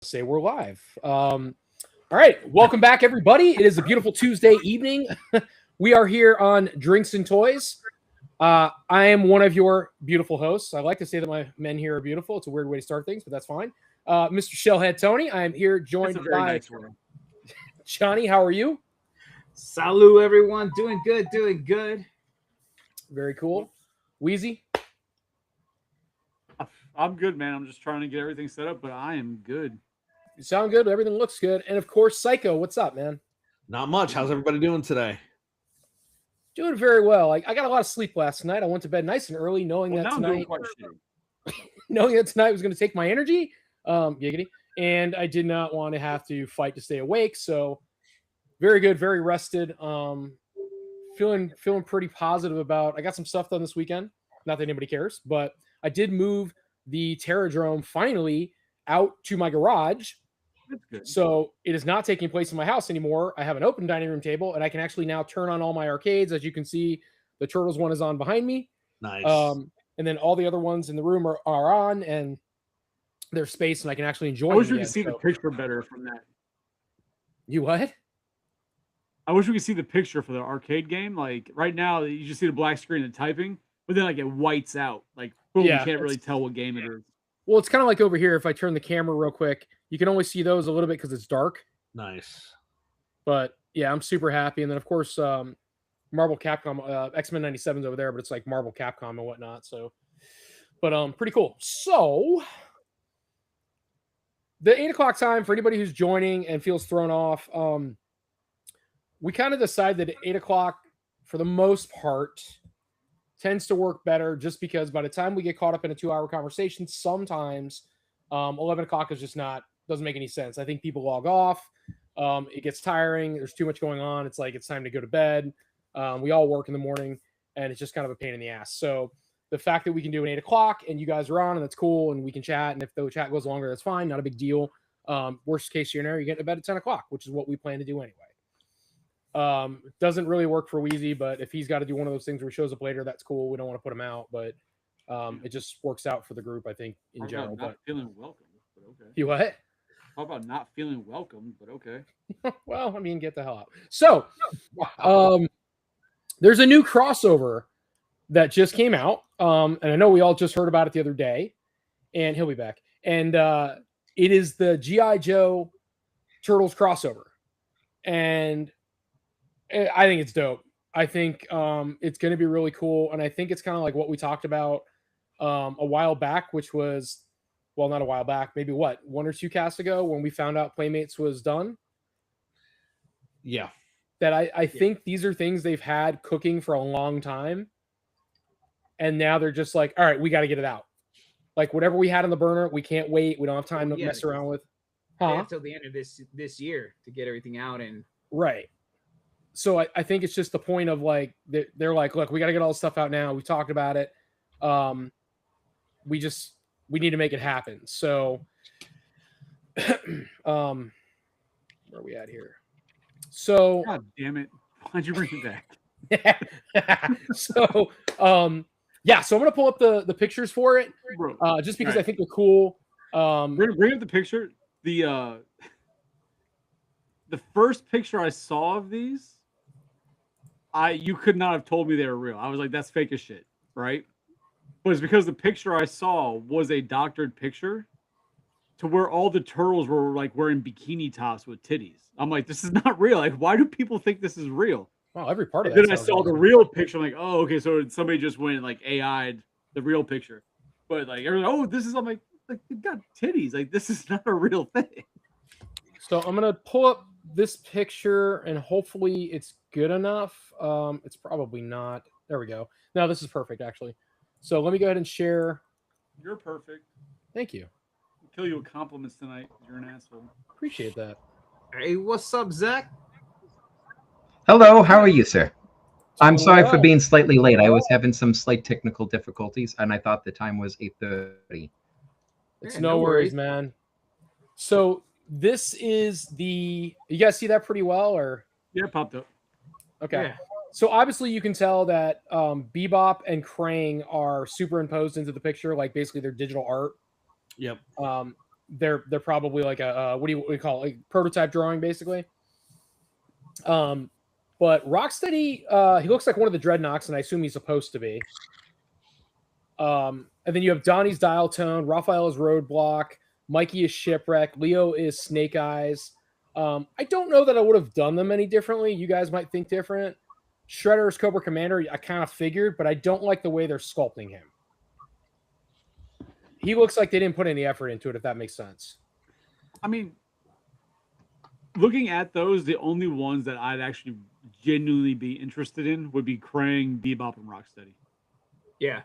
say we're live. All right, welcome back, everybody. It is a beautiful Tuesday evening. We are here on Drinks and Toys. I am one of your beautiful hosts. I like to say that my men here are beautiful. It's a weird way to start things, but that's fine. Mr. Shellhead Tony, I am here joined by nice word. Johnny. How are you? Salut, everyone. Doing good, doing good. Very cool. Wheezy? I'm good, man. I'm just trying to get everything set up, but I am good. You sound good. Everything looks good. And of course, Psycho, what's up, man? Not much. How's everybody doing today? Doing very well. I got a lot of sleep last night. I went to bed nice and early, knowing that tonight was going to take my energy. Giggity. And I did not want to have to fight to stay awake. So very good, very rested. Feeling pretty positive about. I got some stuff done this weekend. Not that anybody cares, but I did move the Terradrome finally out to my garage. That's good. So it is not taking place in my house anymore. I have an open dining room table, and I can actually now turn on all my arcades. As you can see, the Turtles one is on behind me. Nice. And then all the other ones in the room are on, and there's space, and I can actually enjoy. I wish we again. could see the picture better from that. You what? I wish we could see the picture for the arcade game. Like right now, you just see the black screen and typing, but then like it whites out. Like boom, Yeah, you can't really tell what game it is. Well, it's kind of like over here. If I turn the camera real quick, you can only see those a little bit because it's dark. Nice. But yeah, I'm super happy. And then of course, Marvel Capcom, X-Men 97's over there, but it's like Marvel Capcom and whatnot. So, but pretty cool. So the 8 o'clock time for anybody who's joining and feels thrown off, we kind of decided that 8 o'clock, for the most part, tends to work better just because by the time we get caught up in a 2-hour conversation, sometimes 11 o'clock is just doesn't make any sense. I think people log off. It gets tiring. There's too much going on. It's like it's time to go to bed. We all work in the morning, and it's just kind of a pain in the ass. So the fact that we can do an 8 o'clock and you guys are on, and that's cool, and we can chat, and if the chat goes longer, that's fine. Not a big deal. Worst case scenario, you get to bed at 10 o'clock, which is what we plan to do anyway. Doesn't really work for Wheezy, but if he's got to do one of those things where he shows up later, that's cool. We don't want to put him out, but it just works out for the group, I think, in general. Not feeling welcome, but okay. You what? How about not feeling welcome, but okay. Well, I mean, get the hell out. So, there's a new crossover that just came out, and I know we all just heard about it the other day, and he'll be back. And it is the G.I. Joe Turtles crossover, and I think it's dope. I think it's going to be really cool. And I think it's kind of like what we talked about a while back, which was, well, not a while back, maybe 1 or 2 casts ago when we found out Playmates was done. Yeah. That I think these are things they've had cooking for a long time. And now they're just like, all right, we got to get it out. Like whatever we had on the burner, we can't wait. We don't have time to mess around with. Until the end of this year to get everything out. And right. So I think it's just the point of like, they're like, look, we got to get all this stuff out now. We talked about it. We need to make it happen. So, where are we at here? So, God damn it. Why'd you bring it back? So, yeah, so I'm going to pull up the pictures for it, just because I think they're cool. Bring up the picture. The first picture I saw of these, you could not have told me they were real. I was like, that's fake as shit, right? But it's because the picture I saw was a doctored picture to where all the turtles were like wearing bikini tops with titties. I'm like, this is not real. Like, why do people think this is real? Wow, every part of that. Then I saw the real picture. I'm like, oh, okay, so somebody just went like AI'd the real picture. But like, everyone's like, oh, this is, I'm like you've got titties. Like, this is not a real thing. So I'm gonna pull up this picture and hopefully it's good enough. It's probably not. There we go. No, this is perfect actually. So let me go ahead and share. You're perfect. Thank you. I'll kill you with compliments tonight. You're an asshole. Appreciate that. Hey, what's up, Zach? Hello, how are you, sir? I'm sorry for being slightly late. I was having some slight technical difficulties, and I thought the time was 8:30. It's no worries, man. So this is the. You guys see that pretty well, or? Yeah, it popped up. Okay. Yeah. So obviously you can tell that Bebop and Krang are superimposed into the picture, like basically their digital art. Yep. they're probably like a what do you call it? Like prototype drawing, basically. But Rocksteady, he looks like one of the Dreadnoks, and I assume he's supposed to be. And then you have Donnie's Dial Tone, Raphael is Roadblock, Mikey is Shipwreck, Leo is Snake Eyes. I don't know that I would have done them any differently. You guys might think different. Shredder is Cobra Commander. I kind of figured, but I don't like the way they're sculpting him. He looks like they didn't put any effort into it, if that makes sense. I mean, looking at those, the only ones that I'd actually genuinely be interested in would be Krang, Bebop, and Rocksteady. Yeah,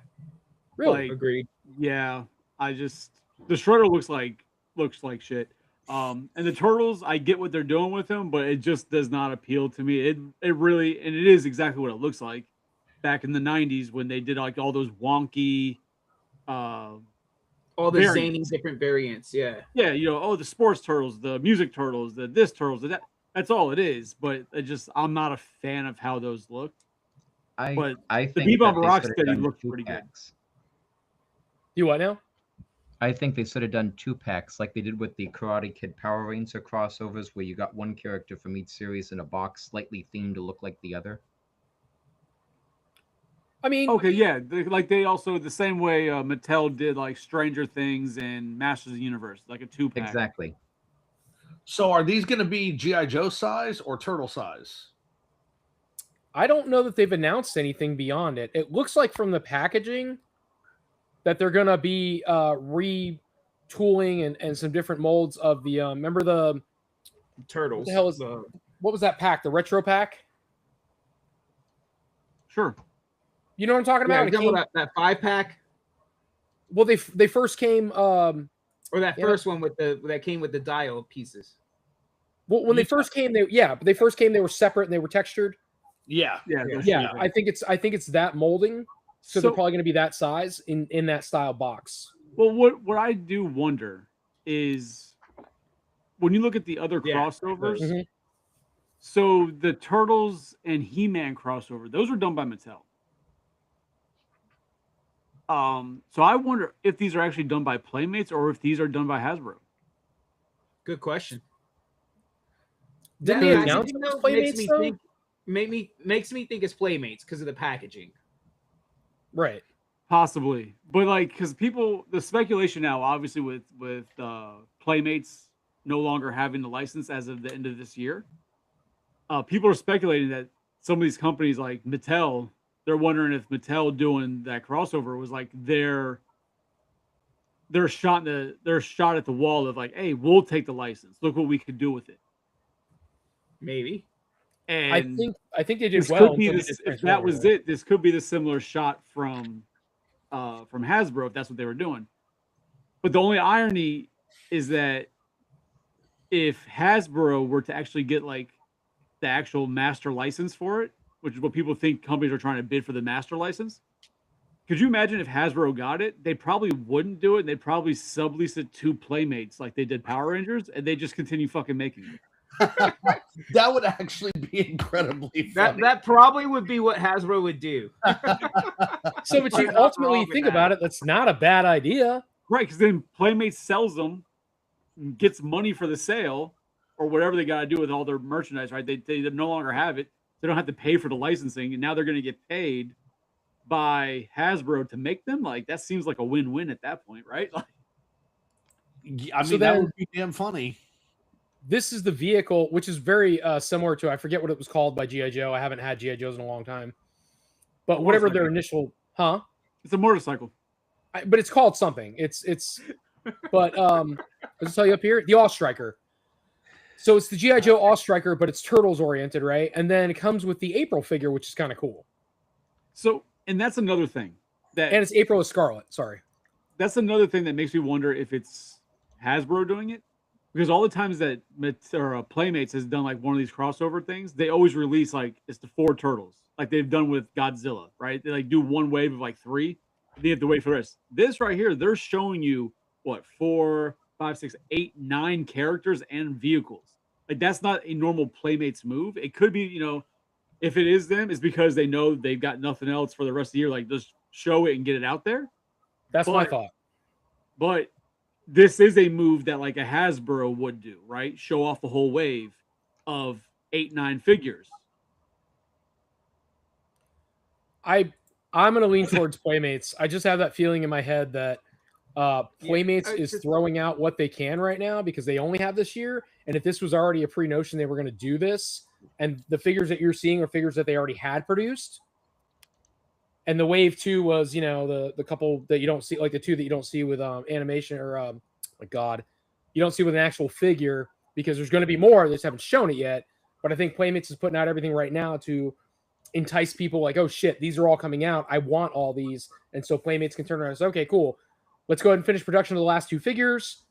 Really? Like, agreed. yeah, the Shredder looks like shit. And the Turtles, I get what they're doing with them, but it just does not appeal to me. It really, and it is exactly what it looks like back in the 90s when they did like all those wonky All the variants. zany different variants. Yeah. Yeah, the sports turtles, the music turtles, the this turtles, that's all it is. But I'm not a fan of how those look. But I the think Bebop that they Rocksteady should have done looked two pretty good. packs. You what now? I think they should have done 2 packs like they did with the Karate Kid Power Ranger crossovers, where you got one character from each series in a box, slightly themed to look like the other. I mean, Okay, yeah, they also the same way Mattel did like Stranger Things and Masters of the Universe, like a 2-pack. Exactly. So are these going to be G.I. Joe size or turtle size? I don't know that they've announced anything beyond it. It looks like from the packaging that they're gonna be retooling and some different molds of the remember the Turtles. what the hell is what was that pack? The retro pack? Sure. You know what I'm talking Yeah, about? you're talking about that 5-pack Well, they first came or that Yeah. first one that came with the dial pieces. well, when they first came they first came they were separate and they were textured. Yeah. Yeah. Yeah. those Yeah, should be. I think it's that molding. So they're probably going to be that size in that style box. Well, what I do wonder is when you look at the other Yeah. crossovers. Mhm. So the Turtles and He-Man crossover, those were done by Mattel. So I wonder if these are actually done by Playmates or if these are done by Hasbro. Good question. Didn't That they packaging, announce it was though, Playmates though? Makes me think it's Playmates because of the packaging. Right. Possibly, but like because the speculation now, obviously with Playmates no longer having the license as of the end of this year, people are speculating that some of these companies like Mattel, they're wondering if Mattel doing that crossover was like their shot at the wall of like, hey, we'll take the license. Look what we could do with it. Maybe. And I think they did this well. could be until they this, did if that was Transformers. it, this could be the similar shot from Hasbro if that's what they were doing. But the only irony is that if Hasbro were to actually get like the actual master license for it, which is what people think companies are trying to bid for the master license, could you imagine if Hasbro got it? They probably wouldn't do it. And they'd probably sublease it to Playmates like they did Power Rangers, and they just continue fucking making it. That would actually be incredibly funny. That probably would be what Hasbro would do. So, but You're you not ultimately wrong with think that. about it, that's not a bad idea. Right, because then Playmates sells them, gets money for the sale, or whatever they got to do with all their merchandise, right? They no longer have it. They don't have to pay for the licensing, and now they're going to get paid by Hasbro to make them. Like, that seems like a win-win at that point, right? Like, I So mean, that then- would be damn funny. This is the vehicle, which is very similar to, I forget what it was called by G.I. Joe. I haven't had G.I. Joes in a long time. But whatever their initial, it's a motorcycle. but it's called something. But does it tell you up here? The All Striker. So it's the G.I. Joe All Striker, but it's Turtles oriented, right? And then it comes with the April figure, which is kind of cool. So, and that's another thing that And it's April with Scarlet. Sorry. that's another thing that makes me wonder if it's Hasbro doing it, because all the times that Playmates has done like one of these crossover things, they always release like it's the 4 turtles, like they've done with Godzilla, right? They like do one wave of like 3, and then you have to wait for the rest. This right here, they're showing you what 4, 5, 6, 8, 9 characters and vehicles. Like that's not a normal Playmates move. It could be, if it is them, it's because they know they've got nothing else for the rest of the year. Like just show it and get it out there. That's my But- thought. But this is a move that like a Hasbro would do, right? Show off the whole wave of 8-9 figures. I'm gonna lean towards Playmates. I just have that feeling in my head that Playmates is throwing out what they can right now because they only have this year. And if this was already a pre-notion they were going to do this, and the figures that you're seeing are figures that they already had produced. And the wave 2 was, the couple that you don't see, like the 2 that you don't see with animation or my God, you don't see with an actual figure because there's going to be more. They just haven't shown it yet. But I think Playmates is putting out everything right now to entice people like, oh shit, these are all coming out. I want all these. And so Playmates can turn around and say, okay, cool. Let's go ahead and finish production of the last 2 figures,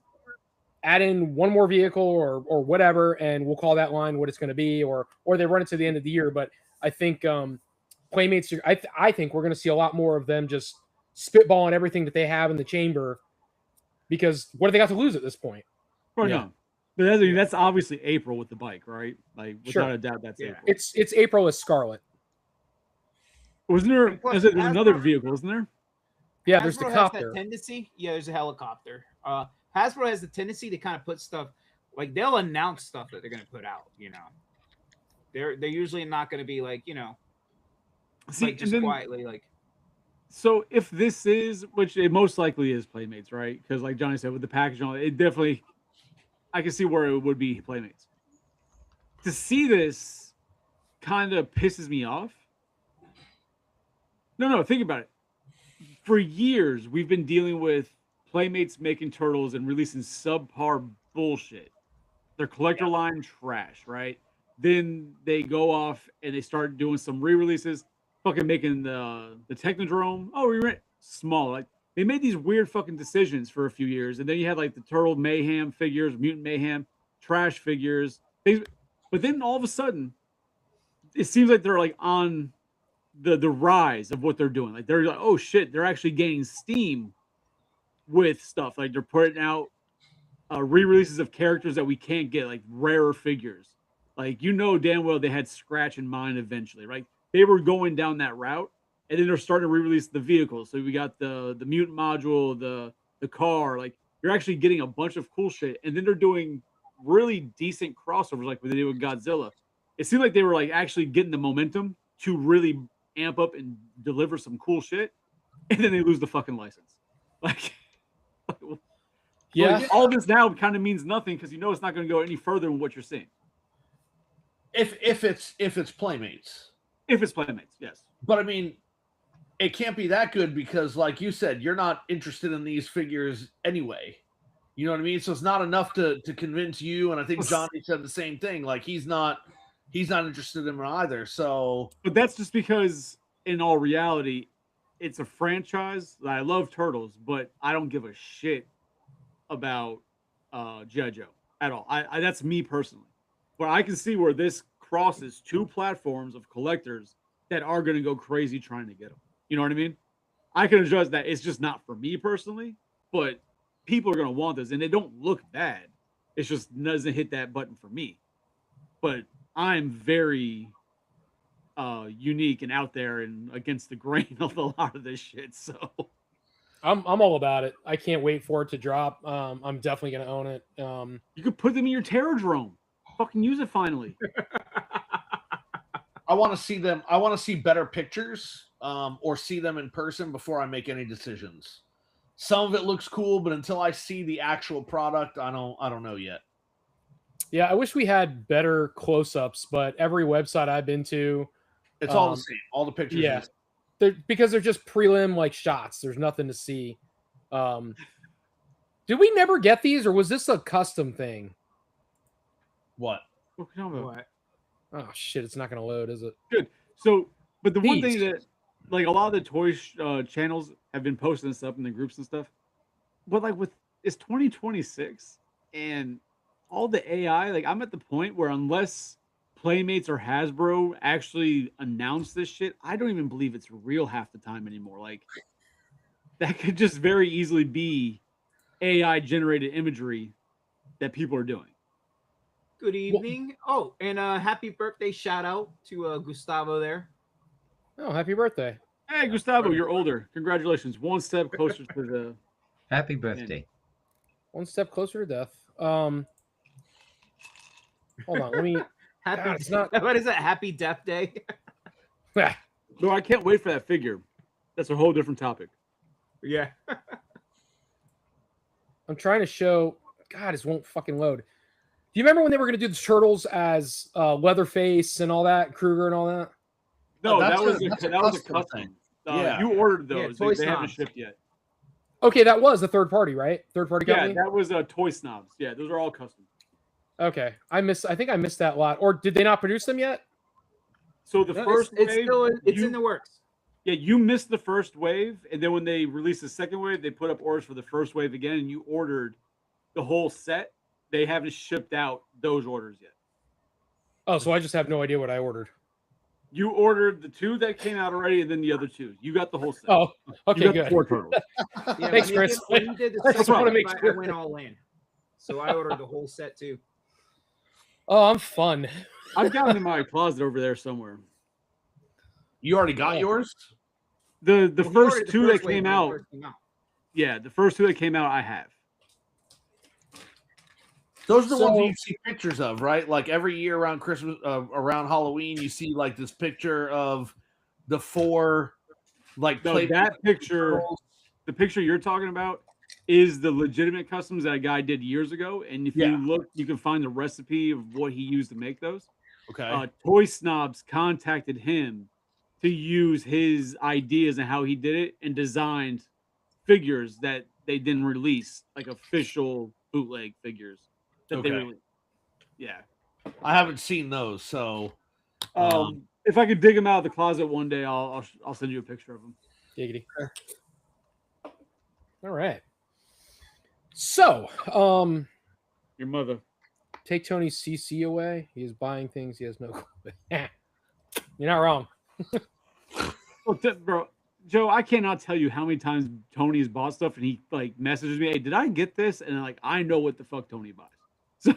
add in one more vehicle or whatever, and we'll call that line what it's going to be, or they run it to the end of the year. But I think Playmates, I think we're going to see a lot more of them just spitballing everything that they have in the chamber because what do they got to lose at this point? Oh, yeah. No. But that's obviously April with the bike, right? Like, without a doubt, that's April. It's April as Scarlet. Wasn't there? There's another vehicle, isn't there? Yeah, Hasbro there's the has copter. That tendency. Yeah, there's a helicopter. Hasbro has the tendency to kind of put stuff like they'll announce stuff that they're going to put out. They're usually not going to be like like just quietly like. So if this is, which it most likely is Playmates, right? Because like Johnny said, with the package on it, definitely, I can see where it would be Playmates. To see this kind of pisses me off. No, think about it. For years, we've been dealing with Playmates making turtles and releasing subpar bullshit. Their collector line trash, right? Then they go off and they start doing some re-releases, fucking making the Technodrome. Oh, small. Like they made these weird fucking decisions for a few years, and then you had like the Turtle Mayhem figures, Mutant Mayhem, trash figures. But then all of a sudden, it seems like they're like on the rise of what they're doing. Like they're like, oh shit, they're actually gaining steam with stuff. Like they're putting out re-releases of characters that we can't get, like rarer figures. Like damn well they had Scratch in mind eventually, right? They were going down that route, and then they're starting to re-release the vehicles. So we got the mutant module, the car. Like you're actually getting a bunch of cool shit, and then they're doing really decent crossovers, like what they did with Godzilla. It seemed like they were like actually getting the momentum to really amp up and deliver some cool shit, and then they lose the fucking license. Like, all this now kind of means nothing because it's not going to go any further than what you're seeing. If it's Playmates. If it's Playmates, yes. But I mean, it can't be that good because, like you said, you're not interested in these figures anyway. You know what I mean? So it's not enough to convince you. And I think Johnny said the same thing. Like he's not interested in them either. So, but that's just because, in all reality, it's a franchise that I love Turtles, but I don't give a shit about G.I. Joe at all. I that's me personally. But I can see where this crosses 2 platforms of collectors that are going to go crazy trying to get them. You know what I mean? I can adjust that. It's just not for me personally, but people are going to want this, and they don't look bad. It just doesn't hit that button for me. But I'm very unique and out there and against the grain of a lot of this shit. So I'm all about it. I can't wait for it to drop. I'm definitely going to own it. You could put them in your Terradrome. Fucking use it finally. I want to see them. I want to see better pictures or see them in person before I make any decisions. Some of it looks cool, but until I see the actual product, I don't know yet. Yeah, I wish we had better close-ups, but every website I've been to, it's all the same. All the pictures. Yeah, because they're just prelim like shots. There's nothing to see. Did we never get these, or was this a custom thing? What? What? Oh shit! It's not going to load, is it? Good. So, but the one thing that, like, a lot of the toy channels have been posting this up in the groups and stuff, but like it's 2026 and all the AI, like I'm at the point where unless Playmates or Hasbro actually announce this shit, I don't even believe it's real half the time anymore. Like that could just very easily be AI generated imagery that people are doing. Good evening. And happy birthday shout out to Gustavo there. Oh, happy birthday. Hey, Gustavo, you're older. Congratulations. One step closer to the... Happy birthday. One step closer to death. Hold on, let me. Happy. God, it's not- What is that? Happy Death Day. No, I can't wait for that figure. That's a whole different topic. Yeah. I'm trying to show. God, this won't fucking load. Do you remember when they were going to do the turtles as Leatherface and all that, Kruger and all that? No, that's that was a custom. custom thing. Yeah. You ordered those. Toy they haven't Snobs. shipped yet. Okay, that was the third party, right? Third party Yeah, company. that was Toy Snobs. Yeah, those are all custom. Okay, I think I missed that lot. Or did they not produce them yet? So the No, first it's wave, still it's you- in the works. Yeah, you missed the first wave, and then when they released the second wave, they put up orders for the first wave again, and you ordered the whole set. They haven't shipped out those orders yet. Oh, so I just have no idea what I ordered. You ordered the 2 that came out already, and then the other 2. You got the whole set. Oh, You okay, got the good. 4 turtles. Yeah, Thanks, when Chris. When you did the I just second wanna one, make I sure. went all in. So I ordered the whole set too. Oh, I'm fun. I've got them in my closet over there somewhere. You already got Yeah. yours? The Well, he first ordered the 2 first that wave came when it out, first came out. yeah, the first 2 that came out, I have. Those are the ones So- you see pictures of, right? Like every year around Christmas, around Halloween, you see like this picture of the 4, like No, played that picture, the picture you're talking about, is the legitimate customs that a guy did years ago. And if Yeah. you look, you can find the recipe of what he used to make those. Okay. Toy Snobs contacted him to use his ideas and how he did it and designed figures that they didn't release, like official bootleg figures that they Okay. released. Yeah. I haven't seen those, so If I could dig them out of the closet one day, I'll send you a picture of them. Giggity. All right. So, Your mother. take Tony's CC away. He is buying things he has no clue. You're not wrong. Well, bro, Joe, I cannot tell you how many times Tony's bought stuff and he like messages me, "Hey, did I get this?" And like I know what the fuck Tony buys, so,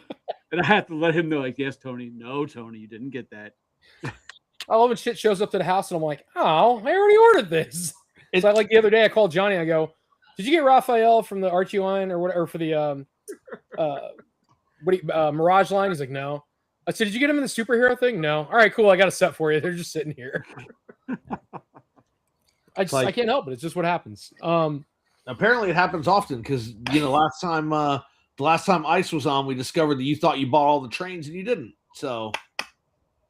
and I have to let him know, like, "Yes, Tony. No, Tony, you didn't get that." I love when shit shows up to the house and I'm like, oh, I already ordered this. It's like the other day I called Johnny. I go, did you get Raphael from the Archie line or whatever for the Mirage line? He's like, no. I said, did you get him in the superhero thing? No. All right, cool. I got a set for you. They're just sitting here. I can't help it. It's just what happens. apparently it happens often because the last time Ice was on, we discovered that you thought you bought all the trains and you didn't. So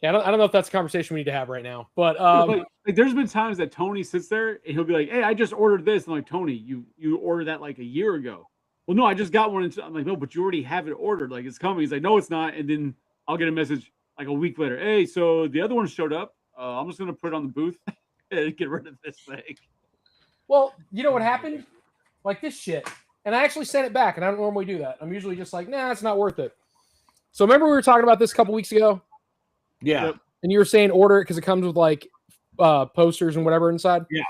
Yeah, I don't know if that's a conversation we need to have right now, but like, there's been times that Tony sits there and he'll be like, "Hey, I just ordered this." I'm like, "Tony, you ordered that like a year ago." "Well, no, I just got one." And I'm like, "No, but you already have it ordered. Like it's coming." He's like, "No, it's not." And then I'll get a message like a week later. "Hey, so the other one showed up. I'm just gonna put it on the booth and get rid of this thing." well, you know what happened? Like this shit. And I actually sent it back, and I don't normally do that. I'm usually just like, nah, it's not worth it. So remember we were talking about this a couple weeks ago, yeah, Yep. and you were saying order it because it comes with like posters and whatever inside. Yeah.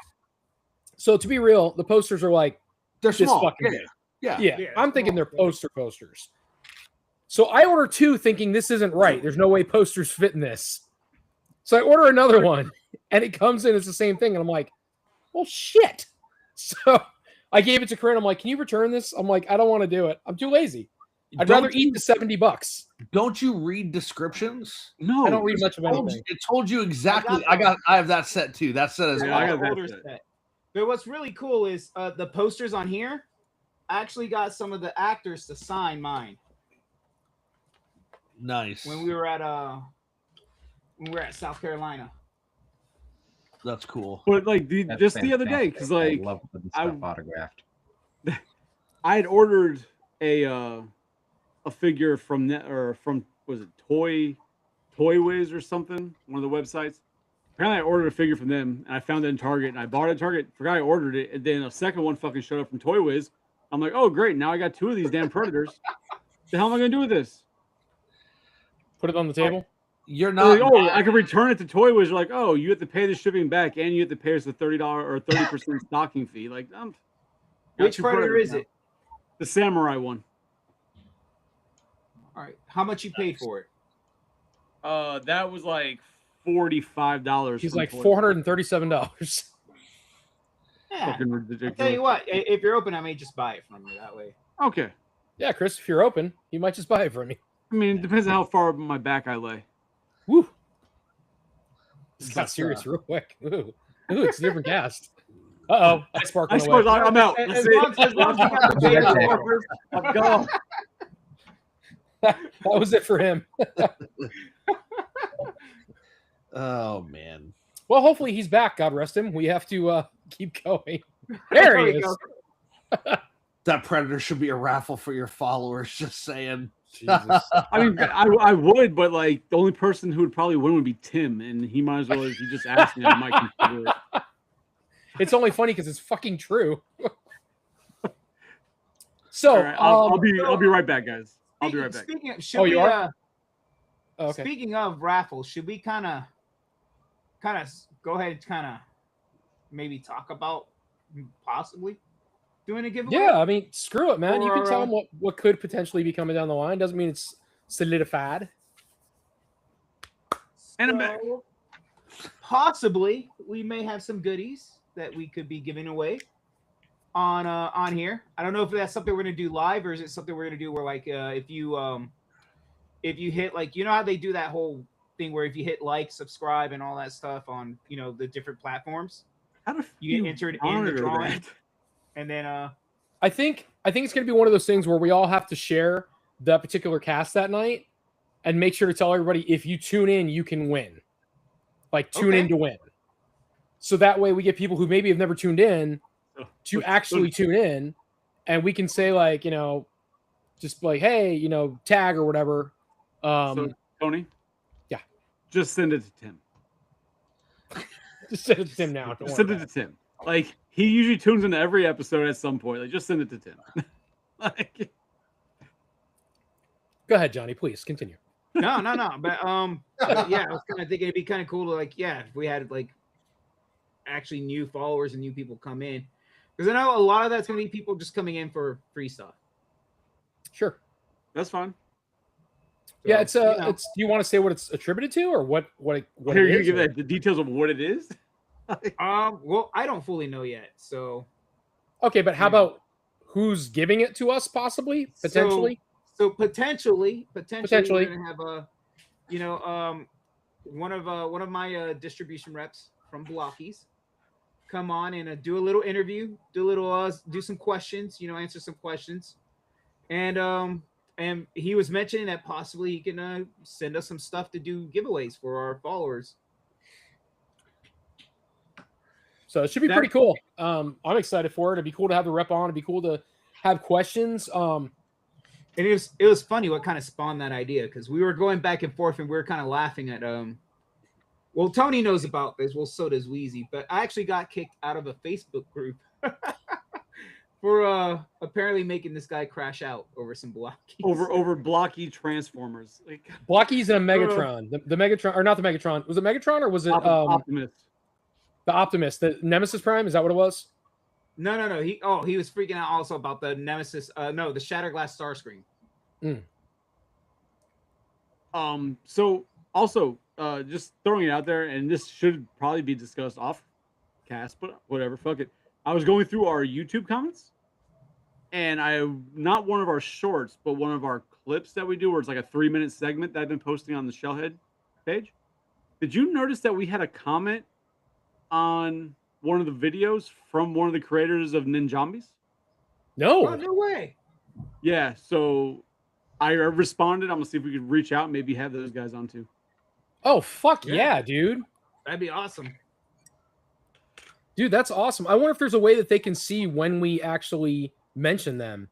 So to be real, the posters are like they're this small. fucking Yeah, big. yeah. Yeah, Yeah, I'm thinking they're small. posters. So I order 2 thinking this isn't right. There's no way posters fit in this. So I order another one and it comes in, it's the same thing. And I'm like, well, shit. So I gave it to Corinne. I'm like, can you return this? I'm like, I don't want to do it. I'm too lazy. I'd rather eat the $70. Don't you read descriptions? No, I don't read much of anything. It told you exactly. I I have that set too. That set as Yeah, well. I got that older set. set. But what's really cool is the posters on here. I actually got some of the actors to sign mine Nice. when we were at South Carolina. That's cool. But like That's just the other day, fantastic. because I like love having I- stuff autographed. I had ordered a figure from was it Toy Wiz or something, one of the websites. Apparently, I ordered a figure from them, and I found it in Target, and I bought it at Target. Forgot I ordered it, and then a second one fucking showed up from Toy Wiz. I'm like, oh great, now I got 2 of these damn Predators. The hell am I gonna do with this? Put it on the table. You're They're not. like, oh, I can return it to Toy Wiz. They're like, oh, you have to pay the shipping back, and you have to pay us the $30 or 30% stocking fee. Like, got Which 2 Predator Predators is now. it? The samurai one. All right, how much you paid for it? That was like $45. He's from like Toy Wiz. $437. Yeah. Fucking I'll ridiculous. tell you what, if you're open, I may just buy it from you that way. Okay. Yeah, Chris, if you're open, you might just buy it for me. I mean, it depends on how far up my back I lay. Woo. This got That's, serious real quick. Ooh, it's a different cast. Uh-oh. I spark I went suppose away. I'm out. As That's it. long as you got the data That's it. for first, I'm gone. That was it for him. Oh man. Well, hopefully he's back. God rest him. We have to keep going. There he we is. go. That Predator should be a raffle for your followers. Just saying. Jesus. I mean, I would, but like the only person who would probably win would be Tim, and he might as well. If he just asked me, I might consider it. It's only funny because it's fucking true. So, All right, I'll be right back, guys. I'll be right back. Speaking of, should Oh, we, you are? Okay. Speaking of raffles, should we kind of go ahead and kind of maybe talk about possibly doing a giveaway? Yeah, I mean, screw it, man. You can Or, tell them what could potentially be coming down the line. Doesn't mean it's solidified. And I'm back. So, possibly, we may have some goodies that we could be giving away on here. I don't know if that's something we're gonna do live or is it something we're gonna do where like if you hit like you know how they do that whole thing where if you hit like, subscribe, and all that stuff on the different platforms, How do you get entered in the monitor drawing, that? and then I think it's going to be one of those things where we all have to share that particular cast that night and make sure to tell everybody if you tune in, you can win. Like tune Okay. in to win. So that way we get people who maybe have never tuned in to actually tune in, and we can say like, just like, hey, tag or whatever. So, Tony? Yeah. Just send it to Tim. Just send it to Tim now. Don't Just worry send it about to Tim. Like, he usually tunes into every episode at some point. Like, just send it to Tim. Like, Go ahead, Johnny. Please continue. no, but yeah, I was kind of thinking it'd be kind of cool to like if we had like actually new followers and new people come in, because I know a lot of that's gonna be people just coming in for free stuff. Sure. that's fine. Yeah, So, it's. Do you want to say what it's attributed to, or what Here, it you is, give or- that the details of what it is. well, I don't fully know yet, so Okay, but how Yeah. about who's giving it to us? Possibly, potentially. so potentially Potentially. we're gonna have one of my distribution reps from Blockies come on and do a little interview, do some questions, answer some questions, and he was mentioning that possibly he can send us some stuff to do giveaways for our followers. So it should be pretty cool. I'm excited for it. It'd be cool to have the rep on. It'd be cool to have questions. And it was funny what kind of spawned that idea, because we were going back and forth and we were kind of laughing at well, Tony knows about this, well, so does Wheezy, but I actually got kicked out of a Facebook group for apparently making this guy crash out over some Blockies. over blocky transformers. Like Blockies and a Megatron. The Megatron, or not the Megatron. Was it Megatron or was it Optimus. the Optimus? The Nemesis Prime? Is that what it was? No. He was freaking out also about the Nemesis. No, the Shatterglass Starscream. So also, just throwing it out there, and this should probably be discussed off cast, but whatever, fuck it. I was going through our YouTube comments, and not one of our shorts, but one of our clips that we do, where it's like a 3-minute segment that I've been posting on the Shellhead page. Did you notice that we had a comment on one of the videos from one of the creators of Ninjambies? No. Oh, no way. Yeah, so I responded. I'm gonna see if we could reach out and maybe have those guys on too. Oh fuck Yeah. yeah, dude. That'd be awesome. Dude, that's awesome. I wonder if there's a way that they can see when we actually mention them.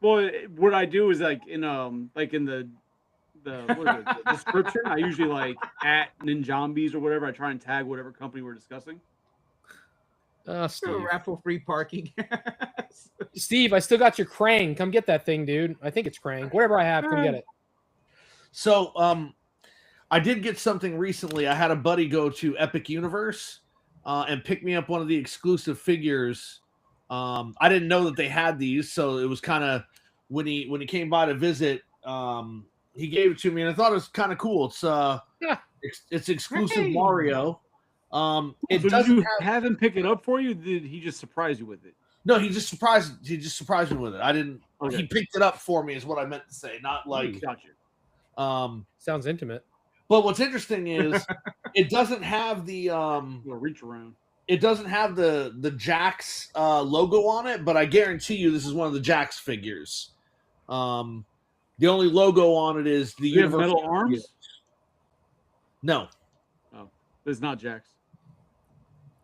Well, what I do is like in the what is it, the description, I usually like at Ninjambies or whatever. I try and tag whatever company we're discussing. Steve. Raffle free parking. Steve, I still got your Krang. Come get that thing, dude. I think it's Krang. Whatever I have, come get it. So, I did get something recently. I had a buddy go to Epic Universe and pick me up one of the exclusive figures. I didn't know that they had these, so it was kind of when he came by to visit. He gave it to me, and I thought it was kind of cool. It's exclusive Hey. Mario. It So did doesn't you have him pick it up for you? Did he just surprise you with it? No, he just surprised me with it. I didn't. Okay. He picked it up for me, is what I meant to say. Not like. Gotcha. Sounds intimate. But what's interesting is it doesn't have the You'll reach around. It doesn't have the Jax logo on it, but I guarantee you this is one of the Jax figures. The only logo on it is the Do you have Universal metal arms? No. It's not Jax.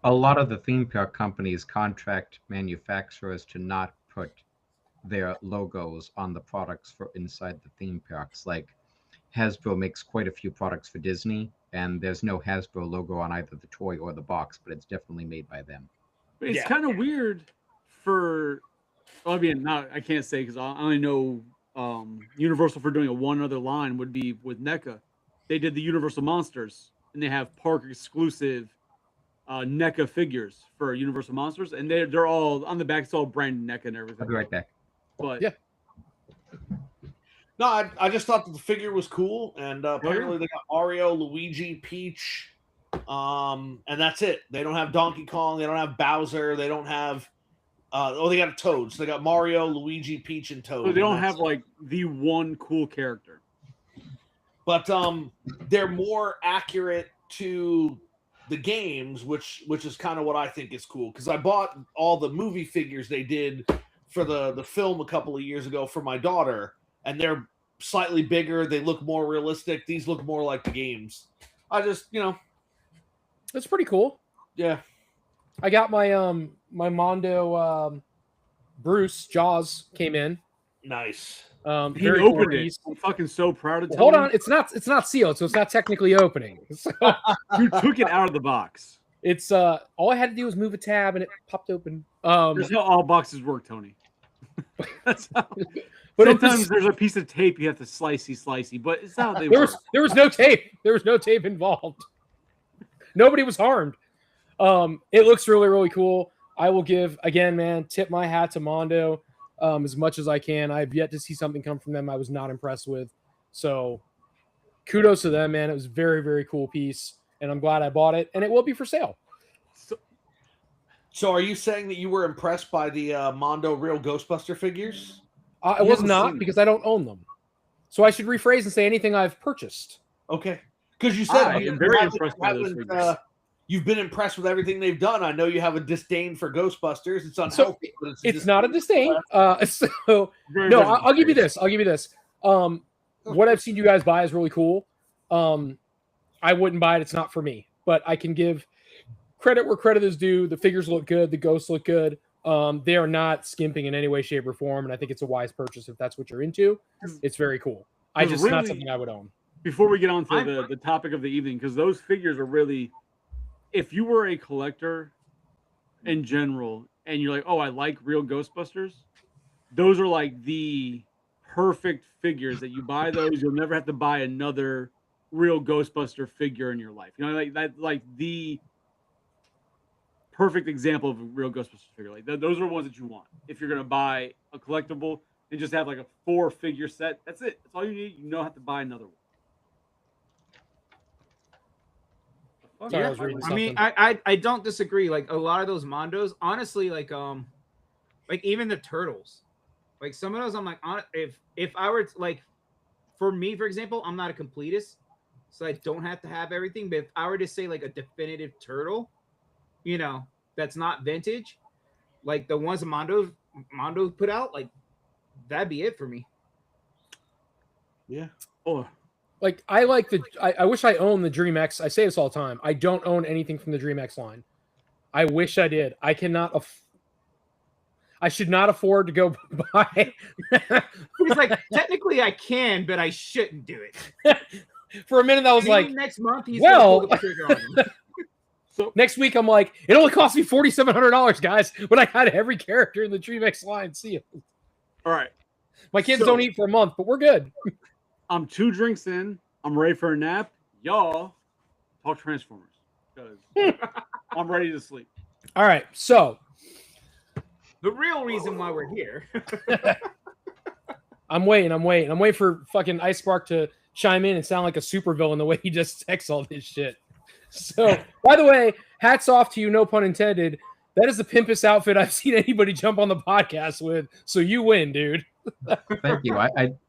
A lot of the theme park companies contract manufacturers to not put their logos on the products for inside the theme parks. Like Hasbro makes quite a few products for Disney, and there's no Hasbro logo on either the toy or the box, but it's definitely made by them. But it's Yeah. kind of weird for. I mean, I can't say because I only know Universal for doing a one other line would be with NECA. They did the Universal Monsters, and they have park exclusive NECA figures for Universal Monsters, and they're all on the back. It's all branded NECA and everything. I'll be right back. But Yeah. No, I just thought that the figure was cool, and apparently they got Mario, Luigi, Peach, and that's it. They don't have Donkey Kong, they don't have Bowser, they don't have. They got a Toad. So they got Mario, Luigi, Peach, and Toad. so they don't and that's have like the one cool character. But they're more accurate to the games, which is kind of what I think is cool, because I bought all the movie figures they did for the film a couple of years ago for my daughter, and they're slightly bigger. They look more realistic. These look more like the games. I just, That's pretty cool. yeah. I got my my Mondo Bruce Jaws came in. Nice. He Very cool opened it. piece. I'm fucking so proud of Well, Tony. hold on, it's not sealed, so it's not technically opening. So You took it out of the box. it's all I had to do was move a tab and it popped open. There's how all boxes work, Tony. That's how. But it Sometimes was- there's a piece of tape you have to slicey, but it's not how they work. there was no tape. There was no tape involved. Nobody was harmed. It looks really, really cool. I will give again, man, tip my hat to Mondo as much as I can. I've yet to see something come from them I was not impressed with. So kudos to them, man. It was a very, very cool piece, and I'm glad I bought it, and it will be for sale. So are you saying that you were impressed by the Mondo Real Ghostbuster figures? I You was haven't not seen because I don't own them. So I should rephrase and say anything I've purchased. Okay. Because you said I you am very haven't- impressed by those haven't, figures. you've been impressed with everything they've done. I know you have a disdain for Ghostbusters. It's unhealthy, but It's not a disdain. So Very, no, very I'll give you nice. this. I'll give you this. What I've seen you guys buy is really cool. I wouldn't buy it. It's not for me, but I can give credit where credit is due. The figures look good. The ghosts look good. They are not skimping in any way, shape, or form, and I think it's a wise purchase if that's what you're into. It's very cool. I Because just not really- something I would own. Before we get on to the topic of the evening, because those figures are really, if you were a collector in general and you're like, oh, I like real Ghostbusters, those are like the perfect figures that you buy those, you'll never have to buy another real Ghostbuster figure in your life. You know, like that, like the perfect example of a real Ghostbusters figure. Like those are the ones that you want. If you're gonna buy a collectible and just have like a 4-figure set, that's it. That's all you need. You don't have to buy another one. Sorry, I was reading I mean, something. I don't disagree. Like a lot of those Mondos, honestly, like even the turtles, like some of those, I'm like, if I were to, like, for me, for example, I'm not a completist, so I don't have to have everything. But if I were to say like a definitive turtle, that's not vintage, like the ones Mondo put out, like that'd be it for me. Yeah. Oh, Like I like I wish I owned the Dream X. I say this all the time. I don't own anything from the Dream X line. I wish I did. I cannot. I should not afford to go buy. It's like technically I can, but I shouldn't do it. For a minute, I was Maybe like, next month he's well- gonna pull the trigger on him. next week I'm like, it only cost me $4,700, guys, but I got every character in the Dream X line sealed. all right. My kids So- don't eat for a month, but we're good. I'm 2 drinks in. I'm ready for a nap. Y'all talk Transformers because I'm ready to sleep. All right, so The real reason why we're here. I'm waiting for fucking Ice Spark to chime in and sound like a supervillain the way he just texts all this shit. So, by the way, hats off to you, no pun intended. That is the pimpest outfit I've seen anybody jump on the podcast with. So you win, dude. Thank you.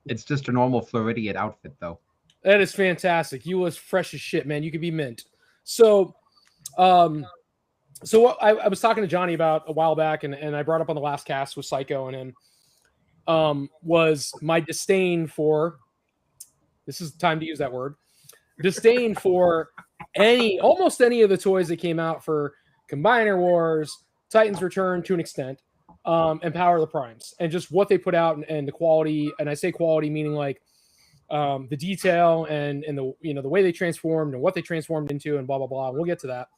It's just a normal Floridian outfit, though. That is fantastic. You was fresh as shit, man. You could be mint. So, what I was talking to Johnny about a while back, and I brought up on the last cast with Psycho and him, was my disdain for. This is the time to use that word. Disdain for almost any of the toys that came out for Combiner Wars, Titans Return to an extent, and Power of the Primes, and just what they put out and the quality. And I say quality meaning like the detail and the the way they transformed and what they transformed into and blah blah blah. We'll get to that,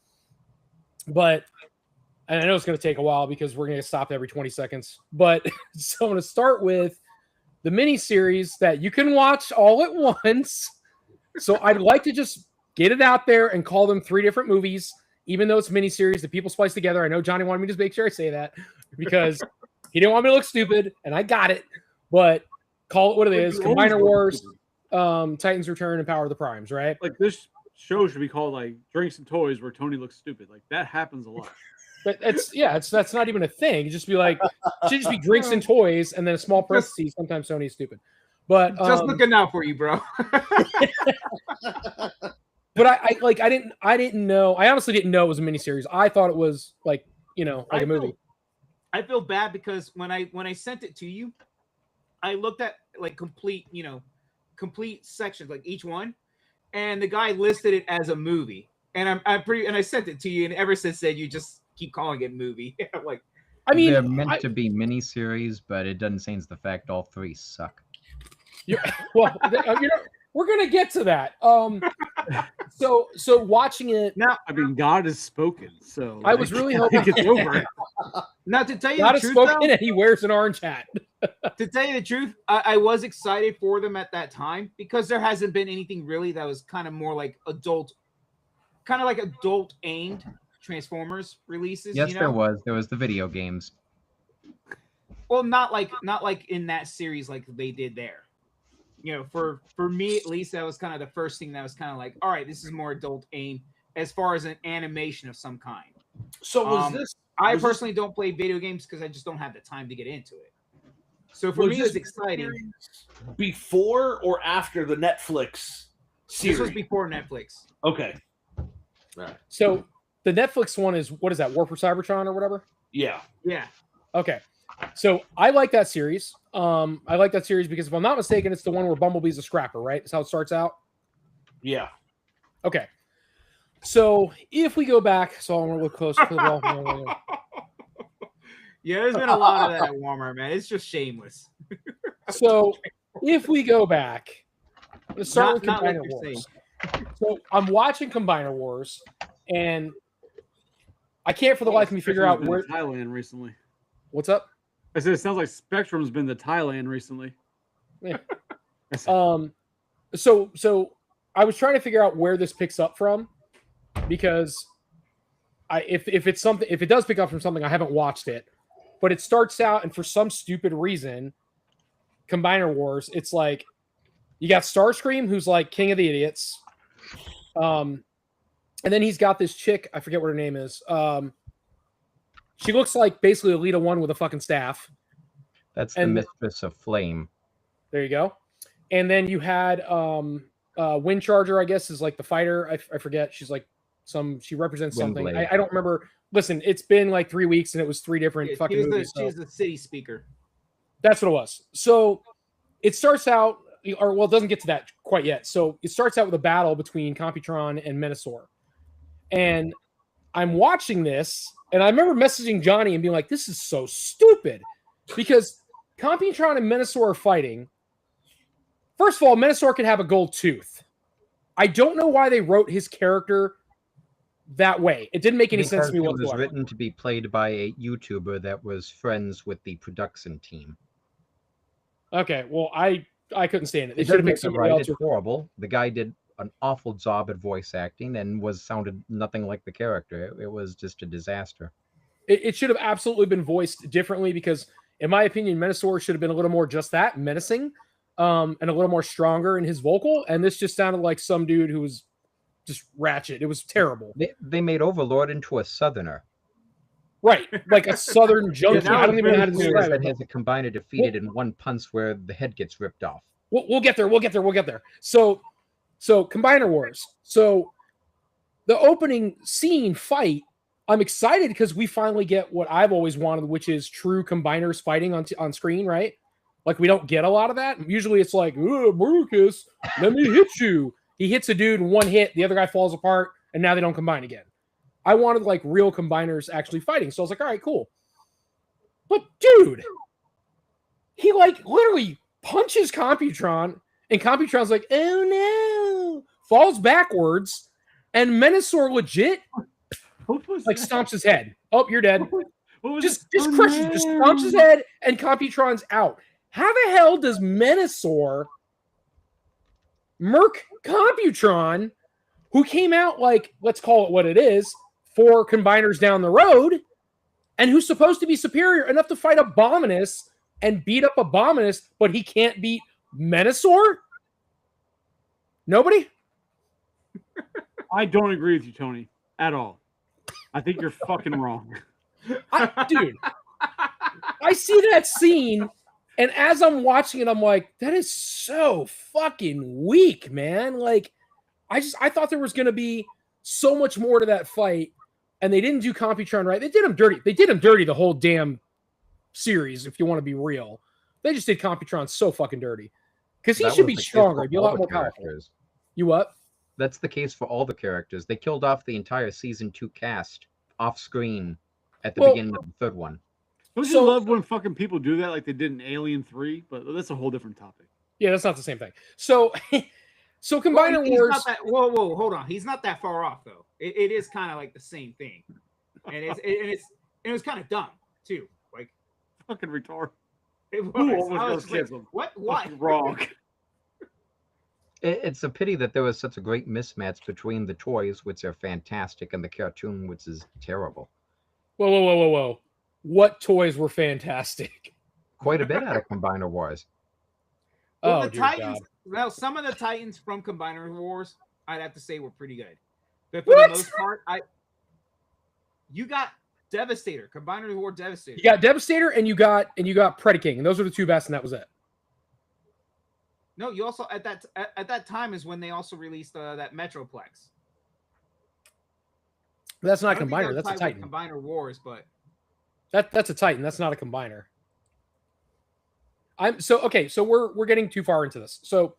but and I know it's going to take a while because we're going to get stopped every 20 seconds. But so I'm going to start with the mini series that you can watch all at once. So I'd like to just get it out there and call them 3 different movies, even though it's miniseries that people splice together. I know Johnny wanted me to make sure I say that because he didn't want me to look stupid, and I got it. But call it what it is: Combiner Wars, Titans Return, and Power of the Primes. Right? Like this show should be called like Drinks and Toys, where Tony looks stupid. Like that happens a lot. But that's not even a thing. Just be like, it should just be Drinks and Toys, and then a small parentheses. Sometimes Tony's stupid. But just looking out for you, bro. But I didn't know. I honestly didn't know it was a miniseries. I thought it was like a movie. I feel bad because when I sent it to you, I looked at like complete sections, like each one, and the guy listed it as a movie. And I sent it to you, and ever since then you just keep calling it movie. Like, I mean, they're meant to be miniseries, but it doesn't change the fact all 3 suck. Well, we're gonna get to that. So watching it now, I mean, God has spoken. So I was really hoping it's over. Now, to tell you God the has truth, spoken, though, and he wears an orange hat. to tell you the truth, I was excited for them at that time because there hasn't been anything really that was kind of more like adult aimed Transformers releases. Yes, there was the video games. Well, not like in that series like they did there. For me at least, that was kind of the first thing that was kind of like, all right, this is more adult aimed as far as an animation of some kind. So was this? I personally don't play video games because I just don't have the time to get into it. So for me, it was exciting. Before or after the Netflix series? This was before Netflix. Okay. So the Netflix one is, what is that? War for Cybertron or whatever? Yeah. Yeah. Okay. So I like that series. I like that series because if I'm not mistaken, it's the one where Bumblebee's a scrapper, right? That's how it starts out. Yeah. Okay. So if we go back, so I'm going to look close to the wall. Yeah, there's been a lot of that at Walmart, man. It's just shameless. So if we go back, let's start with Not like Combiner you're Wars. So I'm watching Combiner Wars, and I can't for the life of me figure out where. Thailand recently. What's up? I said it sounds like Spectrum's been to Thailand recently. Yeah. So I was trying to figure out where this picks up from, because if it does pick up from something, I haven't watched it, but it starts out, and for some stupid reason, Combiner Wars, it's like you got Starscream, who's like king of the idiots, and then he's got this chick, I forget what her name is. She looks like basically Alita 1 with a fucking staff. That's the Mistress of Flame. There you go. And then you had Wind Charger, I guess, is like the fighter. I forget. She's like she represents something. I don't remember. Listen, it's been like 3 weeks and it was 3 different fucking movies. She's the city speaker. That's what it was. So it starts out, it doesn't get to that quite yet. So it starts out with a battle between Computron and Menasor. And I'm watching this, and I remember messaging Johnny and being like, this is so stupid. Because Computron and Menasor are fighting. First of all, Menasor can have a gold tooth. I don't know why they wrote his character that way. It didn't make any sense to me whatsoever. It was written to be played by a YouTuber that was friends with the production team. Okay, well, I couldn't stand it. It doesn't make it right. It's horrible. The guy did an awful job at voice acting and sounded nothing like the character. It was just a disaster. It should have absolutely been voiced differently, because, in my opinion, Menasor should have been a little more just that, menacing, and a little more stronger in his vocal. And this just sounded like some dude who was just ratchet. It was terrible. They made Overlord into a Southerner. Right, like a southern junkie. that I don't was even know how to really describe that it. has a combiner defeated in one punch where the head gets ripped off. We'll get there. We'll get there. So Combiner Wars. So the opening scene fight, I'm excited because we finally get what I've always wanted, which is true combiners fighting on screen, right? Like we don't get a lot of that. Usually it's like, oh, Marcus, let me hit you. He hits a dude in one hit, the other guy falls apart, and now they don't combine again. I wanted like real combiners actually fighting. So I was like, all right, cool. But dude, he like literally punches Computron, and Computron's like, oh no, falls backwards, and Menasor legit What was like that? stomps his head. Oh, you're dead. What was Just it? Oh, crushes, just stomps his head, and Computron's out. How the hell does Menasor murk Computron, who came out like, let's call it what it is, 4 combiners down the road, and who's supposed to be superior enough to fight Abominus and beat up Abominus, but he can't beat Menasor? Nobody? I don't agree with you, Tony, at all. I think you're fucking wrong. Dude, I see that scene, and as I'm watching it, I'm like, that is so fucking weak, man. Like, I thought there was going to be so much more to that fight, and they didn't do Computron right. They did him dirty. They did him dirty the whole damn series, if you want to be real. They just did Computron so fucking dirty. Because he That should was be the case stronger. for He'd be a all lot the more powerful. characters. You what? That's the case for all the characters. They killed off the entire season 2 cast off screen at the Well- beginning of the third one. Don't you So- love when fucking people do that like they did in Alien 3? But that's a whole different topic. Yeah, that's not the same thing. So, so Combiner He's Wars. not that, whoa, hold on. He's not that far off though. It is kind of like the same thing, and it was kind of dumb too. Like Fucking retard. it was. Who almost I got was just like, canceled? what? What? Fucking wrong. It's a pity that there was such a great mismatch between the toys, which are fantastic, and the cartoon, which is terrible. Whoa. What toys were fantastic? Quite a bit out of Combiner Wars. Well, Oh, the dear Titans. God. Well, some of the Titans from Combiner Wars, I'd have to say, were pretty good. But for What? the most part, you got Devastator, Combiner War Devastator. You got Devastator and you got Predaking, and those are the 2 best, and that was it. No, you also at that time is when they also released that Metroplex. That's I not a don't think combiner. that was That's a tied with Titan. Combiner Wars, but That's a Titan. That's not a combiner. So we're getting too far into this. So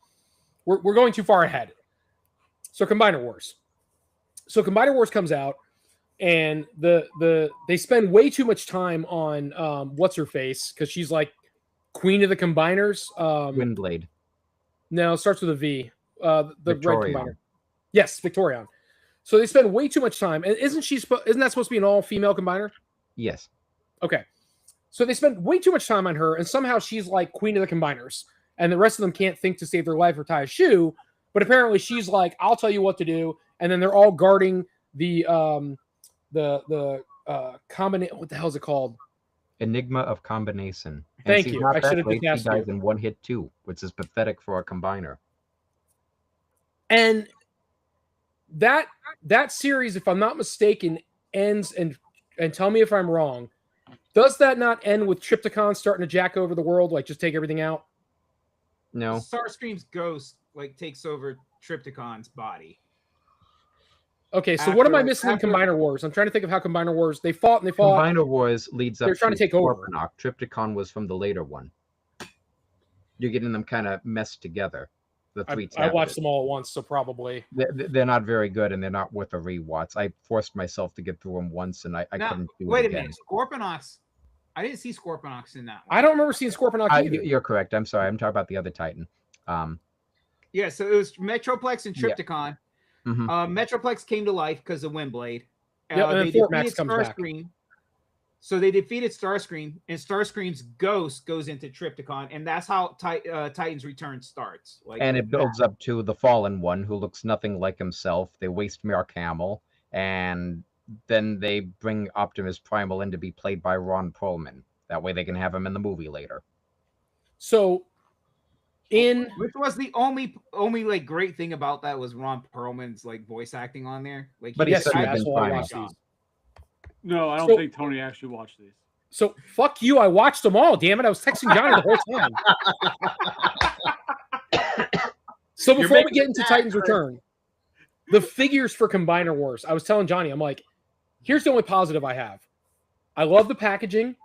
we're going too far ahead. So Combiner Wars. So Combiner Wars comes out, and they spend way too much time on what's her face, because she's like queen of the combiners. Windblade. No, it starts with a V. The red Victorion. combiner. Yes, Victorion. So they spend way too much time. And isn't that supposed to be an all-female combiner? Yes. Okay. So they spend way too much time on her, and somehow she's like queen of the combiners. And the rest of them can't think to save their life or tie a shoe. But apparently she's like, I'll tell you what to do. And then they're all guarding the combination. What the hell is it called? Enigma of Combination. And Thank she's you. not I that should have great. just She asked dies you. in one hit too, which is pathetic for a combiner. And that series, if I'm not mistaken, ends, and tell me if I'm wrong, does that not end with Trypticon starting to jack over the world, like just take everything out? No. Starscream's ghost like takes over Trypticon's body. Okay, so what am I After- missing after- in Combiner Wars? I'm trying to think of how Combiner Wars, they fought. Combiner Wars leads up They're trying to take over. Scorponok. Trypticon was from the later one. You're getting them kind of messed together. The three I watched chapters. them all at once, so probably. They're not very good, and they're not worth a rewatch. I forced myself to get through them once, and I Now, couldn't do wait it a again. minute, Scorponox. I didn't see Scorponox in that one. I don't remember seeing Scorponok either. You're correct. I'm sorry. I'm talking about the other Titan. Yeah, so it was Metroplex and Yeah. Trypticon. Mhm. Metroplex came to life because of Windblade. Yep, and then they Fort Max defeated comes back. Starscream. So they defeated Starscream, and Starscream's ghost goes into Trypticon, and that's how Titan's Return starts. Like, And it with builds up to the Fallen One, who looks nothing like himself. They waste Mark Hamill, and then they bring Optimus Primal in to be played by Ron Perlman. That way they can have him in the movie later. So, that. Which was the only like great thing about that was Ron Perlman's like voice acting on there. Like, But he he did yes, said a he'd you been asshole, I fine. watched job. these. No, I don't So- think Tony actually watched these. So fuck you. I watched them all. Damn it. I was texting Johnny the whole time. So You're before we making get it into bad, Titans Chris. Return, the figures for Combiner Wars, I was telling Johnny, I'm like, here's the only positive I have. I love the packaging,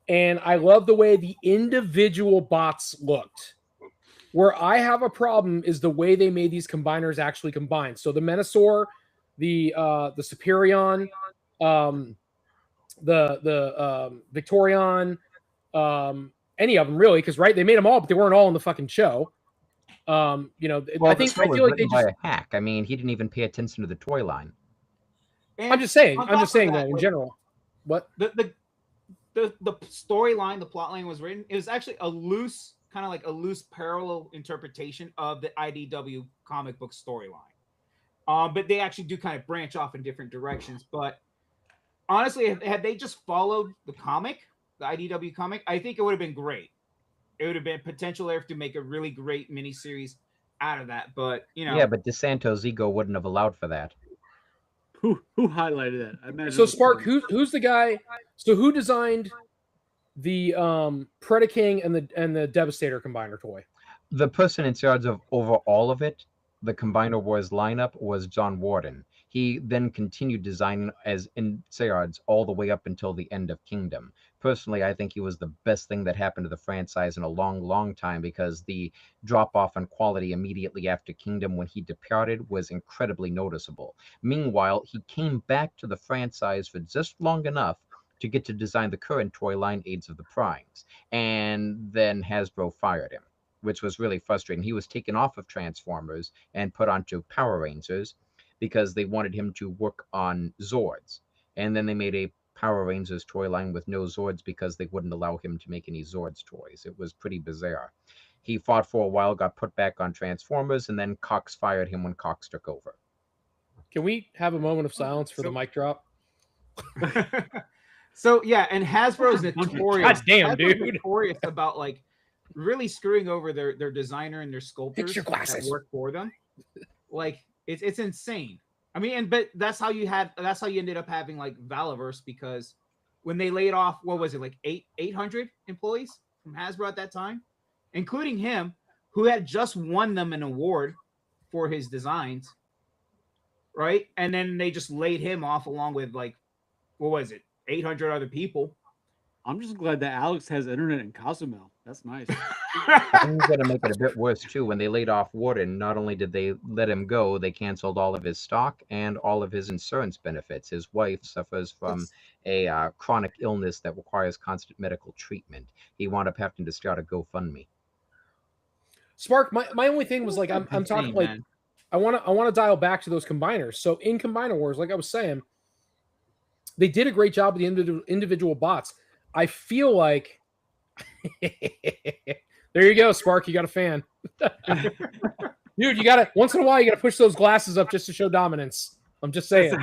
and I love the way the individual bots looked. Where I have a problem is the way they made these combiners actually combine. So the Menasor, the Superion, the Victorion, any of them really, because right, they made them all, but they weren't all in the fucking show. Well, I the show was feel like they written by just. a hack. I mean, he didn't even pay attention to the toy line. And I'm just saying. on I'm just top of saying that, though in wait, general. What? the storyline, the plot line was written. It was actually a loose, kind of like a loose parallel interpretation of the IDW comic book storyline. But they actually do kind of branch off in different directions. But honestly, had they just followed the comic, the IDW comic, I think it would have been great. It would have been potential there to make a really great miniseries out of that. But you know, Yeah, but DeSanto's ego wouldn't have allowed for that. Who highlighted that? I imagine So it was Spark, Tony. who's the guy? So who designed the Predaking and the Devastator combiner toy? The person in charge of over all of it, the Combiner Wars lineup, was John Warden. He then continued designing as in Sayards all the way up until the end of Kingdom. Personally, I think he was the best thing that happened to the franchise in a long, long time, because the drop off in quality immediately after Kingdom when he departed was incredibly noticeable. Meanwhile, he came back to the franchise for just long enough to get to design the current toy line, Aids of the Primes, and then Hasbro fired him, which was really frustrating. He was taken off of Transformers and put onto Power Rangers because they wanted him to work on Zords. And then they made a Power Rangers toy line with no Zords because they wouldn't allow him to make any Zords toys. It was pretty bizarre. He fought for a while, got put back on Transformers, and then Cox fired him when Cox took over. Can we have a moment of silence for the mic drop? So yeah, and Hasbro is notorious. God damn, Hasbro's dude. notorious about like really screwing over their designer and their sculptors Fix your glasses. that work for them. Like it's insane. I mean, but that's how you ended up having like Valaverse, because when they laid off, what was it, like 800 employees from Hasbro at that time, including him, who had just won them an award for his designs, right? And then they just laid him off along with like, what was it, 800 other people. I'm just glad that Alex has internet in Cozumel. That's nice. I'm going to make it a bit worse, too. When they laid off Warden, not only did they let him go, they canceled all of his stock and all of his insurance benefits. His wife suffers from a chronic illness that requires constant medical treatment. He wound up having to start a GoFundMe. Spark, my only thing was like I'm Insane, talking like man. I want to dial back to those combiners. So in Combiner Wars, like I was saying, they did a great job with the individual bots. I feel like there you go, Spark. You got a fan. Dude, you gotta once in a while you gotta push those glasses up just to show dominance. I'm just saying.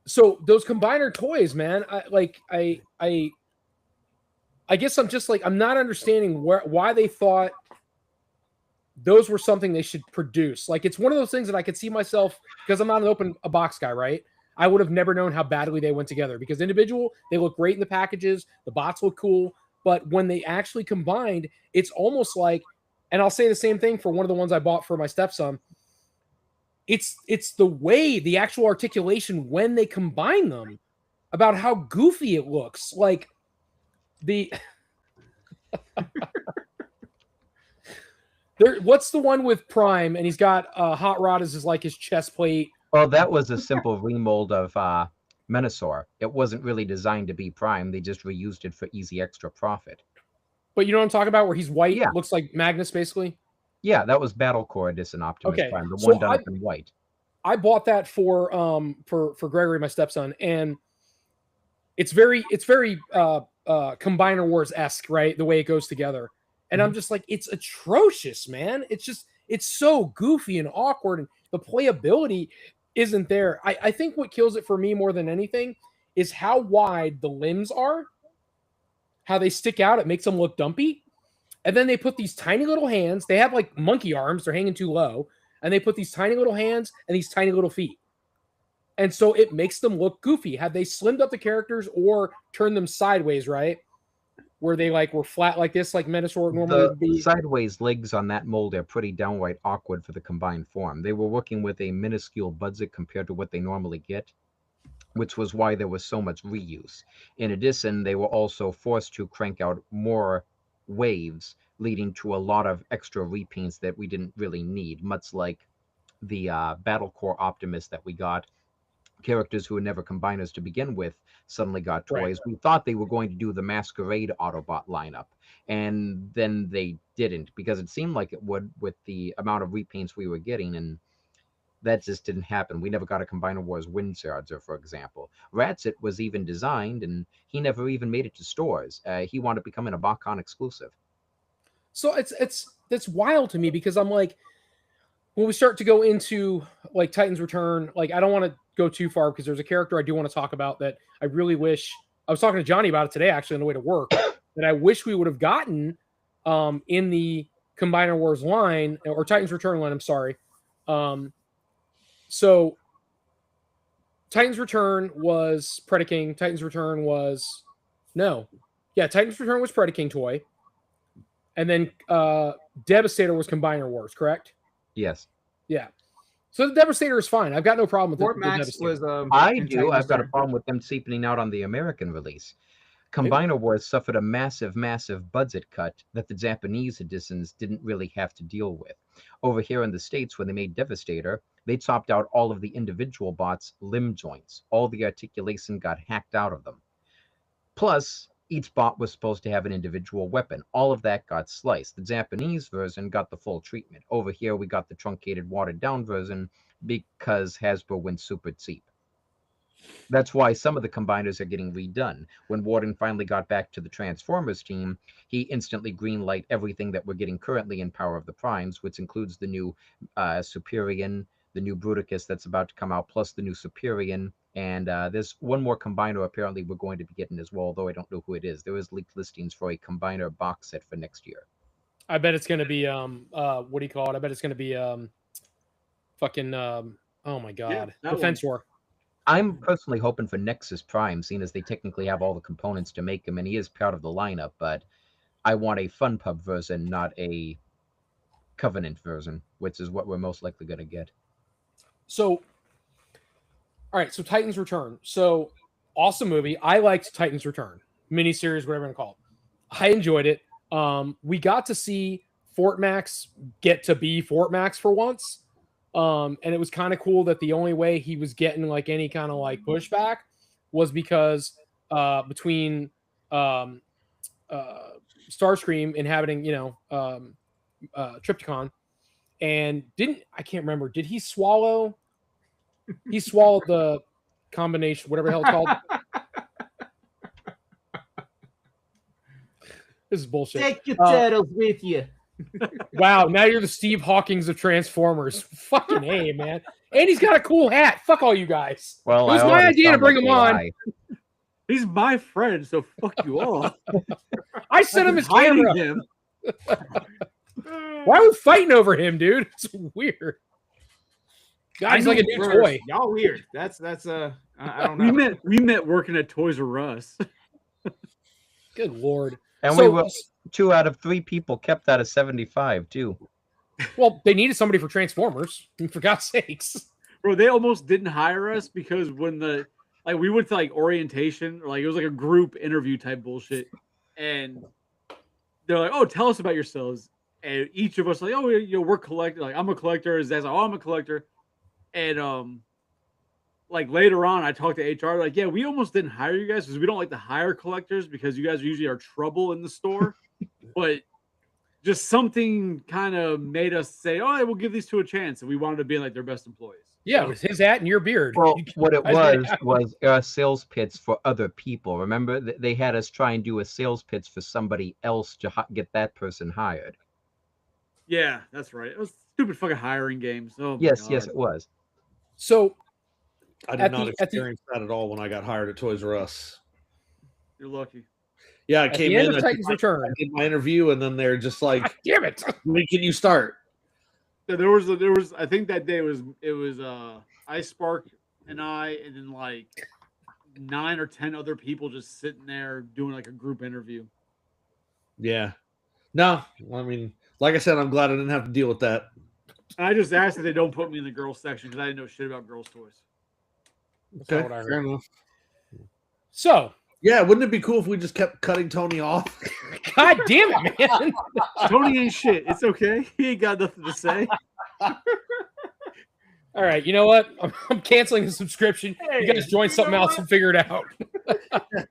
So those combiner toys, man, I guess I'm just like I'm not understanding why they thought those were something they should produce. Like it's one of those things that I could see myself, because I'm not a box guy, right? I would have never known how badly they went together, because individual, they look great in the packages, the bots look cool, but when they actually combined, it's almost like, and I'll say the same thing for one of the ones I bought for my stepson. It's the way, the actual articulation when they combine them, about how goofy it looks. Like the what's the one with Prime and he's got Hot Rod as his chest plate. Well, that was a simple remold of Menasor. It wasn't really designed to be Prime. They just reused it for easy extra profit. But you know what I'm talking about, where he's white, Yeah. looks like Magnus basically. Yeah, that was Battle Core Edition Optimus Okay, Prime, the so one done up in white. I bought that for Gregory, my stepson, and it's very Combiner Wars-esque, right? The way it goes together. And I'm just like, it's atrocious, man. It's so goofy and awkward, and the playability isn't there. I think what kills it for me more than anything is how wide the limbs are, how they stick out. It makes them look dumpy. And then they put these tiny little hands. They have like monkey arms. They're hanging too low. And they put these tiny little hands and these tiny little feet. And so it makes them look goofy. Had they slimmed up the characters or turned them sideways, right? Where they like were flat like this, like Menasor normally would The be. sideways legs on that mold are pretty downright awkward for the combined form. They were working with a minuscule budget compared to what they normally get, which was why there was so much reuse. In addition, they were also forced to crank out more waves, leading to a lot of extra repaints that we didn't really need, much like the Battle Core Optimus that we got. Characters who were never combiners to begin with suddenly got Right. toys. We thought they were going to do the Masquerade Autobot lineup, and then they didn't, because it seemed like it would with the amount of repaints we were getting, and that just didn't happen. We never got a Combiner Wars Windcharger, for example. Ratchet was even designed, and he never even made it to stores. He wound up becoming a BotCon exclusive. So that's wild to me because I'm like, when we start to go into like Titan's Return, like I don't want to go too far because there's a character I do want to talk about that I really wish I was talking to Johnny about it today, actually, on the way to work, that I wish we would have gotten in the Combiner Wars line or Titan's Return line. I'm sorry. So Titan's Return was Predaking. Titan's Return was Titan's Return was Predaking toy. And then Devastator was Combiner Wars, correct? Yes. Yeah. So the Devastator is fine. I've got no problem with Fort the Max Devastator. was. I in do. Titan's I've got a Return. problem with them cheapening out on the American release. Combiner Wars suffered a massive budget cut that the Japanese editions didn't really have to deal with. Over here in the States, when they made Devastator, they chopped out all of the individual bots' limb joints. All the articulation got hacked out of them. Plus, each bot was supposed to have an individual weapon. All of that got sliced. The Japanese version got the full treatment. Over here, we got the truncated, watered-down version because Hasbro went super cheap. That's why some of the combiners are getting redone. When Warden finally got back to the Transformers team, he instantly greenlight everything that we're getting currently in Power of the Primes, which includes the new Superion, the new Bruticus that's about to come out, plus the new Superion. And there's one more combiner apparently we're going to be getting as well, although I don't know who it is. There is leaked listings for a combiner box set for next year. I bet it's going to be what do you call it? I bet it's going to be fucking oh my god, Defense War. I'm personally hoping for Nexus Prime, seeing as they technically have all the components to make him, and he is part of the lineup. But I want a Fun Pub version, not a Covenant version, which is what we're most likely going to get. So, all right, so Titan's Return. So, awesome movie. I liked Titan's Return, miniseries, whatever you want to call it. I enjoyed it. We got to see Fort Max get to be Fort Max for once. And it was kind of cool that the only way he was getting like any kind of like pushback was because between Starscream inhabiting, Trypticon, and I can't remember, did he swallow? He swallowed the combination, whatever the hell it's called. This is bullshit. Take your turtles with you. Wow, now you're the Steve Hawkins of Transformers. Fucking A, man. And he's got a cool hat. Fuck all you guys. Well, it was my idea to bring him on. He's my friend, so fuck you all. I sent him his Hiding camera. him. Why are we fighting over him, dude? It's weird. God, he's like a new toy. Y'all weird. That's I don't know. We met working at Toys R Us. Good lord. And So- we were 2 out of 3 people kept out of 75 too. Well, they needed somebody for Transformers. For God's sakes. Bro, they almost didn't hire us because when we went to like orientation, or like it was like a group interview type bullshit, and they're like, "Oh, tell us about yourselves." And each of us like, "Oh, we're collector." Like I'm a collector. Zach's like, "Oh, I'm a collector." And like later on, I talked to HR. Like, yeah, we almost didn't hire you guys because we don't like to hire collectors because you guys usually are trouble in the store. But just something kind of made us say, "Oh, we'll give these two a chance," and we wanted to be like their best employees. Yeah, it was his hat and your beard. Well, You what it guys made was a sales pitch for other people. Remember, they had us try and do a sales pitch for somebody else to get that person hired. Yeah, that's right. It was stupid fucking hiring games. Oh, my Yes, God. yes, it was. So I At did not the- at the- experience that at all when I got hired at Toys R Us. You're lucky. Yeah, I at came the end in, of I Titan's did Return. my interview, and then they're just like, God damn it. "When can you start?" So there was I think that day it was Ice Spark and I, and then like 9 or 10 other people just sitting there doing like a group interview. Yeah. No, I mean, like I said, I'm glad I didn't have to deal with that. And I just asked that they don't put me in the girls section because I didn't know shit about girls' toys. That's not what I fair heard. enough. So, Yeah, wouldn't it be cool if we just kept cutting Tony off? God damn it, man. Tony ain't shit. It's okay. He ain't got nothing to say. All right, you know what? I'm canceling the subscription. You guys join you something know else what? and figure it out.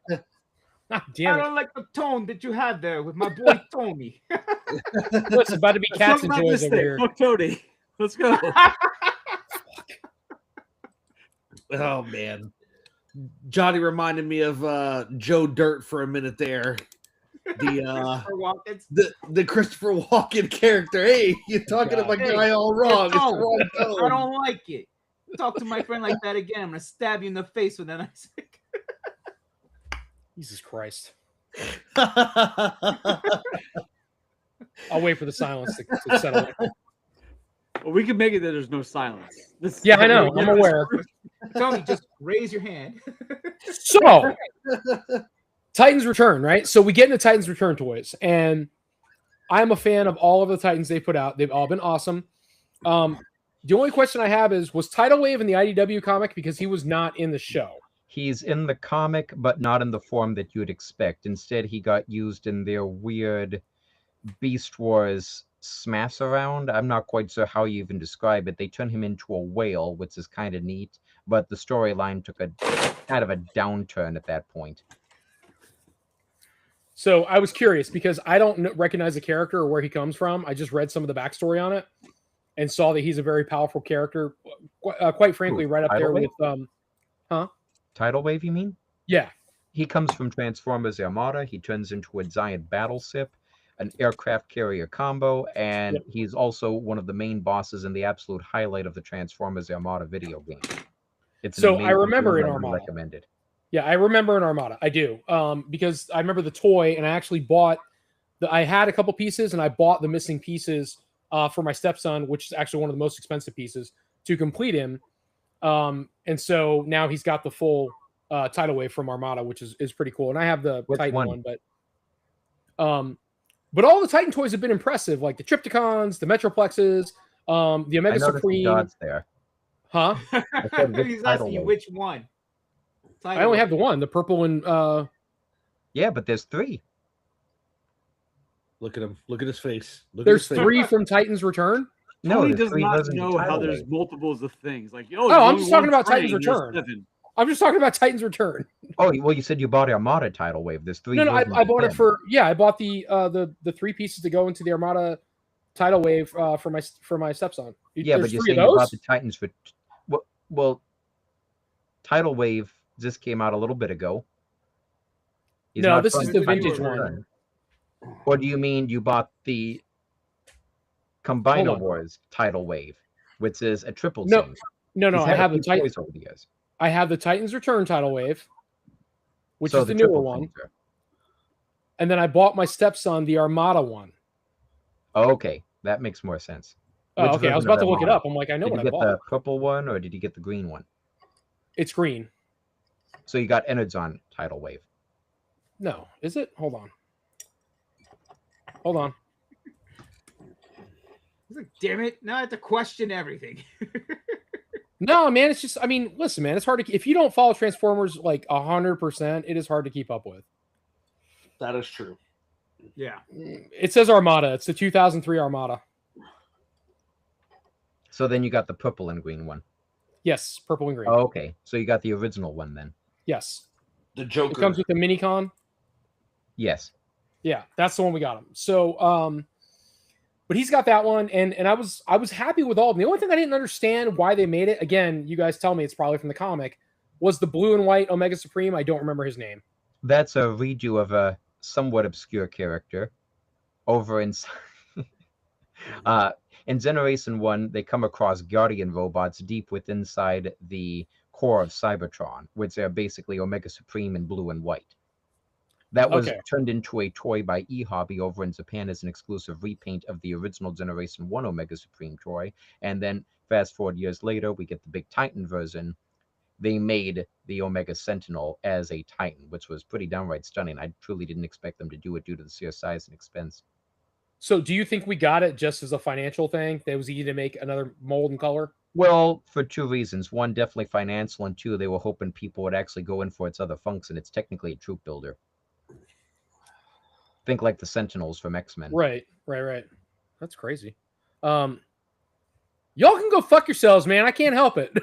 God I damn it. don't like the tone that you have there with my boy Tony. Listen, about to be Let's cats talk and about toys this over thing. here. Fuck Tony. Let's go. Oh man, Johnny reminded me of Joe Dirt for a minute there. The Christopher Walken. the Christopher Walken character. Hey, you're talking to my Hey, guy all wrong. It's the tone. wrong I tone. don't like it. Talk to my friend like that again. I'm gonna stab you in the face with an ice pick. Jesus Christ. I'll wait for the silence to settle in. Well, we can make it that there's no silence. This, Yeah, I know. I'm aware. Tony, just raise your hand. So, Titans Return, right? So we get into Titans Return toys, and I'm a fan of all of the Titans they put out. They've all been awesome. The only question I have is, was Tidal Wave in the IDW comic? Because he was not in the show. He's in the comic, but not in the form that you'd expect. Instead, he got used in their weird Beast Wars smash around. I'm not quite sure how you even describe it. They turn him into a whale, which is kind of neat, but the storyline took a kind of a downturn at that point. So I was curious because I don't recognize the character or where he comes from. I just read some of the backstory on it and saw that he's a very powerful character. Quite frankly, right up there with Tidal Wave, you mean? Yeah. He comes from Transformers Armada. He turns into a giant battleship, an aircraft carrier combo, and he's also one of the main bosses and the absolute highlight of the Transformers Armada video game. It's an So I amazing remember game in I would Armada. recommend it. Yeah, I remember in Armada. I do. Because I remember the toy and I actually bought I had a couple pieces and I bought the missing pieces for my stepson, which is actually one of the most expensive pieces to complete him. And so now he's got the full Tidal Wave from Armada, which is pretty cool. And I have the Titan one, but all the Titan toys have been impressive, like the Trypticons, the Metroplexes, the Omega Supreme. Gods there. Huh? He's asking you which one. I only have the one, the purple and yeah, but there's 3. Look at him. Look at his face. There's 3 from Titans Return. No, Tony there's does 3 not versions of know how Tidal there's Wave. multiples of things. Like, Oh, I'm just talking about Titans Return. I'm just talking about Titans Return. Oh, well, you said you bought Armada Tidal Wave. There's 3. No, versions I of bought him. it for I bought the 3 pieces to go into the Armada Tidal Wave for my stepson. Yeah, There's but you're 3 saying of you bought those? the Titans for well, Tidal Wave just came out a little bit ago. He's No, not this from is the Titans vintage Return. one. Or do you mean you bought the Combiner Hold on. Wars Tidal Wave, which is a triple No, team? No, He's I had have a the few Titans. toys over the years. I have the Titans Return Tidal Wave, which So is the newer triple one, teams are- and then I bought my stepson the Armada one. Oh, okay, that makes more sense. Oh, Which okay. I was version of about to look it Armada? up. I'm like, I know Did what you I get bought. the purple one or did you get the green one? It's green. So you got Energon Tidal Wave. No, is it? Hold on. He's like, damn it! Now I have to question everything. No, man, it's just. I mean, listen, man, it's hard to if you don't follow Transformers like 100%, it is hard to keep up with. That is true. Yeah. It says Armada. It's the 2003 Armada. So then you got the purple and green one. Yes, purple and green. Oh, okay. So you got the original one then. Yes, The it Joker. comes with the Minicon. Yes. Yeah, that's the one we got him. So, but he's got that one, and I was happy with all of them. The only thing I didn't understand why they made it, again, you guys tell me it's probably from the comic, was the blue and white Omega Supreme. I don't remember his name. That's a redo of a somewhat obscure character over in Generation 1. They come across Guardian robots deep within inside the core of Cybertron, which are basically Omega Supreme in blue and white. That was Okay. turned into a toy by eHobby over in Japan as an exclusive repaint of the original Generation 1 Omega Supreme toy. And then fast forward years later, we get the big Titan version they made the Omega Sentinel as a Titan, which was pretty downright stunning. I truly didn't expect them to do it due to the sheer size and expense. So do you think we got it just as a financial thing? That it was easy to make another mold and color? Well, for two reasons. One, definitely financial, and two, they were hoping people would actually go in for its other function. It's technically a troop builder. Think like the Sentinels from X-Men. Right. That's crazy. Y'all can go fuck yourselves, man. I can't help it.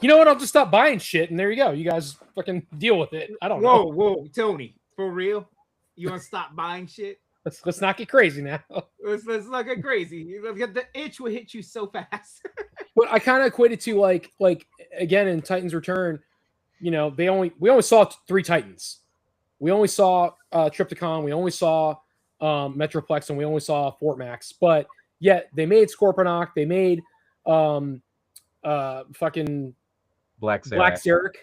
You know what? I'll just stop buying shit, and there you go. You guys fucking deal with it. I don't know. Whoa, Tony, for real? You want to stop buying shit? Let's not get crazy now. Let's not get crazy. The itch will hit you so fast. But I kind of equated to like again in Titans Return, you know, we only saw 3 Titans. We only saw Trypticon, we only saw Metroplex, and we only saw Fort Max. But yet they made Scorponok, they made fucking Black Zarek.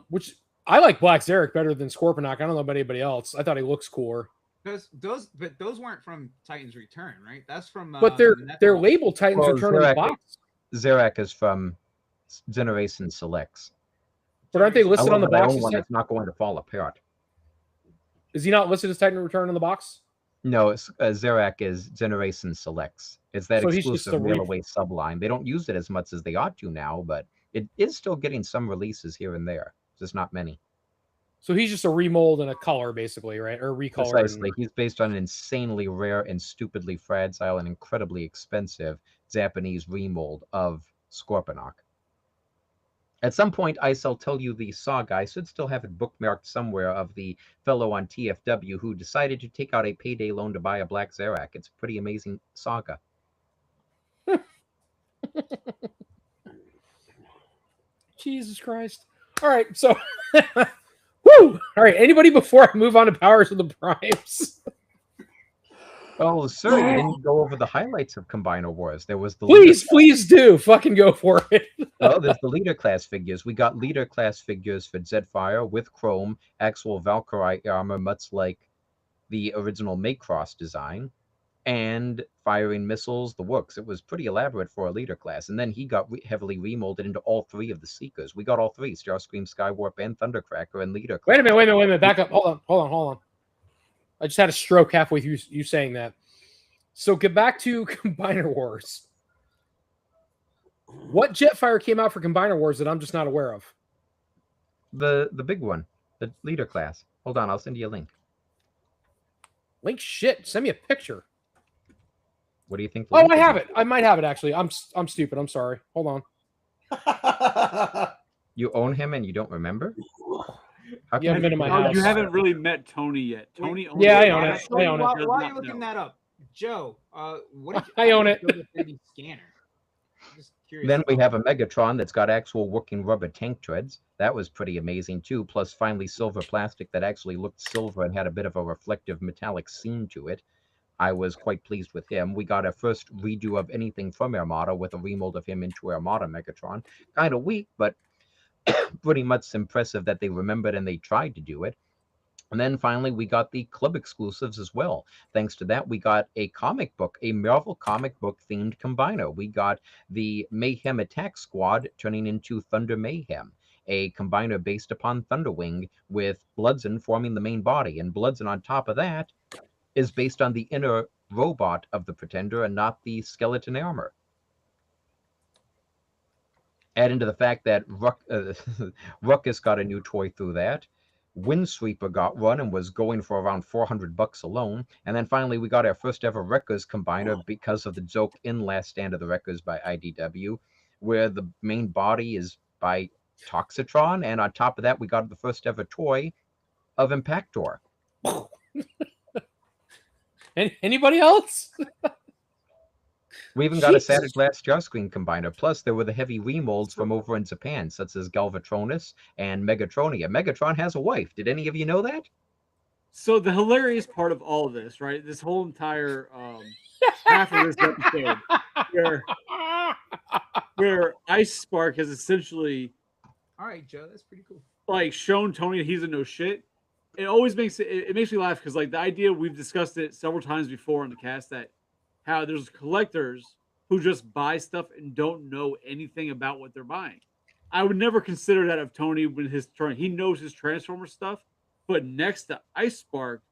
Which I like Black Zarek better than Scorponok. I don't know about anybody else. I thought he looks cooler. Those weren't from Titans Return, right? That's from. But they're labeled Titans Return on the box. Zarek is from Generation Selects. But aren't they listed on the box? One that's not going to fall apart. Is he not listed as Titan Return on the box? No, Zarek is Generation Selects. It's that So he's exclusive just a mail away subline. They don't use it as much as they ought to now, but it is still getting some releases here and there. Just not many. So he's just a remold and a color, basically, right? Or recolor. Precisely. He's based on an insanely rare and stupidly fragile and incredibly expensive Japanese remold of Scorponok. At some point, I shall tell you the saga. I should still have it bookmarked somewhere of the fellow on TFW who decided to take out a payday loan to buy a Black Zarek. It's a pretty amazing saga. Jesus Christ. All right, so woo! All right, anybody before I move on to Powers of the Primes? Oh, sir, you didn't go over the highlights of Combiner Wars. There was the please do. Fucking go for it. Oh, there's the leader class figures. We got leader class figures for Zedfire with chrome, actual Valkyrie armor, much like the original Macross design, and firing missiles, the works. It was pretty elaborate for a leader class. And then he got heavily remolded into all 3 of the Seekers. We got all 3, Starscream, Skywarp, and Thundercracker, and leader class. Wait a minute. Back up. Hold on. I just had a stroke halfway through you saying that. So get back to Combiner Wars. What Jetfire came out for Combiner Wars that I'm just not aware of? The big one, the leader class. Hold on, I'll send you a link. Link shit. Send me a picture. What do you think? Oh, I have it. I might have it actually. I'm stupid. I'm sorry. Hold on. You own him and you don't remember? How Yeah, can been in my house. You haven't really met Tony yet. Tony owns Yeah, it. I own it. So I own it. while you're looking that up, Joe, what? I own it. 3D scanner. Just curious. Then we have a Megatron that's got actual working rubber tank treads. That was pretty amazing too. Plus, finally, silver plastic that actually looked silver and had a bit of a reflective metallic seam to it. I was quite pleased with him. We got a first redo of anything from Armada with a remold of him into Armada Megatron. Kind of weak, but pretty much impressive that they remembered and they tried to do it. And then finally, we got the club exclusives as well. Thanks to that, we got a comic book, a Marvel comic book themed combiner. We got the Mayhem Attack Squad turning into Thunder Mayhem, a combiner based upon Thunderwing with Bludgeon forming the main body. And Bludgeon on top of that is based on the inner robot of the Pretender and not the skeleton armor. Add into the fact that Ruckus got a new toy through that. Windsweeper got one and was going for around $400 alone. And then finally, we got our first ever Wreckers combiner because of the joke in Last Stand of the Wreckers by IDW, where the main body is by Toxitron. And on top of that, we got the first ever toy of Impactor. Anybody else? We even got a Shattered Glass Starscream combiner. Plus, there were the heavy remolds from over in Japan, such as Galvatronus and Megatronia. Megatron has a wife. Did any of you know that? So the hilarious part of all of this, right? This whole entire half of this episode, where Ice Spark has essentially, all right, Joe, that's pretty cool. Like shown Tony that he's a no shit. It always makes it makes me laugh because like the idea we've discussed it several times before in the cast that how there's collectors who just buy stuff and don't know anything about what they're buying. I would never consider that of Tony with his turn. He knows his Transformer stuff, but next to Ice Spark,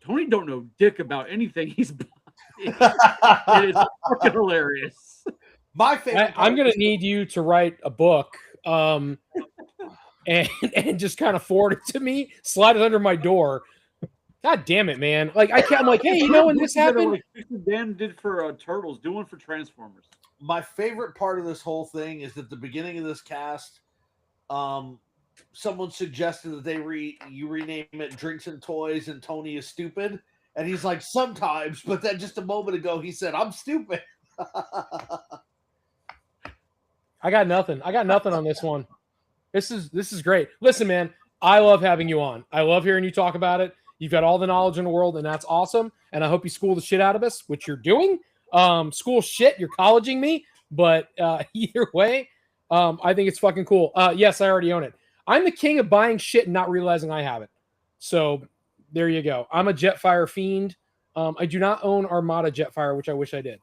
Tony don't know dick about anything he's buying. It is fucking hilarious. My favorite. I'm gonna need you to write a book, and just kind of forward it to me, slide it under my door. God damn it, man! Like I'm like, hey, you know when this happened? Like Dan did for Turtles, do one for Transformers. My favorite part of this whole thing is at the beginning of this cast, someone suggested that you rename it Drinks and Toys and Tony is Stupid. And he's like, sometimes, but then just a moment ago he said, I'm stupid. I got nothing on this one. This is great. Listen, man, I love having you on. I love hearing you talk about it. You've got all the knowledge in the world, and that's awesome. And I hope you school the shit out of us, which you're doing. School shit, you're colleging me, but either way, I think it's fucking cool. Yes, I already own it. I'm the king of buying shit and not realizing I have it. So there you go. I'm a Jetfire fiend. I do not own Armada Jetfire, which I wish I did.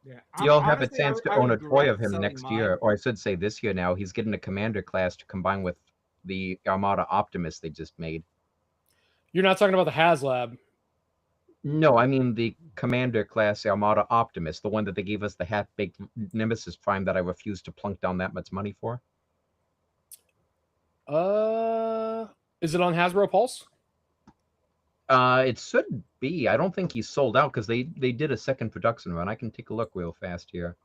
Yeah, You'll have a chance to own a toy of him next year, or I should say this year now. He's getting a Commander class to combine with the Armada Optimus they just made. You're not talking about the HasLab. No, I mean the Commander class Armada Optimus, the one that they gave us the half-baked Nemesis Prime that I refused to plunk down that much money for. Is it on Hasbro Pulse? It should be. I don't think he's sold out because they did a second production run. I can take a look real fast here.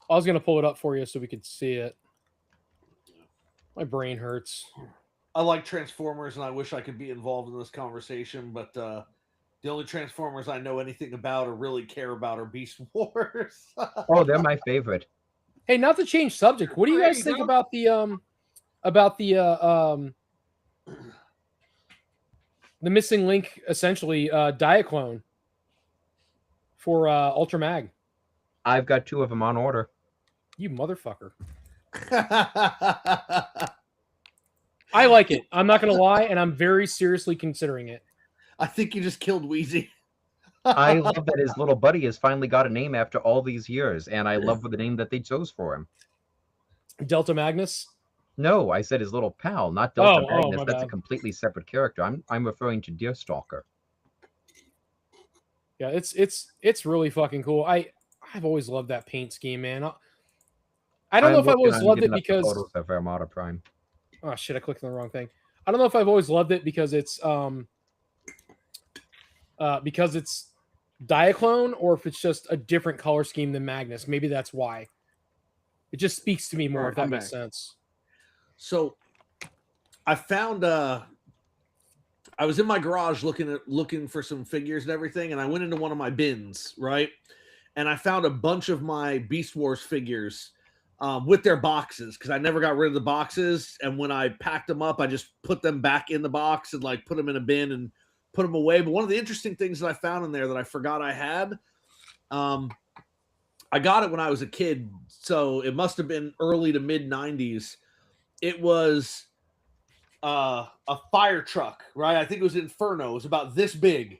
I was gonna pull it up for you so we could see it. My brain hurts. I like Transformers, and I wish I could be involved in this conversation, but the only Transformers I know anything about or really care about are Beast Wars. Oh, they're my favorite. Hey, not to change subject, what do you guys think about the missing link, essentially Diaclone for Ultra Mag? I've got 2 of them on order. You motherfucker. I like it. I'm not gonna lie, and I'm very seriously considering it. I think you just killed Wheezy. I love that his little buddy has finally got a name after all these years, and I love the name that they chose for him. Delta Magnus? No, I said his little pal, not Delta Oh, Magnus. my That's a bad. completely separate character. I'm referring to Deerstalker. Yeah, it's really fucking cool. I've always loved that paint scheme, man. I don't know if I've always loved it because photos of Armada Prime. oh shit, I clicked on the wrong thing. I don't know if I've always loved it because it's Diaclone or if it's just a different color scheme than Magnus. Maybe that's why. It just speaks to me more, Alright, if that I'm makes back. sense. So I found I was in my garage looking for some figures and everything, and I went into one of my bins, right? And I found a bunch of my Beast Wars figures with their boxes because I never got rid of the boxes. And when I packed them up, I just put them back in the box and like put them in a bin and put them away. But one of the interesting things that I found in there that I forgot I had, I got it when I was a kid, so it must have been early to mid 90s. It was a fire truck, right? I think it was Inferno. It was about this big.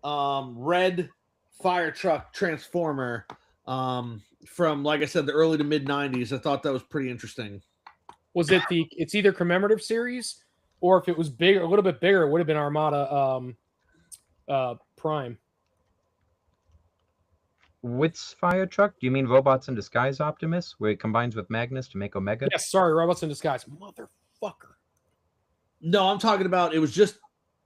Red fire truck transformer from, like I said, the early to mid 90s. I thought that was pretty interesting. Was it it's either commemorative series or if it was bigger, a little bit bigger, it would have been Armada Prime. Which fire truck? Do you mean Robots in Disguise Optimus, where it combines with Magnus to make Omega? Yes, sorry, Robots in Disguise. Motherfucker. No, I'm talking about, it was just,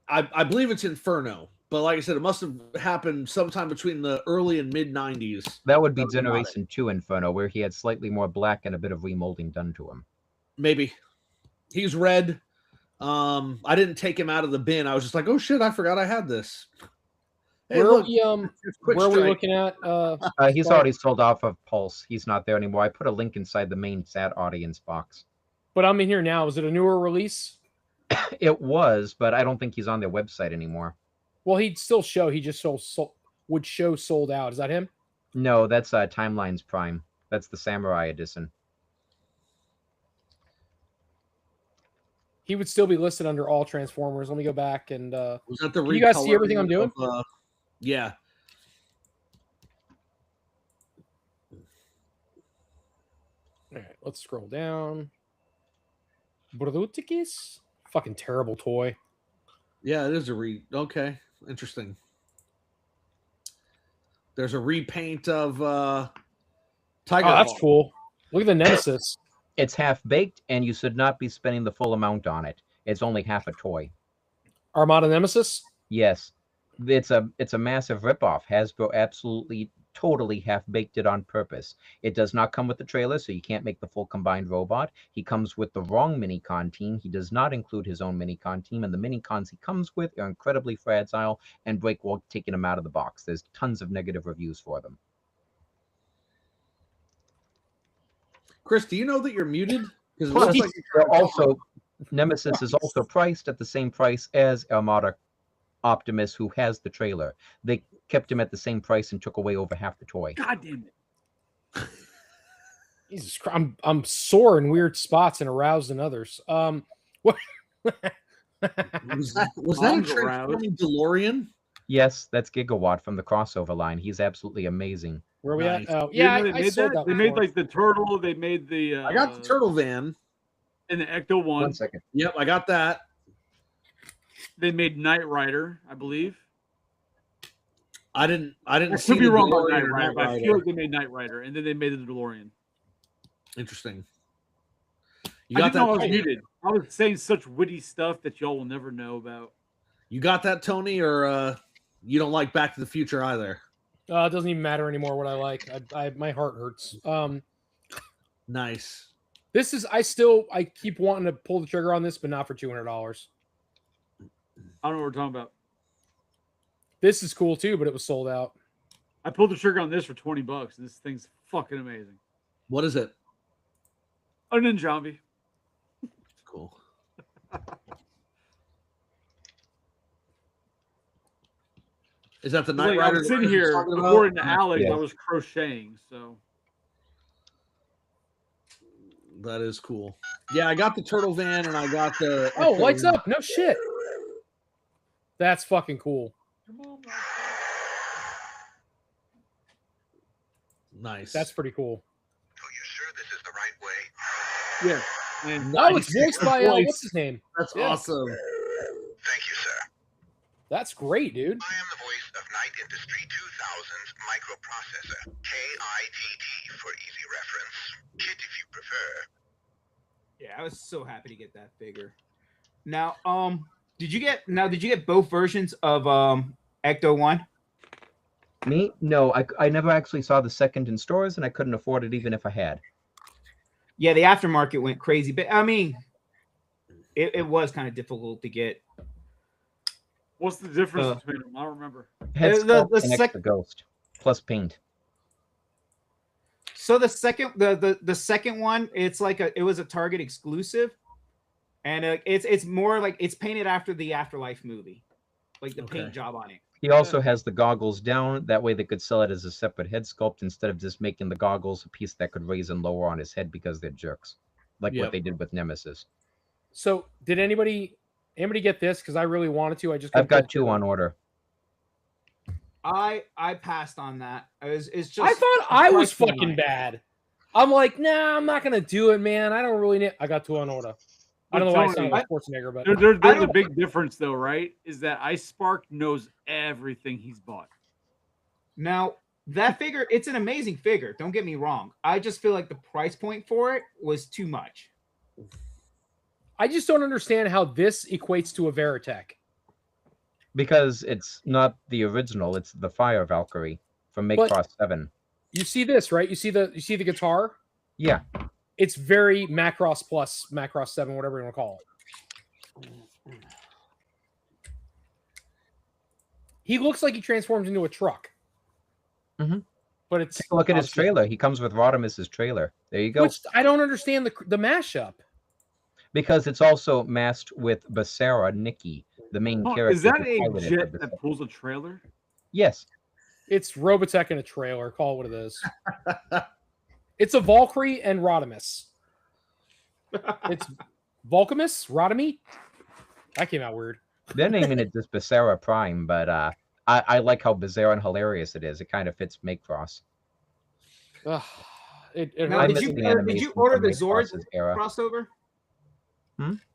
I believe it's Inferno. But like I said, it must have happened sometime between the early and mid 90s. That would be Generation 2 Inferno, where he had slightly more black and a bit of remolding done to him. Maybe. He's red. I didn't take him out of the bin. I was just like, oh shit, I forgot I had this. Hey, Where look, are we looking at? He's already sold off of Pulse. He's not there anymore. I put a link inside the main chat audience box. But I'm in here now. Is it a newer release? It was, but I don't think he's on their website anymore. Well, he'd still show. He just would show sold out. Is that him? No, that's Timelines Prime. That's the Samurai Edition. He would still be listed under all Transformers. Let me go back and was that the can you guys see everything I'm recoloring doing? yeah. let's scroll down. Brutikis? Fucking terrible toy. Yeah, it is a okay. Interesting. There's a repaint of Tiger. Oh, that's Ball. cool. Look at the Nemesis. It's half baked, and you should not be spending the full amount on it. It's only half a toy. Armada Nemesis. Yes, it's a massive ripoff. Hasbro absolutely, totally half baked it on purpose. It does not come with the trailer, so you can't make the full combined robot. He comes with the wrong Minicon team. He does not include his own Minicon team, and the Minicons he comes with are incredibly fragile and break while taking them out of the box. There's tons of negative reviews for them. Chris, do you know that you're muted? Because Plus, they're also Nemesis is also priced at the same price as Armada Optimus, who has the trailer. They kept him at the same price and took away over half the toy. God damn it! Jesus Christ, I'm sore in weird spots and aroused in others. What? was that a transforming DeLorean? Yes, that's Gigawatt from the crossover line. He's absolutely amazing. Where are we Nice. at? Oh, You yeah, know I they made sold that. that They made before. like the turtle. They made the. I got the turtle van. and the Ecto One One. second. Yep, I got that. They made Knight Rider, I believe. I didn't I see could be the wrong about DeLorean Knight or Rider. Knight But I Rider. feel like they made Knight Rider, and then they made the DeLorean. Interesting. I You got didn't know I was that? muted. I was saying such witty stuff that y'all will never know about. You got that, Tony, or you don't like Back to the Future either? It doesn't even matter anymore what I like. My heart hurts. Nice. This is I keep wanting to pull the trigger on this, but not for $200. I don't know what we're talking about. This is cool too, but it was sold out. I pulled the trigger on this for $20. This thing's fucking amazing. What is it? A Ninjavi. Cool. Is that the Knight Like, I Rider? was that sitting we were here talking about? according to Alex. Yeah. I was crocheting, so That is cool. Yeah, I got the turtle van and I got the. Oh, Ecto lights van. up! No shit. That's fucking cool. Nice. That's pretty cool. Are you sure this is the right way? yeah. And Oh, it's voiced by Voice. what's his name? That's Yeah. awesome. Thank you, sir. That's great, dude. I am the voice of Knight Industry 2000's microprocessor, KITT for easy reference. KIT if you prefer. Yeah, I was so happy to get that figure. Now, did you get both versions of Ecto One? Me? No, I never actually saw the second in stores, and I couldn't afford it even if I had. Yeah, the aftermarket went crazy, but I mean, it was kind of difficult to get. what's the difference between them? I don't remember. Head the sculpt and sec- extra ghost plus paint. So the second one, it was a Target exclusive, and it's more like it's painted after the Afterlife movie, like the paint Okay. job on it. He also has the goggles down. That way they could sell it as a separate head sculpt instead of just making the goggles a piece that could raise and lower on his head because they're jerks. Like Yep. what they did with Nemesis. So, did anybody get this? Because I really wanted to. I just I've couldn't pull got two the on trigger. order. I passed on that. It's just I thought I was price fucking point. bad. I'm like, nah, I'm not gonna do it, man. I don't really need. I got two on order. I don't know why I sound like Schwarzenegger, but There's a don't- big difference, though, right? Is that Ice Spark knows everything he's bought. Now that figure, it's an amazing figure. Don't get me wrong. I just feel like the price point for it was too much. I just don't understand how this equates to a Veritech. Because it's not the original, it's the Fire Valkyrie from But- Macross 7. You see this, right? You see the guitar? Yeah. It's very Macross Plus, Macross 7, whatever you want to call it. He looks like he transforms into a truck. Mhm. But it's Take a look at his obviously- trailer. He comes with Rodimus's trailer. There you go. Which I don't understand the mashup. Because it's also masked with Basara Nikki, the main Oh, character. is that who a piloted jet the that pulls a trailer? Yes. It's Robotech in a trailer. Call it what it is. It's a Valkyrie and Rodimus. It's Volcamus? Rodimus? That came out weird. They're naming it just Basara Prime, but I like how bizarre and hilarious it is. It kind of fits Macross. Ugh. it Now, I hurts. miss did the you animation order from the Rick Zords Ross's era. crossover?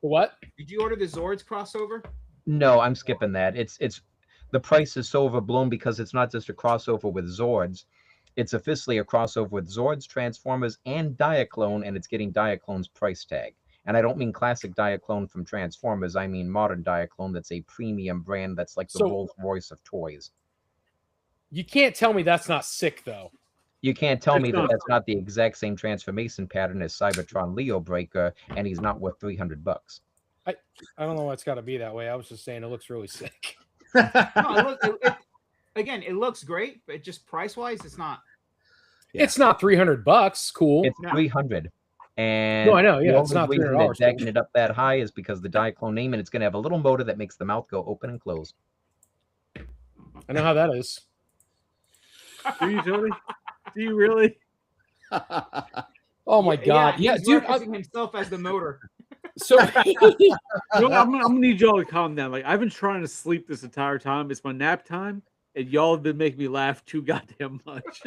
What? Did you order the Zords crossover? No, I'm skipping that. It's the price is so overblown because it's not just a crossover with Zords. It's officially a crossover with Zords, Transformers, and Diaclone, and it's getting Diaclone's price tag. And I don't mean classic Diaclone from Transformers. I mean modern Diaclone that's a premium brand that's like the So- Rolls Royce of toys. You can't tell me that's not sick though. You can't tell It's me that not. that's not the exact same transformation pattern as Cybertron Leo Breaker, and he's not worth $300. I don't know why it's got to be that way. I was just saying it looks really sick. No, again, it looks great, but just price wise, it's not. Yeah. It's not $300. Cool. It's No. $300. And No, I know. the Yeah, it's only not reason $300. they're jacking it up that high is because the Diaclone name, and it's going to have a little motor that makes the mouth go open and close. I know how that is. Do you, Tony? Do you really? Oh my god. Yeah, he's dude. referencing himself as the motor. So You know, I'm gonna need y'all to calm down. Like I've been trying to sleep this entire time. It's my nap time, and y'all have been making me laugh too goddamn much.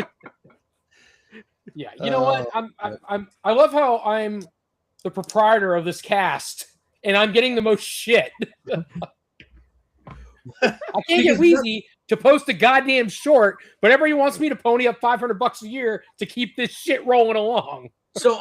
yeah, you know what? I love how I'm the proprietor of this cast, and I'm getting the most shit. I can't get Wheezy to post a goddamn short, but everybody wants me to pony up $500 a year to keep this shit rolling along. So,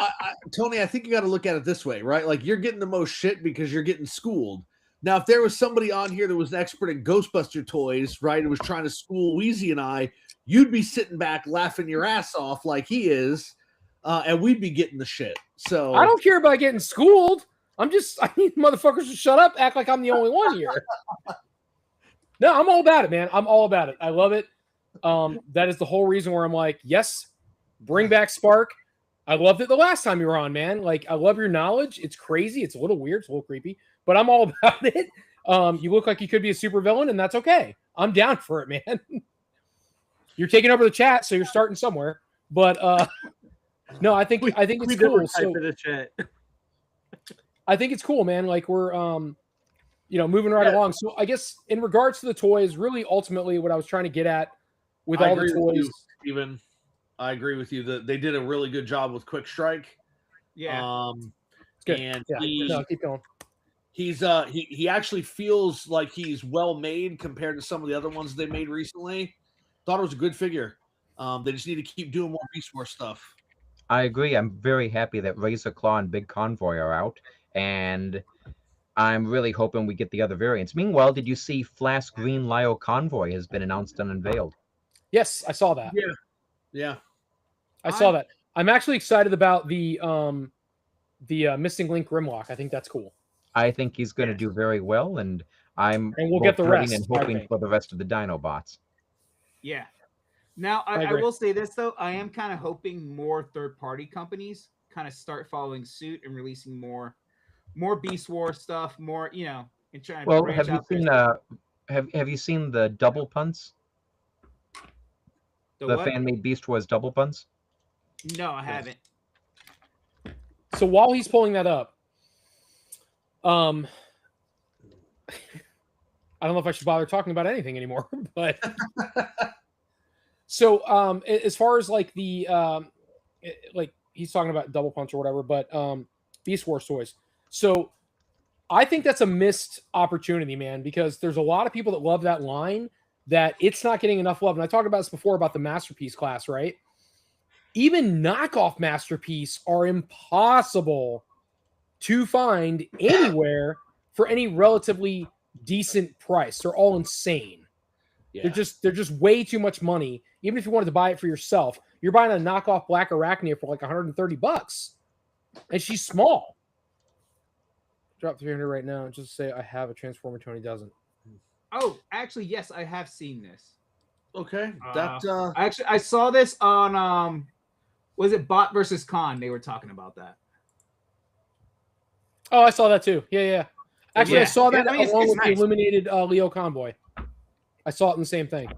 Tony, I think you got to look at it this way, right? Like you're getting the most shit because you're getting schooled. Now, if there was somebody on here that was an expert in Ghostbuster toys, right, and was trying to school Wheezy and I, you'd be sitting back laughing your ass off like he is, and we'd be getting the shit. So I don't care about getting schooled. I need motherfuckers to shut up, act like I'm the only one here. No, I'm all about it, man. I'm all about it. I love it. That is the whole reason where I'm like, yes, bring back Spark. I loved it the last time you were on, man. Like, I love your knowledge. It's crazy. It's a little weird. It's a little creepy, but I'm all about it. You look like you could be a super villain, and that's okay. I'm down for it, man. You're taking over the chat, so you're starting somewhere. But no, I think it's cool. Type So in the chat. I think it's cool, man. Like we're moving right along. So I guess in regards to the toys, really ultimately what I was trying to get at with all the toys. Steven. I agree with you that they did a really good job with Quick Strike. Yeah. It's good. And No, keep going. he actually feels like he's well made compared to some of the other ones they made recently. Thought it was a good figure. They just need to keep doing more Beast Wars stuff. I agree. I'm very happy that Razor Claw and Big Convoy are out, and I'm really hoping we get the other variants. Meanwhile, did you see Flask Green Lio Convoy has been announced and unveiled? Yes, I saw that. Yeah. I saw that. I'm actually excited about the Missing Link Grimlock. I think that's cool. I think he's going to do very well, and I'm And we'll get the both rooting rest, and I hoping think. for the rest of the Dinobots. Yeah. Now, I I agree. will say this, though. I am kind of hoping more third-party companies kind of start following suit and releasing more Beast War stuff, more, and trying to Well, branch have you out their seen stuff. have you seen the double punts? The The what? fan-made Beast Wars double punts? No, I haven't. So while he's pulling that up, I don't know if I should bother talking about anything anymore, but so as far as like the like he's talking about double punch or whatever, but Beast Wars toys. So I think that's a missed opportunity, man, because there's a lot of people that love that line that it's not getting enough love. And I talked about this before about the Masterpiece class, right? Even knockoff Masterpiece are impossible to find anywhere for any relatively decent price. They're all insane. Yeah. They're just way too much money. Even if you wanted to buy it for yourself, you're buying a knockoff Black Arachnia for like $130, and she's small. Drop 300 right now and just say I have a Transformer. Tony doesn't. Oh, actually, yes, I have seen this. Okay. That I saw this on was it Bot versus Con? They were talking about that. Oh, I saw that too. Yeah. Actually, I Yeah. saw that I mean, it's along with the nice. illuminated Leo Convoy. I saw it in the same thing.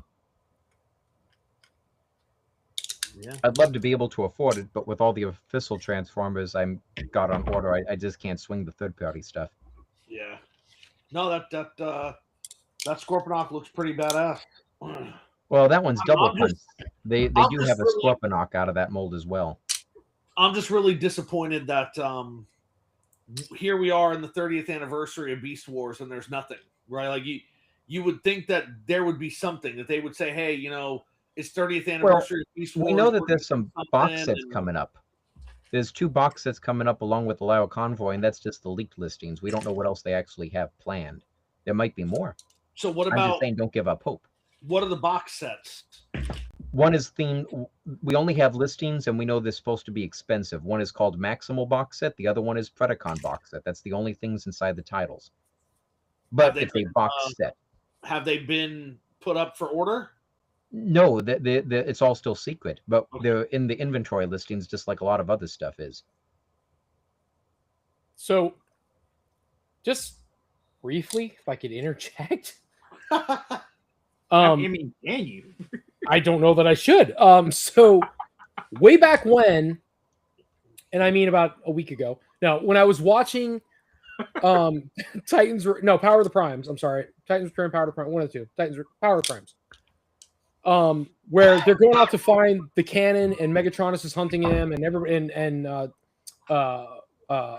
I'd love to be able to afford it, but with all the official Transformers I'm got on order, I just can't swing the third-party stuff. yeah. No, that Scorponok looks pretty badass. Well, that one's double I'm just- punch. They I'm do just have a really- Scorponok out of that mold as well. I'm just really disappointed that here we are in the 30th anniversary of Beast Wars and there's nothing, right? Like you would think that there would be something that they would say, hey, it's 30th anniversary of Beast Wars. We know that we're there's some gonna do box something, sets and- coming up. There's 2 box sets coming up along with the Lyra Convoy, and that's just the leaked listings. We don't know what else they actually have planned. There might be more. So what I'm just about saying, don't give up hope. what are the box sets? One is themed. We only have listings, and we know they're supposed to be expensive. One is called Maximal Box Set. The other one is Predacon Box Set. That's the only things inside the titles. But they it's a been, box set. Have they been put up for order? No, it's all still secret, but Okay. they're in the inventory listings, just like a lot of other stuff is. So, just briefly, if I could interject. I mean, can you? I don't know that I should. So way back when, and I mean about a week ago. Now, when I was watching Power of the Primes. I'm sorry. Titans Return, Power of the Primes. One of the two. Power of the Primes. Where they're going out to find the cannon and Megatronus is hunting him and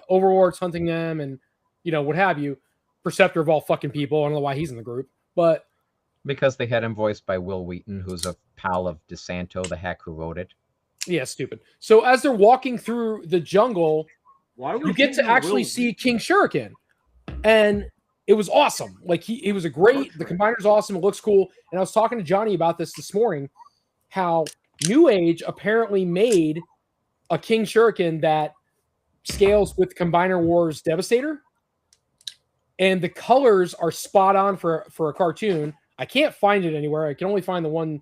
Overlord's hunting them and what have you. Perceptor of all fucking people. I don't know why he's in the group, but Because they had him voiced by Will Wheaton, who's a pal of DeSanto, the hack who wrote it. yeah, stupid. So as they're walking through the jungle, Why would you get to think actually Will- see King Shuriken, and it was awesome. Like he was a great. The combiner's awesome. It looks cool. And I was talking to Johnny about this morning, how New Age apparently made a King Shuriken that scales with Combiner Wars Devastator, and the colors are spot on for a cartoon. I can't find it anywhere. I can only find the one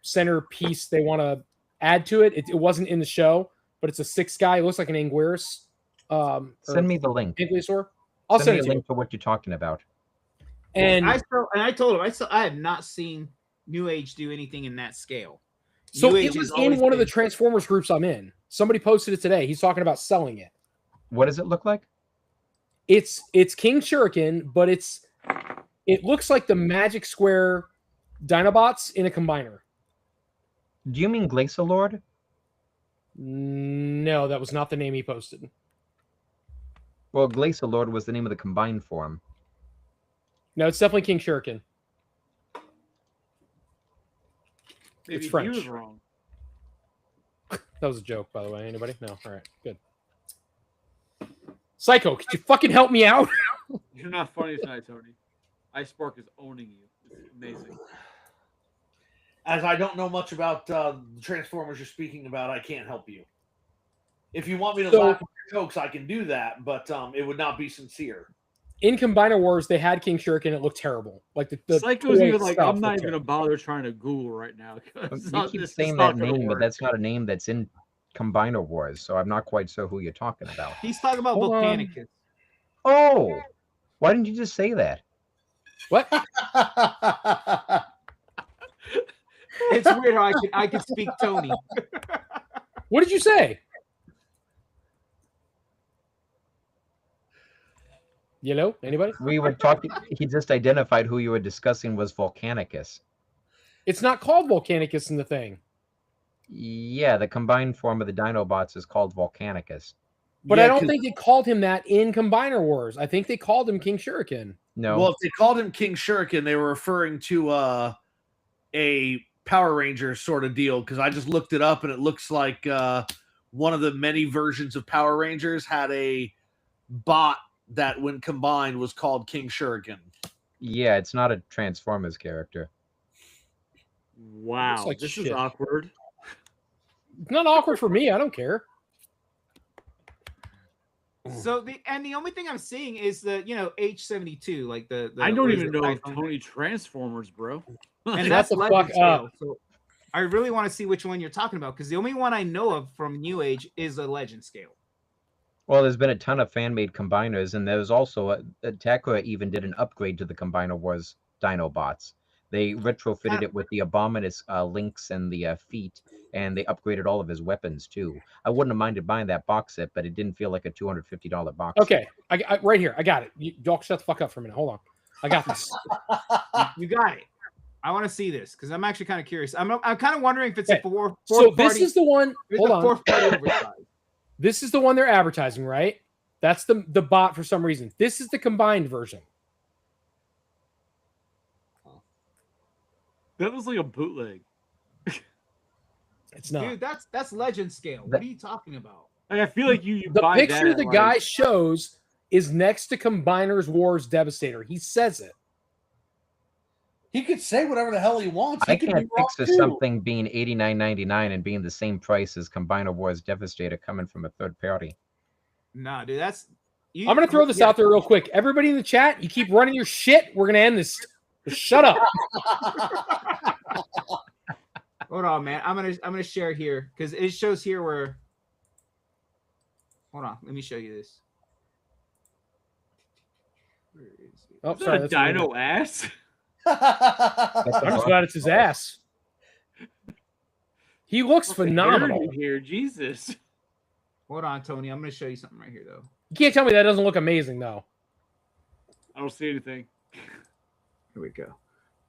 center piece they want to add to it. It wasn't in the show, but it's a 6 guy. It looks like an Anguirus. Send me the link. Ankylosaur. I'll Send send me it a to you. link to what you're talking about. And I told him I have not seen New Age do anything in that scale. so New it Age was has in always one of the been- Transformers groups I'm in. Somebody posted it today. He's talking about selling it. What does it look like? It's King Shuriken, but it looks like the Magic Square Dinobots in a combiner. Do you mean Glacier Lord? No, that was not the name he posted. Well, Glacier Lord was the name of the combined form. No, it's definitely King Shuriken. Maybe It's he French. was wrong. That was a joke, by the way. Anybody? No. All right, good. Psycho, could you fucking help me out? You're not funny tonight, Tony. Icebark is owning you. It's amazing. As I don't know much about the Transformers you're speaking about, I can't help you. If you want me to So- laugh at your jokes, I can do that, but it would not be sincere. In Combiner Wars, they had King Shuriken. It looked terrible. Like the Psycho's toy even like, stuff I'm not looked even gonna bother trying to Google right now. 'cause You keep saying that name, but that's not a name that's in Combiner Wars, so I'm not quite sure who you're talking about. He's talking about Hold on. Volcanicus. Oh, why didn't you just say that? What? It's weird how I could speak Tony. What did you say? Yellow? Anybody? We were talking. He just identified who you were discussing was Volcanicus. It's not called Volcanicus in the thing. Yeah, the combined form of the Dinobots is called Volcanicus. But Yeah, I don't 'cause- think they called him that in Combiner Wars. I think they called him King Shuriken. No, Well, if they called him King Shuriken, they were referring to a Power Ranger sort of deal, because I just looked it up and it looks like one of the many versions of Power Rangers had a bot that, when combined, was called King Shuriken. yeah, it's not a Transformers character. Wow, like this shit. is awkward. It's not awkward for me. I don't care. So the only thing I'm seeing is the H72, like the I don't what is even it, know Typhon? Tony Transformers, bro. And Shut that's the legend fuck scale. up. So I really want to see which one you're talking about, because the only one I know of from New Age is a legend scale. Well, there's been a ton of fan-made combiners, and there's also Takara even did an upgrade to the Combiner Wars Dinobots. They retrofitted it with the Abominus links and the feet, and they upgraded all of his weapons too. I wouldn't have minded buying that box set, but it didn't feel like a $250 box. Okay, I right here. I got it. Y'all shut the fuck up for a minute. Hold on. I got this. You got it. I want to see this because I'm actually kind of curious. I'm kind of wondering if it's Okay, a fourth So party. this is the one. It's Hold a on. fourth party oversize. This is the one they're advertising, right? That's the bot for some reason. This is the combined version. That was like a bootleg. It's not. Dude, that's legend scale. What are you talking about? Like, I feel like you The buy picture that, the like, guy shows is next to Combiners Wars Devastator. He says it. He could say whatever the hell he wants. He I could can't be wrong picture too. something being $89.99 and being the same price as Combiner Wars Devastator coming from a third party. Nah, dude, that's. I'm going to throw this out there real quick. Everybody in the chat, you keep running your shit. We're going to end this. Shut up. Hold on, man. I'm gonna share here because it shows here where. Hold on, let me show you this. Where is it? Oh, is that sorry. a That's dino ass? I'm just glad it's his ass. He looks phenomenal. Dirty here, Jesus. Hold on, Tony. I'm gonna show you something right here, though. You can't tell me that doesn't look amazing, though. I don't see anything. Here we go.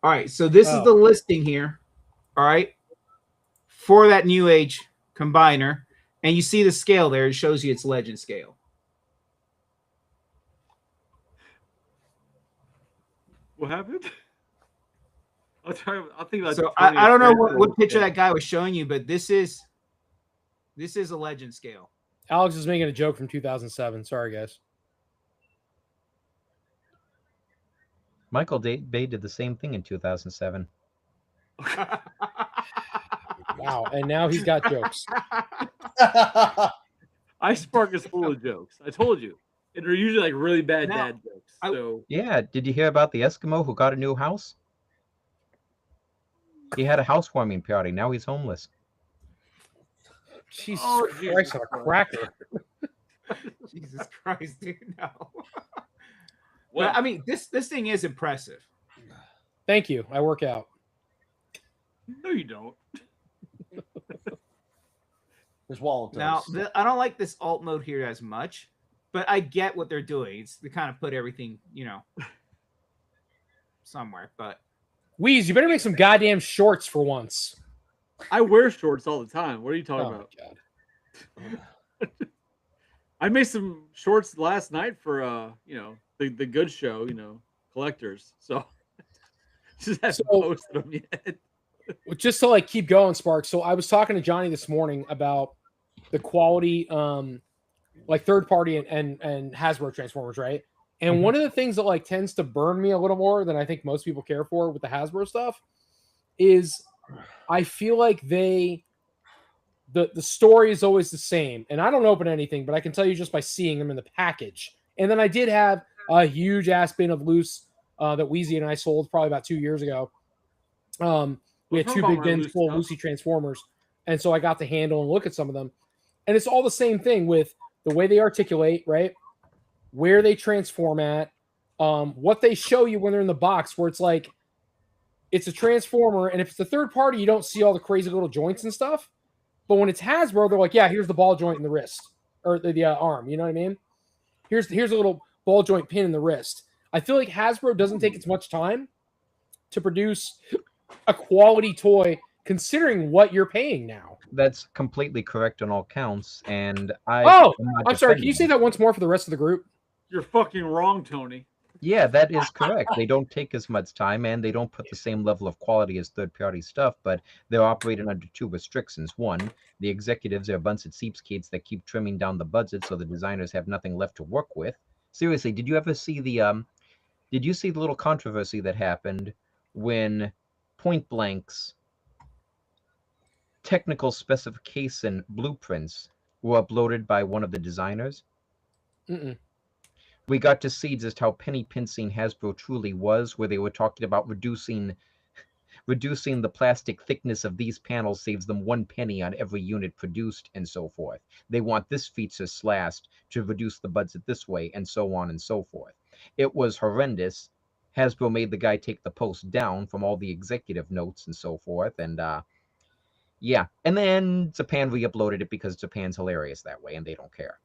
All right, so this is Oh. the listing here. All right, for that New Age combiner, and you see the scale there. It shows you its legend scale. What happened? I'll think about. So I don't know what picture that guy was showing you, but this is a legend scale. Alex is making a joke from 2007. Sorry, guys. Michael Bay did the same thing in 2007. Wow. And now he's got jokes. iSpark is full of jokes. I told you. And they're usually like really bad Now, dad jokes. So Yeah, did you hear about the Eskimo who got a new house? He had a housewarming party. Now he's homeless. Jesus Oh, Christ, Jesus on a Christ. cracker. Jesus Christ, dude, no. well, But I mean, this thing is impressive. Thank you. I work out. no, you don't. His wallet Now, does. I don't like this alt mode here as much, but I get what they're doing. It's to kind of put everything, somewhere. But Weez, you better make some goddamn shorts for once. I wear shorts all the time. What are you talking Oh, my about? God. I made some shorts last night for the good show, collectors. So just haven't So- posted them yet. Just to like keep going, Spark. So I was talking to Johnny this morning about the quality, like third party and Hasbro Transformers, right? And one of the things that like tends to burn me a little more than I think most people care for with the Hasbro stuff is I feel like the story is always the same. And I don't open anything, but I can tell you just by seeing them in the package. And then I did have a huge ass bin of loose that Wheezy and I sold probably about 2 years ago. We had What's two wrong big with my bins loose full of stuff? Lucy Transformers. And so I got to handle and look at some of them. And it's all the same thing with the way they articulate, right? Where they transform at, what they show you when they're in the box, where it's like, it's a Transformer. And if it's a third party, you don't see all the crazy little joints and stuff. But when it's Hasbro, they're like, yeah, here's the ball joint in the wrist or the arm. You know what I mean? Here's a little ball joint pin in the wrist. I feel like Hasbro doesn't take as much time to produce a quality toy considering what you're paying now. That's completely correct on all counts. And I'm sorry. Can you say that once more for the rest of the group? You're fucking wrong, Tony. Yeah, that is correct. They don't take as much time and they don't put the same level of quality as third-party stuff, but they're operating under two restrictions. One, the executives are a bunch of cheapskates that keep trimming down the budget so the designers have nothing left to work with. Seriously, did you ever see the little controversy that happened when Point Blank's technical specification blueprints were uploaded by one of the designers? Mm-mm. We got to see just how penny pinching Hasbro truly was, where they were talking about reducing the plastic thickness of these panels saves them 1 penny on every unit produced and so forth. They want this feature slashed to reduce the budget this way and so on and so forth. It was horrendous. Hasbro made the guy take the post down from all the executive notes and so forth. And yeah, and then Japan re-uploaded it because Japan's hilarious that way and they don't care.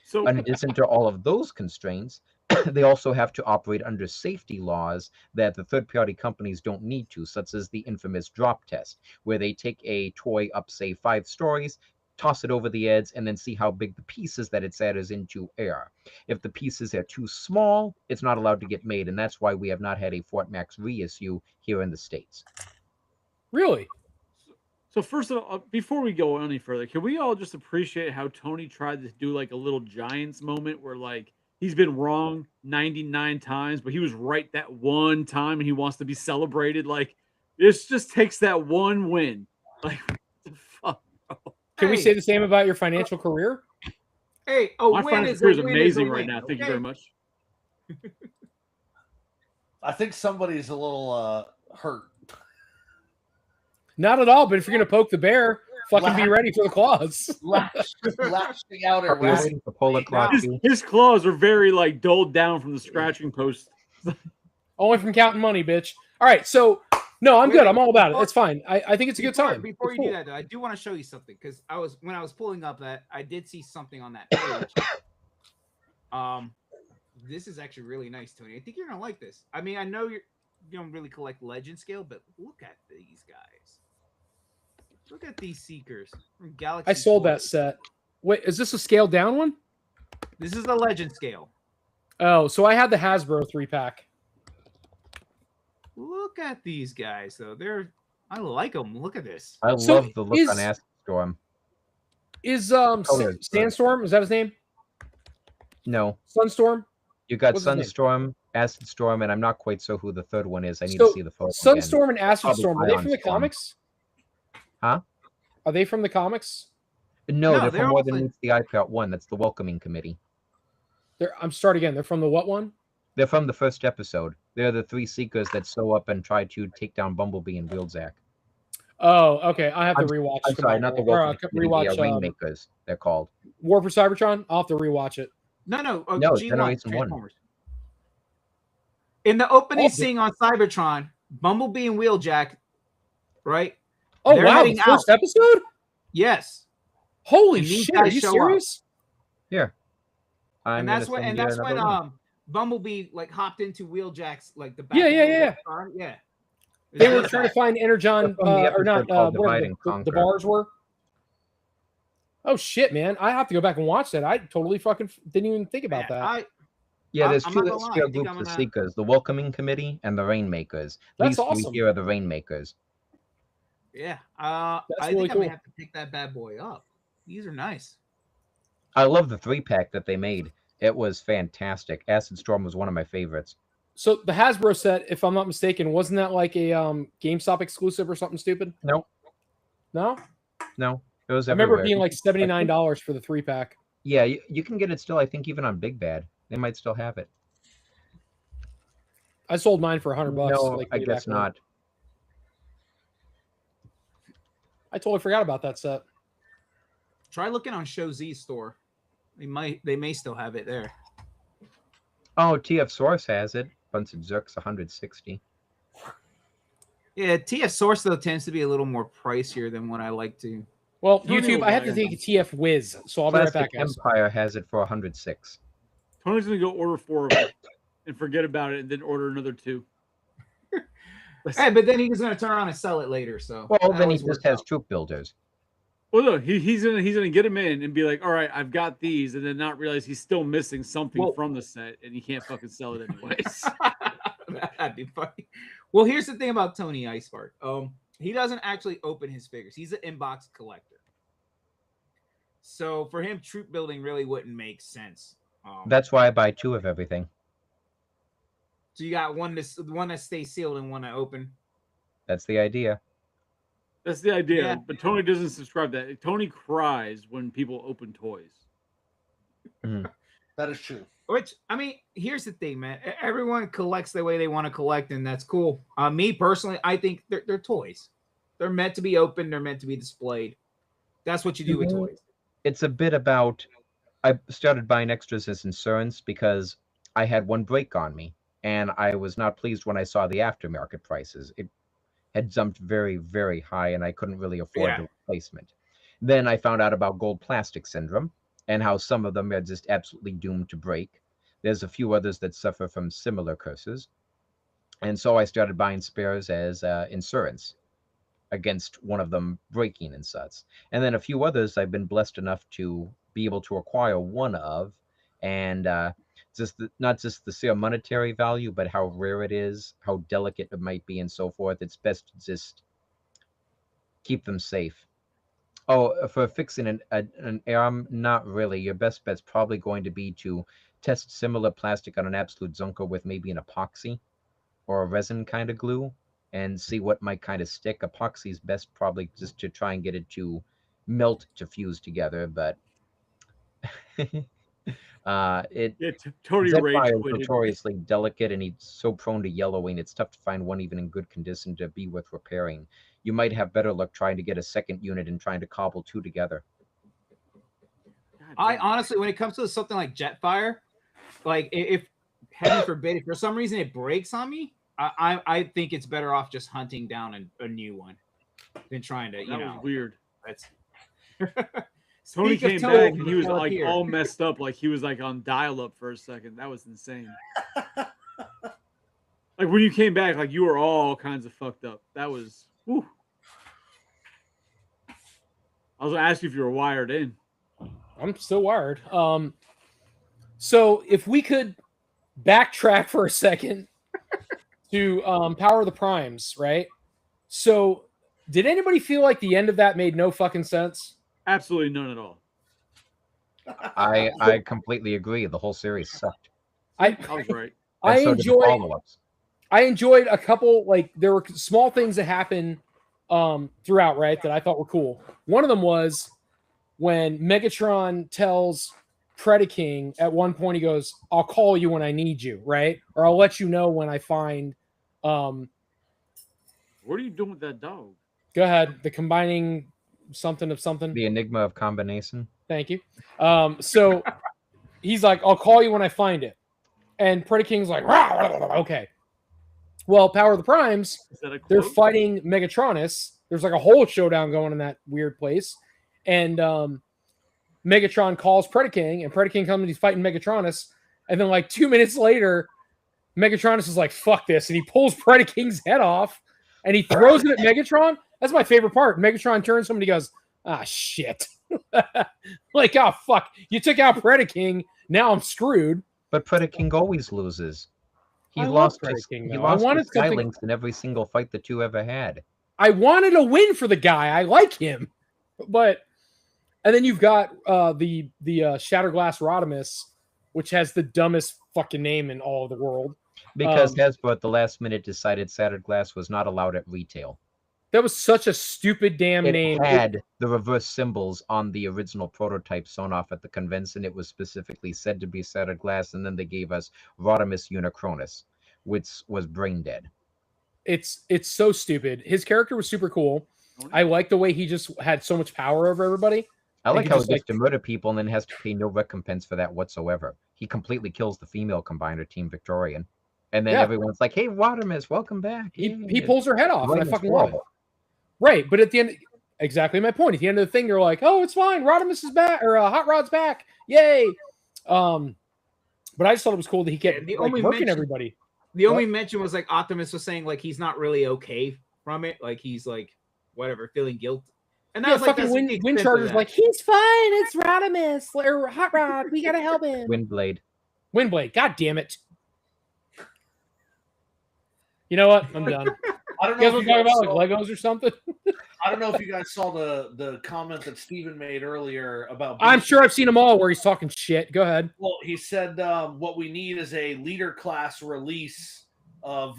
So In addition to all of those constraints, they also have to operate under safety laws that the third-party companies don't need to, such as the infamous drop test, where they take a toy up, say, 5 stories, toss it over the edge, and then see how big the pieces that it's at is into air. If the pieces are too small, it's not allowed to get made, and that's why we have not had a Fort Max reissue here in the States. Really? So first of all, before we go any further, can we all just appreciate how Tony tried to do like a little Giants moment where like he's been wrong 99 times, but he was right that one time and he wants to be celebrated? Like this just takes that one win. Like what the fuck, bro? Can we Hey. say the same about your financial career? Hey, My win financial is career is a win amazing is a right win, now. Thank you okay? very much. I think somebody's a little hurt. Not at all. But if you're gonna poke the bear, fucking be ready for the claws. Lashing out Are at we Rascal. waiting for Polar Claw His, 2? his claws are very like doled down from the scratching post. Only from counting money, bitch. All right, so no, I'm Wait, good. wait, I'm all about it. before- It's fine. I think it's a good time. Before It's you do cool. that, though, I do want to show you something because when I was pulling up that I did see something on that page. This is actually really nice, Tony. I think you're gonna like this. I mean, I know you don't really collect legend scale, but look at these guys. Look at these Seekers from Galaxy. I sold that Toys. set. Wait, is this a scaled down one? This is the legend scale. Oh, so I had the Hasbro 3-pack. Look at these guys, though. I like them. Look at this. I So love the look is- on Acid Storm. Is color is good. Sandstorm? Is that his name? No, Sunstorm? you got What's his name? Sunstorm, Acid Storm, and I'm not quite sure who the third one is. I need to So see the photo again. Sunstorm and Acid Probably Storm, are they Ion from the Storm. comics? Huh? Are they from the comics? No, No, they're they're from More also- Than Meets the Eye Part 1. That's the Welcoming Committee. I'm start again. They're from the what one? They're from the first episode. They're the three Seekers that sew up and try to take down Bumblebee and Wheeljack. Oh, okay. I have to I'm- rewatch. I'm sorry, not the Welcoming Committee. rewatch They are Rainmakers, they're called. War for Cybertron. I'll have to rewatch it. No, No, G1 Generation 1. Transformers. In the opening Oh, scene on Cybertron, Bumblebee and Wheeljack, right? Oh They're wow, the heading first episode. Yes. Holy And these shit! Are guys you show up. serious? I'm And that's gonna when send you another link. Bumblebee like hopped into Wheeljack's like the back. Yeah, of yeah, Wheeljack's car. Yeah. They It's were just trying to that. find Energon, From the or not, episode called whatever Divide and the Conquer. bars were. Oh shit, man! I have to go back and watch that. I totally fucking didn't even think about Yeah, that. Yeah, there's I'm two not gonna lie, I scale think groups I'm of gonna- Seekers, the Welcoming Committee and the Rainmakers. That's These three awesome. here are the Rainmakers. Yeah. That's I really think I'm gonna cool. have to pick that bad boy up. These are nice. I love the 3-pack that they made. It was fantastic. Acid Storm was one of my favorites. So the Hasbro set, if I'm not mistaken, wasn't that like a GameStop exclusive or something stupid? No. No, No, it was I remember it everywhere. being like $79 for the 3-pack. Yeah, you can get it still, I think, even on Big Bad. They might still have it. I sold mine for $100. No, like, I way guess back when. not. I totally forgot about that set. Try looking on Show Z's store. They may still have it there. Oh, TF Source has it. Bunsen Zerk's 160. Yeah, TF Source though tends to be a little more pricier than what I like to. Well, Tony YouTube, will I have buy to it. take a TF Wiz, so I'll be right Plastic back, guys. Empire has it for 106. Tony's gonna go order 4 of them and forget about it, and then order another 2. Hey, but then he's gonna turn around and sell it later. So Well, that then he always just works has out. troop builders. Well, look, he's gonna get them in and be like, all right, I've got these, and then not realize he's still missing something Well- from the set, and he can't fucking sell it anyways. That'd be funny. Well, here's the thing about Tony Icebark. He doesn't actually open his figures. He's an inbox collector. So for him, troop building really wouldn't make sense. That's why I buy 2 of everything. So you got one that stays sealed and one that open. That's the idea. That's the idea. Yeah. But Tony doesn't subscribe to that. Tony cries when people open toys. That is true. Which I mean, here's the thing, man. Everyone collects the way they want to collect, and that's cool. Me personally, I think they're toys. They're meant to be opened. They're meant to be displayed. That's what you do with Mhm. toys. It's a bit about. I started buying extras as insurance because I had one break on me, and I was not pleased when I saw the aftermarket prices. It had jumped very, very high, and I couldn't really afford Yeah. the replacement. Then I found out about gold plastic syndrome and how some of them are just absolutely doomed to break. There's a few others that suffer from similar curses. And so I started buying spares as insurance. against one of them breaking and such. And then a few others I've been blessed enough to be able to acquire one of, and not just the sheer monetary value, but how rare it is, how delicate it might be, and so forth. It's best to just keep them safe. Oh, for fixing an arm, not really. Your best bet's probably going to be to test similar plastic on an absolute Zunker with maybe an epoxy or a resin kind of glue and see what might kind of stick. Epoxy's best probably just to try and get it to melt to fuse together, but Tony Jetfire rage is quitted. notoriously delicate and he's so prone to yellowing. It's tough to find one even in good condition to be worth repairing. You might have better luck trying to get a second unit and trying to cobble two together. I honestly, when it comes to something like Jetfire, like if heaven forbid, if for some reason it breaks on me, I think it's better off just hunting down a new one than trying to, That was weird. That's Tony Speak of came Tony, back and he was we're like here. all messed up, like he was like on dial-up for a second. That was insane. Like when you came back, like you were all kinds of fucked up. That was. Whew. I was gonna ask you if you were wired in. I'm still wired. So if we could backtrack for a second to Power of the Primes, right? So did anybody feel like the end of that made no fucking sense? Absolutely none at all. I completely agree. The whole series sucked. I was right. I And so did the enjoyed follow-ups. I enjoyed a couple, like there were small things that happened throughout, right, that I thought were cool. One of them was when Megatron tells Predaking at one point, he goes, "I'll call you when I need you," right? Or I'll let you know when I find What are you doing with that dog? go ahead, the combining something of something. The enigma of combination. Thank you. So he's like, "I'll call you when I find it." And Predaking's like, "Rah, rah, rah, rah." Okay. Well, Power of the Primes, Is that a they're quote? fighting Megatronus. There's like a whole showdown going in that weird place. And Megatron calls Predaking, and Predaking comes and he's fighting Megatronus. And then like 2 minutes later, Megatronus is like, "Fuck this." And he pulls Predaking's head off and he throws it at Megatron. That's my favorite part. Megatron turns to him and he goes, "Ah, shit." Like, oh, fuck. You took out Predaking. Now I'm screwed. But Predaking always loses. He I love lost Predaking, he though. I lost wanted to something- Skylinks in every single fight the two ever had. I wanted a win for the guy. I like him. But and then you've got the Shatterglass Rodimus, which has the dumbest fucking name in all of the world. Because Hasbro at the last minute decided Shattered Glass was not allowed at retail. That was such a stupid damn It name. had the reverse symbols on the original prototype sewn off at the convention. It was specifically said to be Shattered Glass, and then they gave us Rodimus Unicronus, which was brain dead. It's so stupid. His character was super cool. I like the way he just had so much power over everybody. I And like he how he just, gets like- to murder people and then has to pay no recompense for that whatsoever. He completely kills the female combiner, Team Victorian. And then Yeah. everyone's like, "Hey, Rodimus, welcome back." He Yay." pulls her head off, and I Rodimus fucking love it. horrible. Right, but at the end, exactly my point. At the end of the thing, you're like, "Oh, it's fine. Rodimus is back, or Hot Rod's back. Yay!" But I just thought it was cool that he kept Yeah, the like, only working mention- everybody. The only mention was like Optimus was saying like he's not really okay from it, like he's like whatever, feeling guilt. And Yeah, was like, fucking that's Wind the extent of Charger's that. like, "He's fine. It's Rodimus or Hot Rod. We gotta help him." Windblade. Windblade. God damn it! You know what? I'm done. I don't You know guys if want you to talk guys about saw, like Legos or something? I don't know if you guys saw the comment that Steven made earlier about. I'm sure I've seen them all where he's talking shit. Go ahead. Well, he said what we need is a leader class release of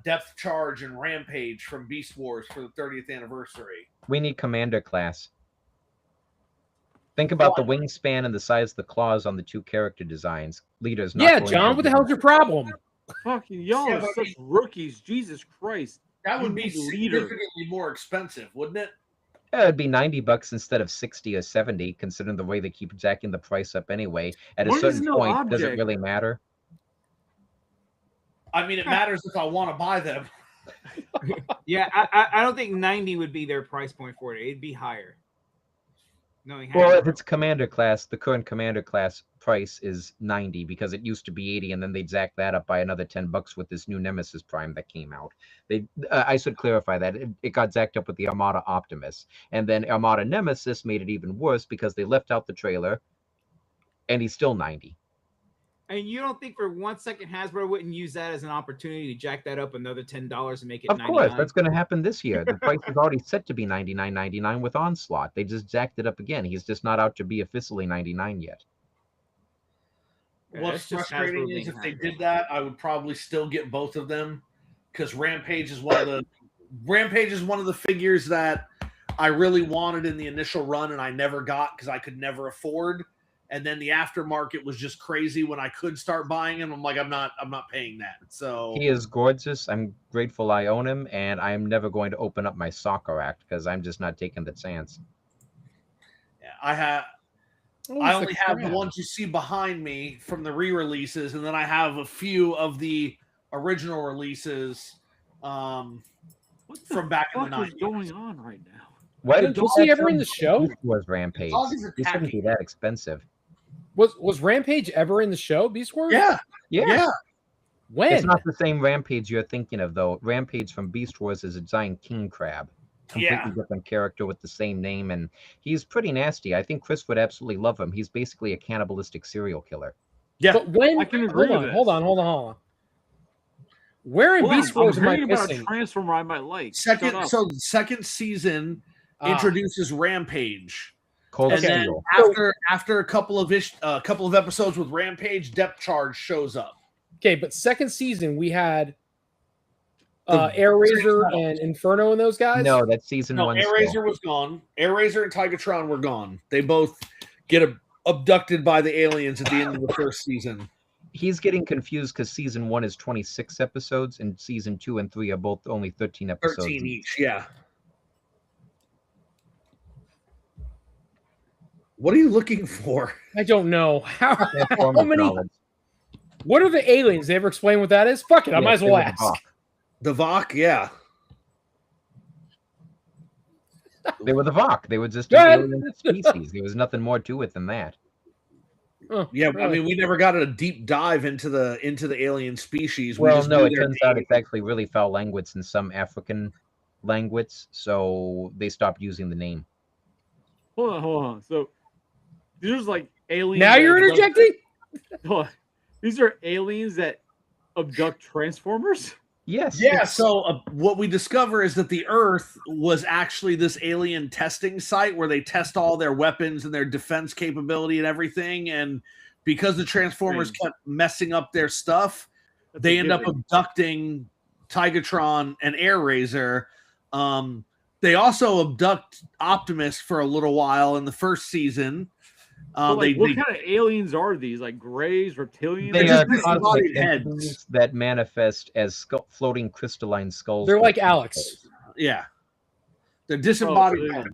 Depth Charge and Rampage from Beast Wars for the 30th anniversary. We need Commander class. Think about the wingspan and the size of the claws on the two character designs. Leaders. Not Yeah, going John. to What the be- hell's your problem? Fucking y'all Yeah, are but such rookies. Jesus Christ. That would You be need leader. significantly more expensive, wouldn't it? Yeah, it'd be $90 instead of 60 or 70, considering the way they keep jacking the price up anyway. At a What is certain no point, does it object? really matter? I mean, it matters if I want to buy them. Yeah, I don't think 90 would be their price point for it. It'd be higher. knowing Well, if Hasbro. it's commander class, the current commander class price is 90 because it used to be 80, and then they jacked that up by another $10 with this new Nemesis Prime that came out. I should clarify that it got jacked up with the Armada Optimus, and then Armada Nemesis made it even worse because they left out the trailer, and he's still 90. And you don't think for 1 second Hasbro wouldn't use that as an opportunity to jack that up another $10 and make it Of 99? course, that's going to happen this year. The price is already set to be $99.99 with Onslaught. They just jacked it up again. He's just not out to be officially 99 yet. Yeah, What's that's just frustrating Hasbro is if being they Hasbro. did that, I would probably still get both of them because Rampage is one of the figures that I really wanted in the initial run and I never got because I could never afford. And then the aftermarket was just crazy when I could start buying him. I'm like, I'm not paying that. So He is gorgeous. I'm grateful I own him, and I am never going to open up my soccer rack because I'm just not taking the chance. yeah, I Oh, I it's only the have the crab. ones you see behind me from the re-releases, and then I have a few of the original releases What the from back in the fuck is 90s. going on right now? Why Was did he ever in the show? Beast Wars Rampage? Dog is He shouldn't be attacking. that expensive. Was Rampage ever in the show? Beast Wars? Yeah, Yeah. yeah. When? It's not the same Rampage you're thinking of, though. Rampage from Beast Wars is a giant king crab. Completely Yeah. different character with the same name, and he's pretty nasty. I think Chris would absolutely love him. He's basically a cannibalistic serial killer. Yeah. But when? I can agree hold with on, this. hold on. Where in Hold on, Beast Wars I'm am I hearing about a missing? Transformer I might like. Shut Second, up. so the second season Ah, introduces Rampage, Cold and then Steel. after a couple of episodes with Rampage, Depth Charge shows up. okay, but second season we had The- Air Razor and Inferno and those guys. No, that's season No, one. Air still. Razor was gone. Air Razor and Tigatron were gone. They both get abducted by the aliens at the end of the first season. He's getting confused because season 1 is 26 episodes, and season 2 and 3 are both only 13 episodes. 13 each, yeah. What are you looking for? I don't know how Transformers many. knowledge. What are the aliens? They ever explain what that is? Fuck it, I Yes, might as they well were the ask. Vok. The Vok, yeah. They were the Vok. They were just Go an ahead. alien species. There was nothing more to it than that. Oh, Yeah, I really? mean, we never got a deep dive into the alien species. We Well, just no, knew it their turns out name. it's actually really foul language in some African language, so they stopped using the name. Hold on. So these are like aliens. Now that you're abduct- interjecting? Hold on. These are aliens that abduct Transformers? Yes. Yeah, so what we discover is that the Earth was actually this alien testing site where they test all their weapons and their defense capability and everything. And because the Transformers Strange. kept messing up their stuff, That's they a end up given. abducting Tigatron and Air Razor. They also abduct Optimus for a little while in the first season. So, like, They what kind of aliens are these? Like grays, reptilians? They They're are just cosmic disembodied heads. entities that manifest as floating crystalline skulls. They're with like Alex. yeah, they're Oh, disembodied so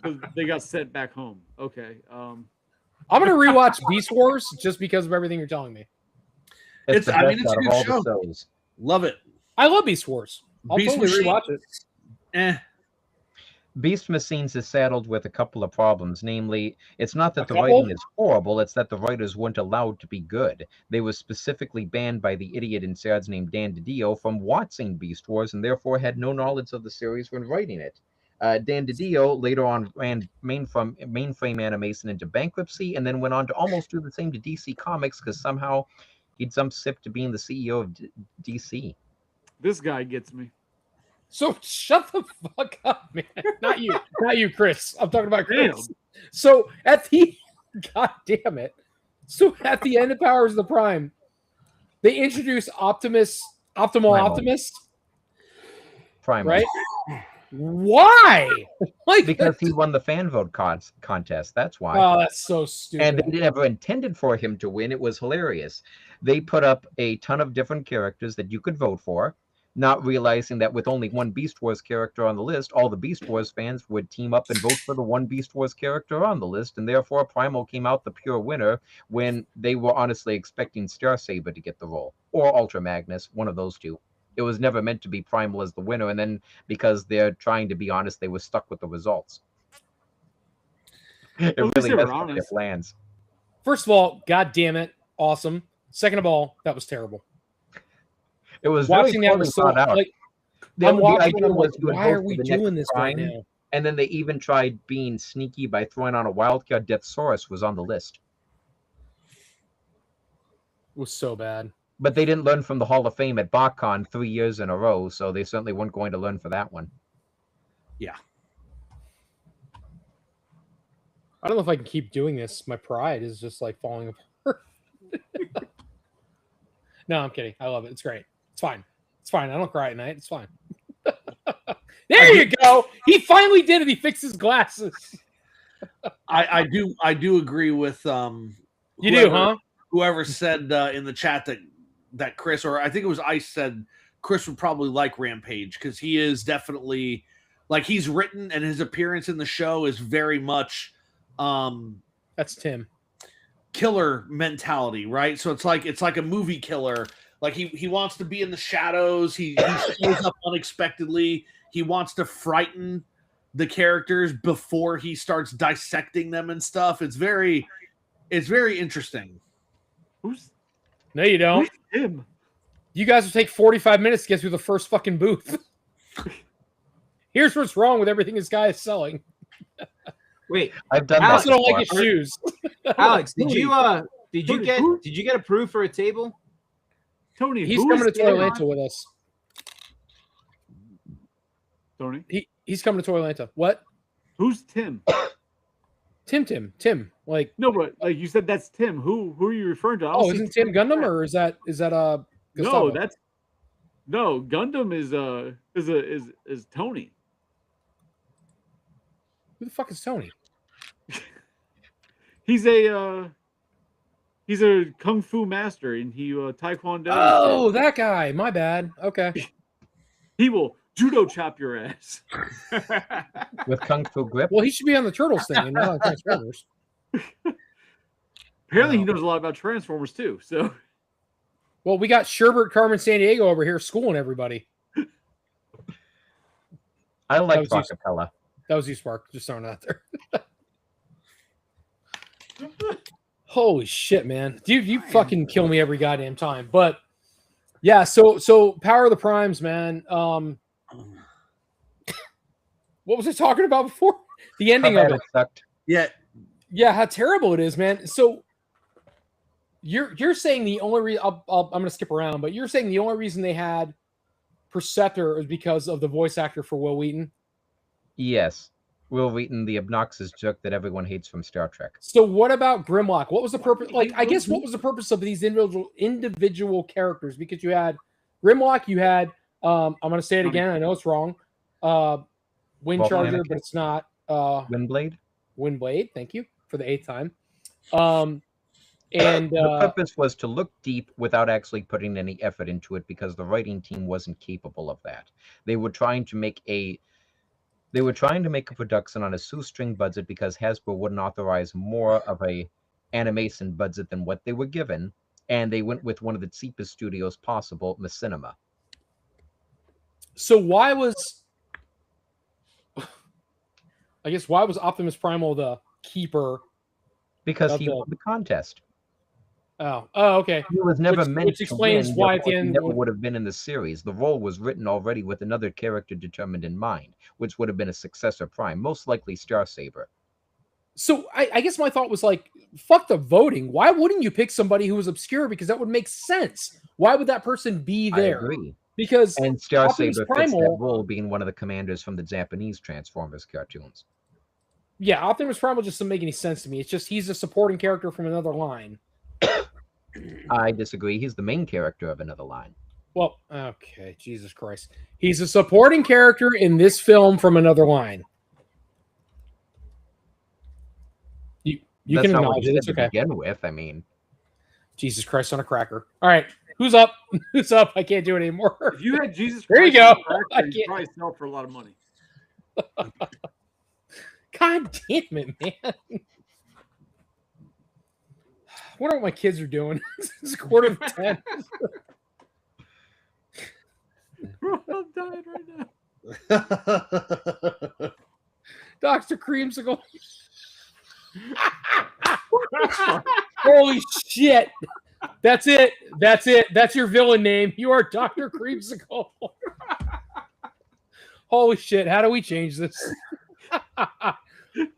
heads. they got sent back home. Okay. I'm gonna rewatch Beast Wars just because of everything you're telling me. It's the I best mean, it's a out of good all show. the shows. Love it. I love Beast Wars. I'll Beast totally Machine. rewatch it. Eh. Beast Machines is saddled with a couple of problems. Namely, it's not that A the couple? writing is horrible, it's that the writers weren't allowed to be good. They were specifically banned by the idiot in charge named Dan DiDio from watching Beast Wars and therefore had no knowledge of the series when writing it. Dan DiDio later on ran mainframe animation into bankruptcy and then went on to almost do the same to DC Comics because somehow he jumped ship to being the CEO of DC. This guy gets me. So shut the fuck up, man. Not you, Chris. I'm talking about Chris. Damn. So at the God damn it. So at the end of Powers of the Prime, they introduce Optimal Primal. Optimus, Primal. right? Why? Like Because he won the fan vote contest. That's why. oh, that's so stupid. And they never intended for him to win. It was hilarious. They put up a ton of different characters that you could vote for, not realizing that with only one Beast Wars character on the list, all the Beast Wars fans would team up and vote for the one Beast Wars character on the list, and therefore Primal came out the pure winner when they were honestly expecting Star Saber to get the role, or Ultra Magnus, one of those two. It was never meant to be Primal as the winner, and then because they're trying to be honest, they were stuck with the results. It At least really they were messed up their honest. plans. First of all, god damn it, awesome. Second of all, that was terrible. It was Watching very that poorly was so thought out. like The I'm watching and idea I'm like, was you would why hope are for we the next doing this right prime, now? and then they even tried being sneaky by throwing on a wild card. Deathsaurus was on the list, It was so bad. but they didn't learn from the Hall of Fame at BotCon 3 years in a row, so they certainly weren't going to learn for that one. I don't know if I can keep doing this. My pride is just like falling apart. No, I'm kidding. I love it. It's great. It's fine. It's fine. I don't cry at night. It's fine. There you go. He finally did it. He fixed his glasses. I do agree with You do, huh? whoever said in the chat that Chris, or I think it was Ice, said Chris would probably like Rampage because he is definitely like he's written, and his appearance in the show is very much That's Tim. killer mentality, right? So it's like a movie killer. Like he wants to be in the shadows. He shows up unexpectedly. He wants to frighten the characters before he starts dissecting them and stuff. It's very interesting. Who's No, you don't. him? You guys will take 45 minutes to get through the first fucking booth. Here's what's wrong with everything this guy is selling. Wait, I've done I that also don't like before. his shoes. Alex, did you Tony, get approved for a table? Tony, He's who coming to is Tim? Toylanta with us. Tony, He's coming to Toylanta. What? who's Tim? Tim. Like, No, but like you said, that's Tim. Who are you referring to? I don't oh, see isn't Tim Gundam or is that No, Gustavo? that's no Gundam is Tony. Who the fuck is Tony? He's a kung fu master, and he taekwondo. Oh, that guy. My bad. Okay. He will judo chop your ass. With Kung Fu Grip. Well, he should be on the Turtles thing and not on Transformers. Apparently, he knows a lot about Transformers too. So Well, we got Sherbert Carmen San Diego over here schooling everybody. I like was used- Rockapella. That was you, Spark. Just throwing it out there. Holy shit, man. Dude, you fucking kill me every goddamn time. But yeah, so Power of the Primes, man. What was I talking about before? The ending How of bad it. it sucked. Yeah, how terrible it is, man. So you're saying the only reason I'm gonna skip around, but you're saying the only reason they had Perceptor is because of the voice actor for Will Wheaton. Yes. Will Wheaton, the obnoxious jerk that everyone hates from Star Trek. So what about Grimlock? What was the purpose? Like, I guess what was the purpose of these individual characters? Because you had Grimlock, you had I'm gonna say it again. I know it's wrong. Wind Volcanic. Charger, but it's not. Windblade? Windblade. Thank you for the 8th time. And The purpose was to look deep without actually putting any effort into it because the writing team wasn't capable of that. They were trying to make a production on a shoestring budget because Hasbro wouldn't authorize more of a animation budget than what they were given, and they went with one of the cheapest studios possible, Machinima. so why was Optimus Primal the keeper? Because Of he the- won the contest. Oh, okay. He was never Which- meant which to explains win, why at the therefore he end never would- would have been in the series. The role was written already with another character determined in mind, which would have been a successor prime, most likely Star Saber. So I guess my thought was like, fuck the voting. Why wouldn't you pick somebody who was obscure? Because that would make sense. Why would that person be there? I agree. Because And Star Optimus Saber fits that Primal- role, being one of the commanders from the Japanese Transformers cartoons. yeah, Optimus Primal just doesn't make any sense to me. It's just he's a supporting character from another line. I disagree. He's the main character of another line. Well, okay, Jesus Christ. He's a supporting character in this film from another line. You That's can not what acknowledge you it. said It's to okay. begin with. I mean, Jesus Christ on a cracker. All right. Who's up? Who's up? I can't do it anymore. If you had Jesus There you Christ on go. the cracker, I you'd can't- probably sell it for a lot of money. God damn it, man. I wonder what my kids are doing. It's 9:45. I'm dying right now. Dr. Creamsicle. Holy shit! That's it. That's it. That's your villain name. You are Dr. Creamsicle. Holy shit! How do we change this?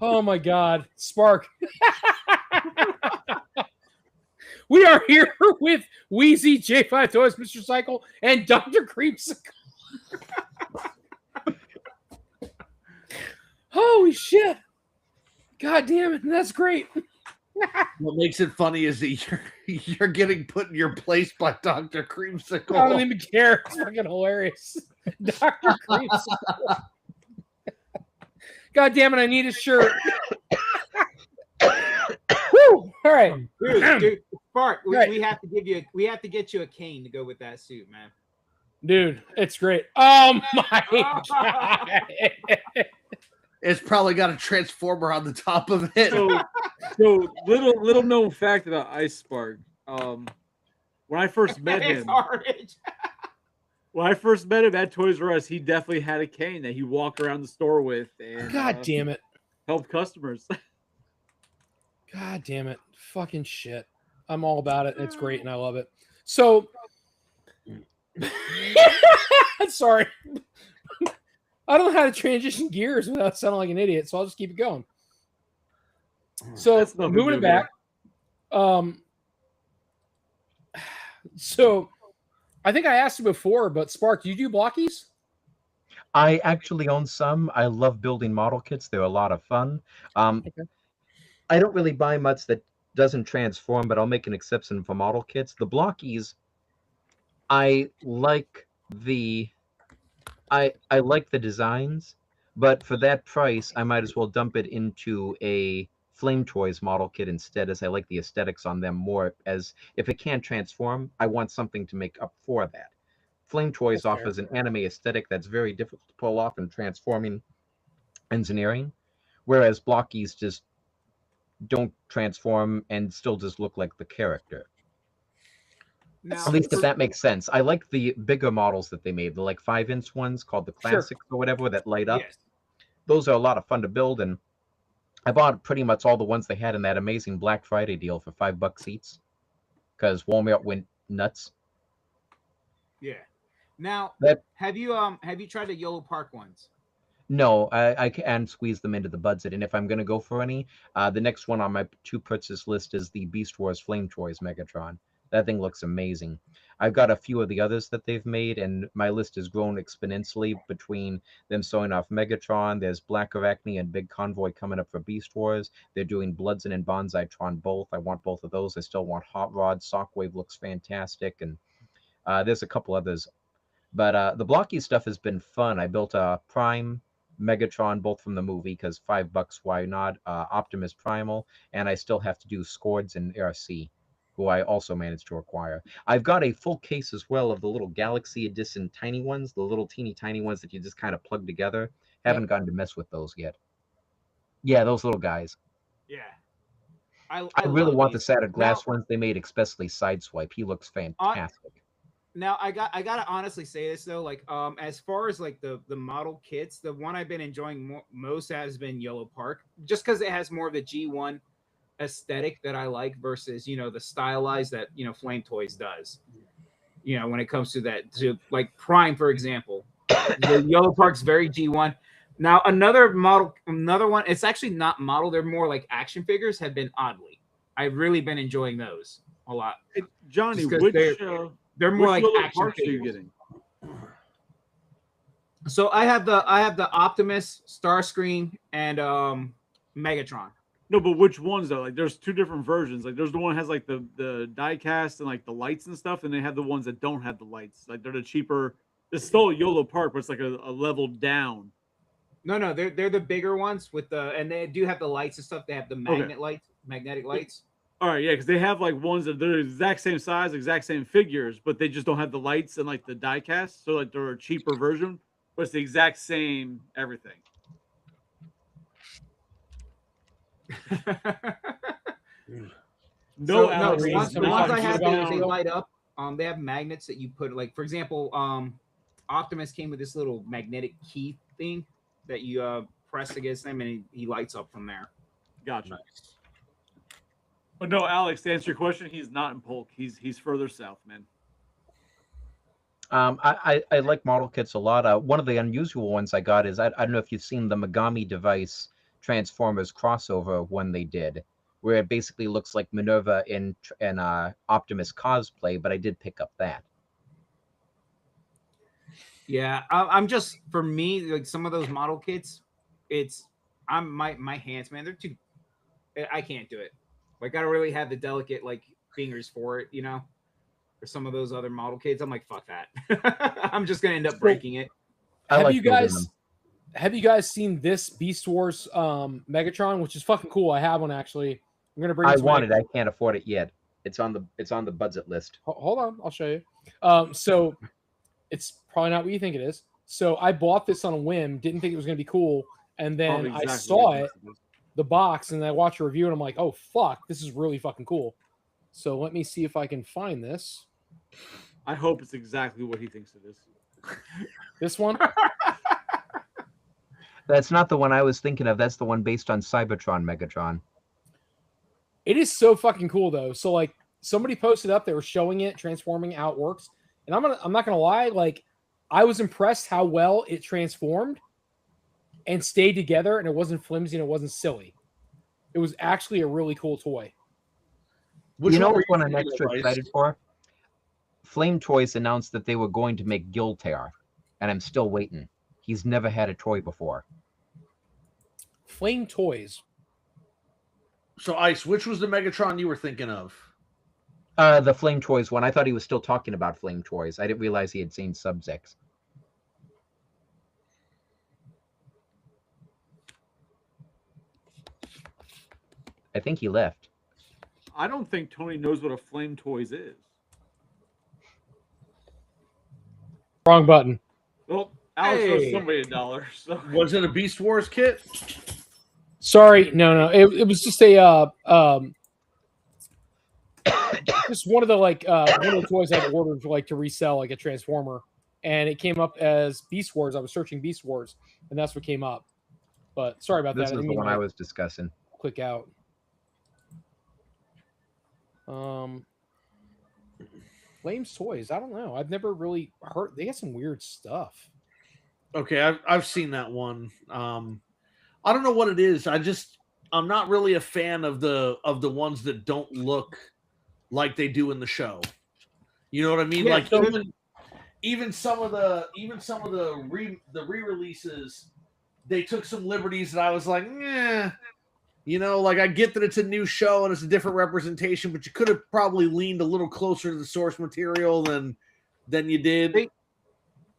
Oh my god, Spark. We are here with Wheezy, J5 Toys, Mr. Cycle, and Dr. Creamsicle. Holy shit! God damn it, that's great. What makes it funny is that you're getting put in your place by Dr. Creamsicle. I don't even care. It's fucking hilarious. Dr. Creamsicle. God damn it, I need a shirt. Woo! All right. Dude, Spark, Right. we have to get you a cane to go with that suit, man. Dude, it's great. Oh my god. It's probably got a transformer on the top of it. So little known fact about Ice Spark. When I first met It's him, orange. when I first met him at Toys R Us, he definitely had a cane that he walked around the store with and God damn it. helped customers. God damn it. Fucking shit. I'm all about it. It's great and I love it. So sorry. I don't know how to transition gears without sounding like an idiot, so I'll just keep it going. So That's nothing moving it new, back. So I think I asked you before, but Spark, do you do blockies? I actually own some. I love building model kits. They're a lot of fun. Okay. I don't really buy much that doesn't transform, but I'll make an exception for model kits. The blockies, I like the designs, but for that price, I might as well dump it into a Flame Toys model kit instead, as I like the aesthetics on them more. As if it can't transform, I want something to make up for that. Flame Toys That's fair. offers an anime aesthetic that's very difficult to pull off in transforming engineering, whereas blockies just don't transform and still just look like the character. Now, At least if that makes sense. I like the bigger models that they made, the like 5-inch ones called the Sure. classics or whatever that light up. yes. Those are a lot of fun to build, and I bought pretty much all the ones they had in that amazing Black Friday deal for $5 each, because Walmart went nuts. Yeah. Now, That- have you tried the Yellow Park ones? No, I can squeeze them into the budget, and if I'm going to go for any, the next one on my to purchase list is the Beast Wars Flame Toys Megatron. That thing looks amazing. I've got a few of the others that they've made, and my list has grown exponentially between them showing off Megatron. There's Black Arachne and Big Convoy coming up for Beast Wars. They're doing Bloodzin and Bonsaitron both. I want both of those. I still want Hot Rod. Shockwave looks fantastic, and there's a couple others. But the blocky stuff has been fun. I built a Prime Megatron, both from the movie, because $5, why not? Optimus Primal, and I still have to do Scords and RC, who I also managed to acquire. I've got a full case as well of the little Galaxy Edition tiny ones, the little teeny tiny ones that you just kind of plug together. Haven't gotten to mess with those yet. Yeah, those little guys. Yeah. I really love want the these. Shattered Glass Now- ones they made, especially Sideswipe. He looks fantastic. Now I gotta honestly say this though, like as far as like the model kits, the one I've been enjoying most has been Yellow Park, just because it has more of the G1 aesthetic that I like versus the stylized that Flame Toys does. When it comes to that, to like Prime for example, the Yellow Park's very G1. Now another one, it's actually not model, they're more like action figures, have been Oddly. I've really been enjoying those a lot. Hey, Johnny, Just 'cause which They're more which like Yellow action Parks are you figures. getting? So I have the Optimus, Starscream, and Megatron. No, but which ones though? Like, there's two different versions. Like, there's the one that has like the die cast and like the lights and stuff, and they have the ones that don't have the lights. Like, they're the cheaper. It's still a YOLO Park, but it's like a level down. No, they're the bigger ones with and they do have the lights and stuff. They have the magnetic lights. All right, yeah, because they have like ones that they're the exact same size, exact same figures, but they just don't have the lights and like the die cast. So like they're a cheaper version, but it's the exact same everything. No, Alex, the ones somebody I talking have, about they it. light up. They have magnets that you put, like for example, Optimus came with this little magnetic key thing that you press against them, and he lights up from there. Gotcha. Nice. But no, Alex, to answer your question, he's not in Polk. He's further south, man. I like model kits a lot. One of the unusual ones I got is I don't know if you've seen the Megami Device Transformers crossover one they did, where it basically looks like Minerva in Optimus cosplay, but I did pick up that. Yeah, I'm just, for me, like some of those model kits, my hands, man, they're too. I can't do it. Like I don't really have the delicate like fingers for it, you know. For some of those other model kits, I'm like, fuck that. I'm just gonna end up breaking it. Have you guys seen this Beast Wars Megatron, which is fucking cool? I have one actually. I'm gonna bring. I want it. I can't afford it yet. It's on the budget list. Hold on, I'll show you. So it's probably not what you think it is. So I bought this on a whim, didn't think it was gonna be cool, and then Probably I exactly saw what it, it is. the box, and I watched a review, and I'm like, oh fuck, this is really fucking cool. So let me see if I can find this. I hope it's exactly what he thinks it is. This one. That's not the one I was thinking of. That's the one based on Cybertron Megatron. It is so fucking cool though. So like somebody posted up, they were showing it transforming how it works, and I'm not gonna lie, like I was impressed how well it transformed and stayed together, and it wasn't flimsy and it wasn't silly. It was actually a really cool toy. You know were which one I'm thinking extra of, Bryce? excited for? Flame Toys announced that they were going to make Giltair, and I'm still waiting. He's never had a toy before. Flame Toys. So, Ice, which was the Megatron you were thinking of? The Flame Toys one. I thought he was still talking about Flame Toys. I didn't realize he had seen Sub-Zex. I think he left. I don't think Tony knows what a Flame Toys is. Wrong button. Well, Alex Hey. owes somebody $1. So Was it a Beast Wars kit? Sorry, no. It was just a just one of the like one of the toys I'd ordered for like to resell like a Transformer, and it came up as Beast Wars. I was searching Beast Wars, and that's what came up. But sorry about This that. is the one I was discussing. Click out. Flames Toys. I don't know. I've never really heard. They got some weird stuff. Okay, I've seen that one. I don't know what it is. I'm not really a fan of the ones that don't look like they do in the show. You know what I mean? Yeah, like so- even some of the re-releases, they took some liberties that I was like, eh. You know, like I get that it's a new show and it's a different representation, but you could have probably leaned a little closer to the source material than you did.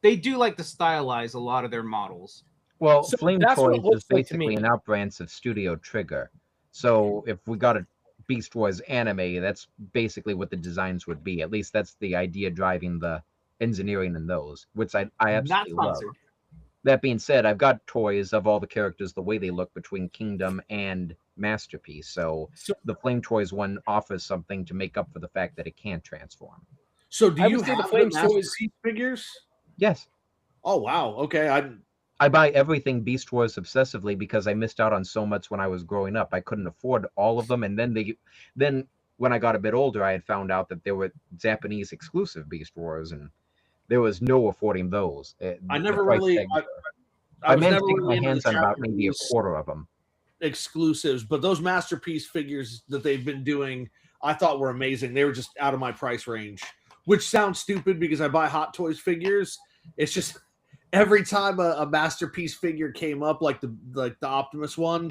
They do like to stylize a lot of their models. Well, So Flame that's what it Toys looks is like to basically me. an outbranch of Studio Trigger. So if we got a Beast Wars anime, that's basically what the designs would be. At least that's the idea driving the engineering in those, which I Not absolutely love. sponsored. That being said, I've got toys of all the characters the way they look between Kingdom and Masterpiece. So So the Flame Toys one offers something to make up for the fact that it can't transform. So do I you would say the have Flame the Toys- Masterpiece figures? Yes. Oh wow. Okay. I buy everything Beast Wars obsessively because I missed out on so much when I was growing up. I couldn't afford all of them, and then when I got a bit older, I had found out that there were Japanese exclusive Beast Wars, and there was no affording those. I The never price really. tags were- I I was managed never to get really my into hands the on about maybe a Japanese quarter of them. exclusives, but those Masterpiece figures that they've been doing, I thought were amazing. They were just out of my price range, which sounds stupid because I buy Hot Toys figures. It's just every time a Masterpiece figure came up, like the Optimus one,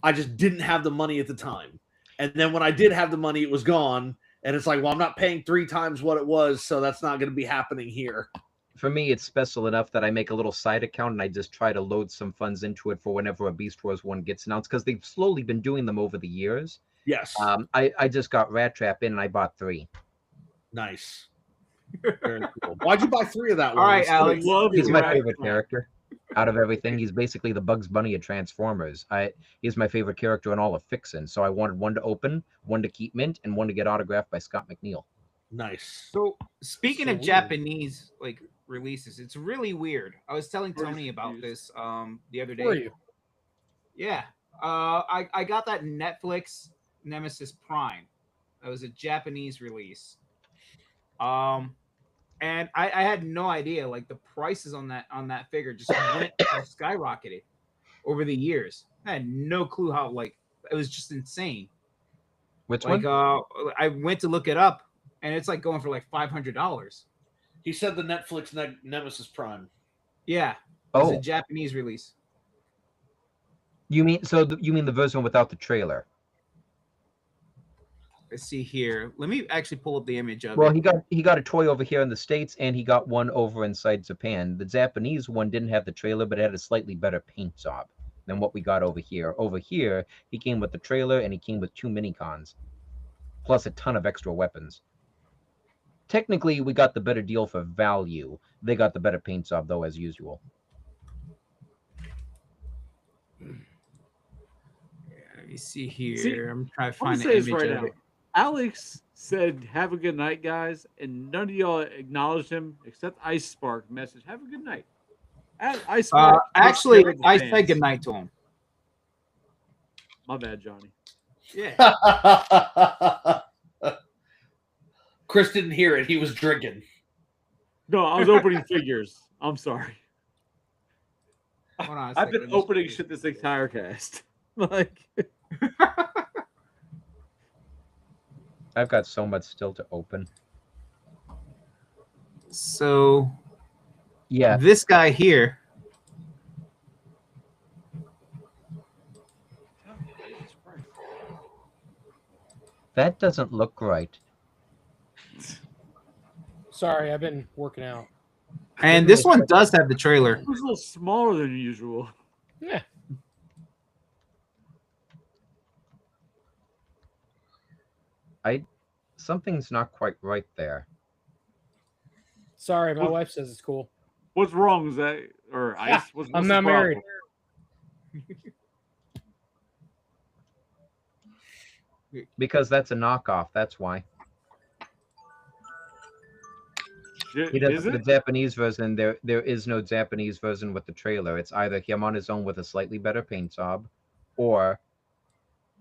I just didn't have the money at the time. And then when I did have the money, it was gone. And it's like, well, I'm not paying 3 times what it was, so that's not going to be happening here. For me, it's special enough that I make a little side account and I just try to load some funds into it for whenever a Beast Wars one gets announced, because they've slowly been doing them over the years. Yes. I just got Rat Trap in and I bought 3. Nice. Very cool. Why'd you buy 3 of that one? All right, Alex. love He's the my Rat favorite Trap. character out of everything. He's basically the Bugs Bunny of Transformers. He's my favorite character in all of Fixin'. So I wanted one to open, one to keep mint, and one to get autographed by Scott McNeil. Nice. So speaking So of weird. Japanese like releases, it's really weird. I was telling Where's Tony about confused? this the other day. Who are you? Yeah. I got that Netflix Nemesis Prime. That was a Japanese release. And I had no idea. Like the prices on that figure just skyrocketed over the years. I had no clue how. Like it was just insane. Which Like one? I went to look it up, and it's like going for like $500. He said the Netflix Nemesis Prime. Yeah, it was a Oh, Japanese release. you mean you mean the version without the trailer? Let's see here. Let me actually pull up the image of Well, it. he got a toy over here in the States, and he got one over inside Japan. The Japanese one didn't have the trailer, but it had a slightly better paint job than what we got over here. Over here, he came with the trailer, and he came with 2 mini cons, plus a ton of extra weapons. Technically, we got the better deal for value. They got the better paint job, though, as usual. Let me see here. See, I'm trying to I'm gonna find say an this image right of now. it. Alex said, "Have a good night, guys," and none of y'all acknowledged him except Ice Spark. Message, "Have a good night." Ice Spark. Actually, takes care I of the said fans. goodnight to him. My bad, Johnny. Yeah. Chris didn't hear it. He was drinking. No, I was opening figures. I'm sorry. Hold on a I've second, been let me show opening you. shit this entire cast. Like, I've got so much still to open. So Yeah, this guy here. that doesn't look right. Sorry, I've been working out. And this one does have the trailer. it was a little smaller than usual. Yeah. Something's not quite right there. Sorry, my wife says it's cool. What's wrong? Is that or Ice? Yeah, What's I'm the not married. problem? Because that's a knockoff, that's why. Shit, He is doesn't, the it? Japanese version, there is no Japanese version with the trailer. It's either him on his own with a slightly better paint job, or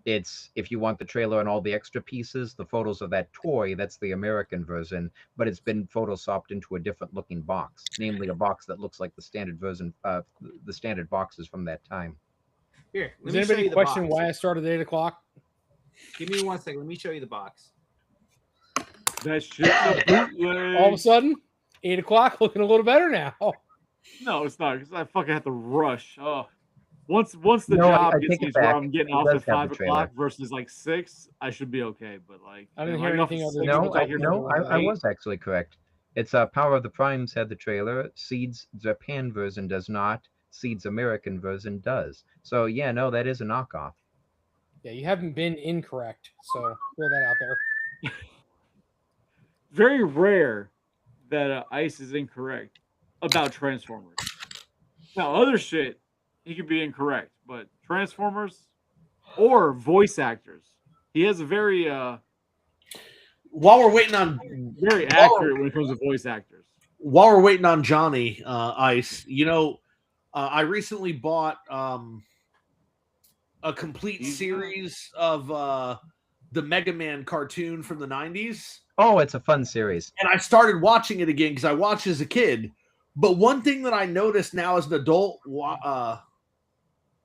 it's, if you want the trailer and all the extra pieces, the photos of that toy, that's the American version, but it's been photoshopped into a different looking box, namely a box that looks like the standard version, the standard boxes from that time. Here, let Does me show anybody you the question box. why I started at 8 o'clock? Give me 1 second. Let me show you the box. That shit's a bootleg. All of a sudden, 8 o'clock looking a little better now. No, it's not because I fucking have to rush. Oh, once the No, job I gets take me it to where back. I'm getting It off does at have 5 the trailer. o'clock versus like 6, I should be okay. But like, I didn't you know, hear get off at anything other 6, than No, I hear I 8. was actually correct. It's Power of the Primes had the trailer. Seed's Japan version does not. Seed's American version does. So yeah, no, that is a knockoff. Yeah, you haven't been incorrect. So throw that out there. Very rare that Ice is incorrect about Transformers. Now, other shit, he could be incorrect, but Transformers or voice actors, he has a very While we're waiting on very accurate when it comes to voice actors. while we're waiting on Johnny Ice, you know, I recently bought a complete series of the Mega Man cartoon from the 90s. Oh, it's a fun series. And I started watching it again because I watched as a kid. But one thing that I noticed now as an adult,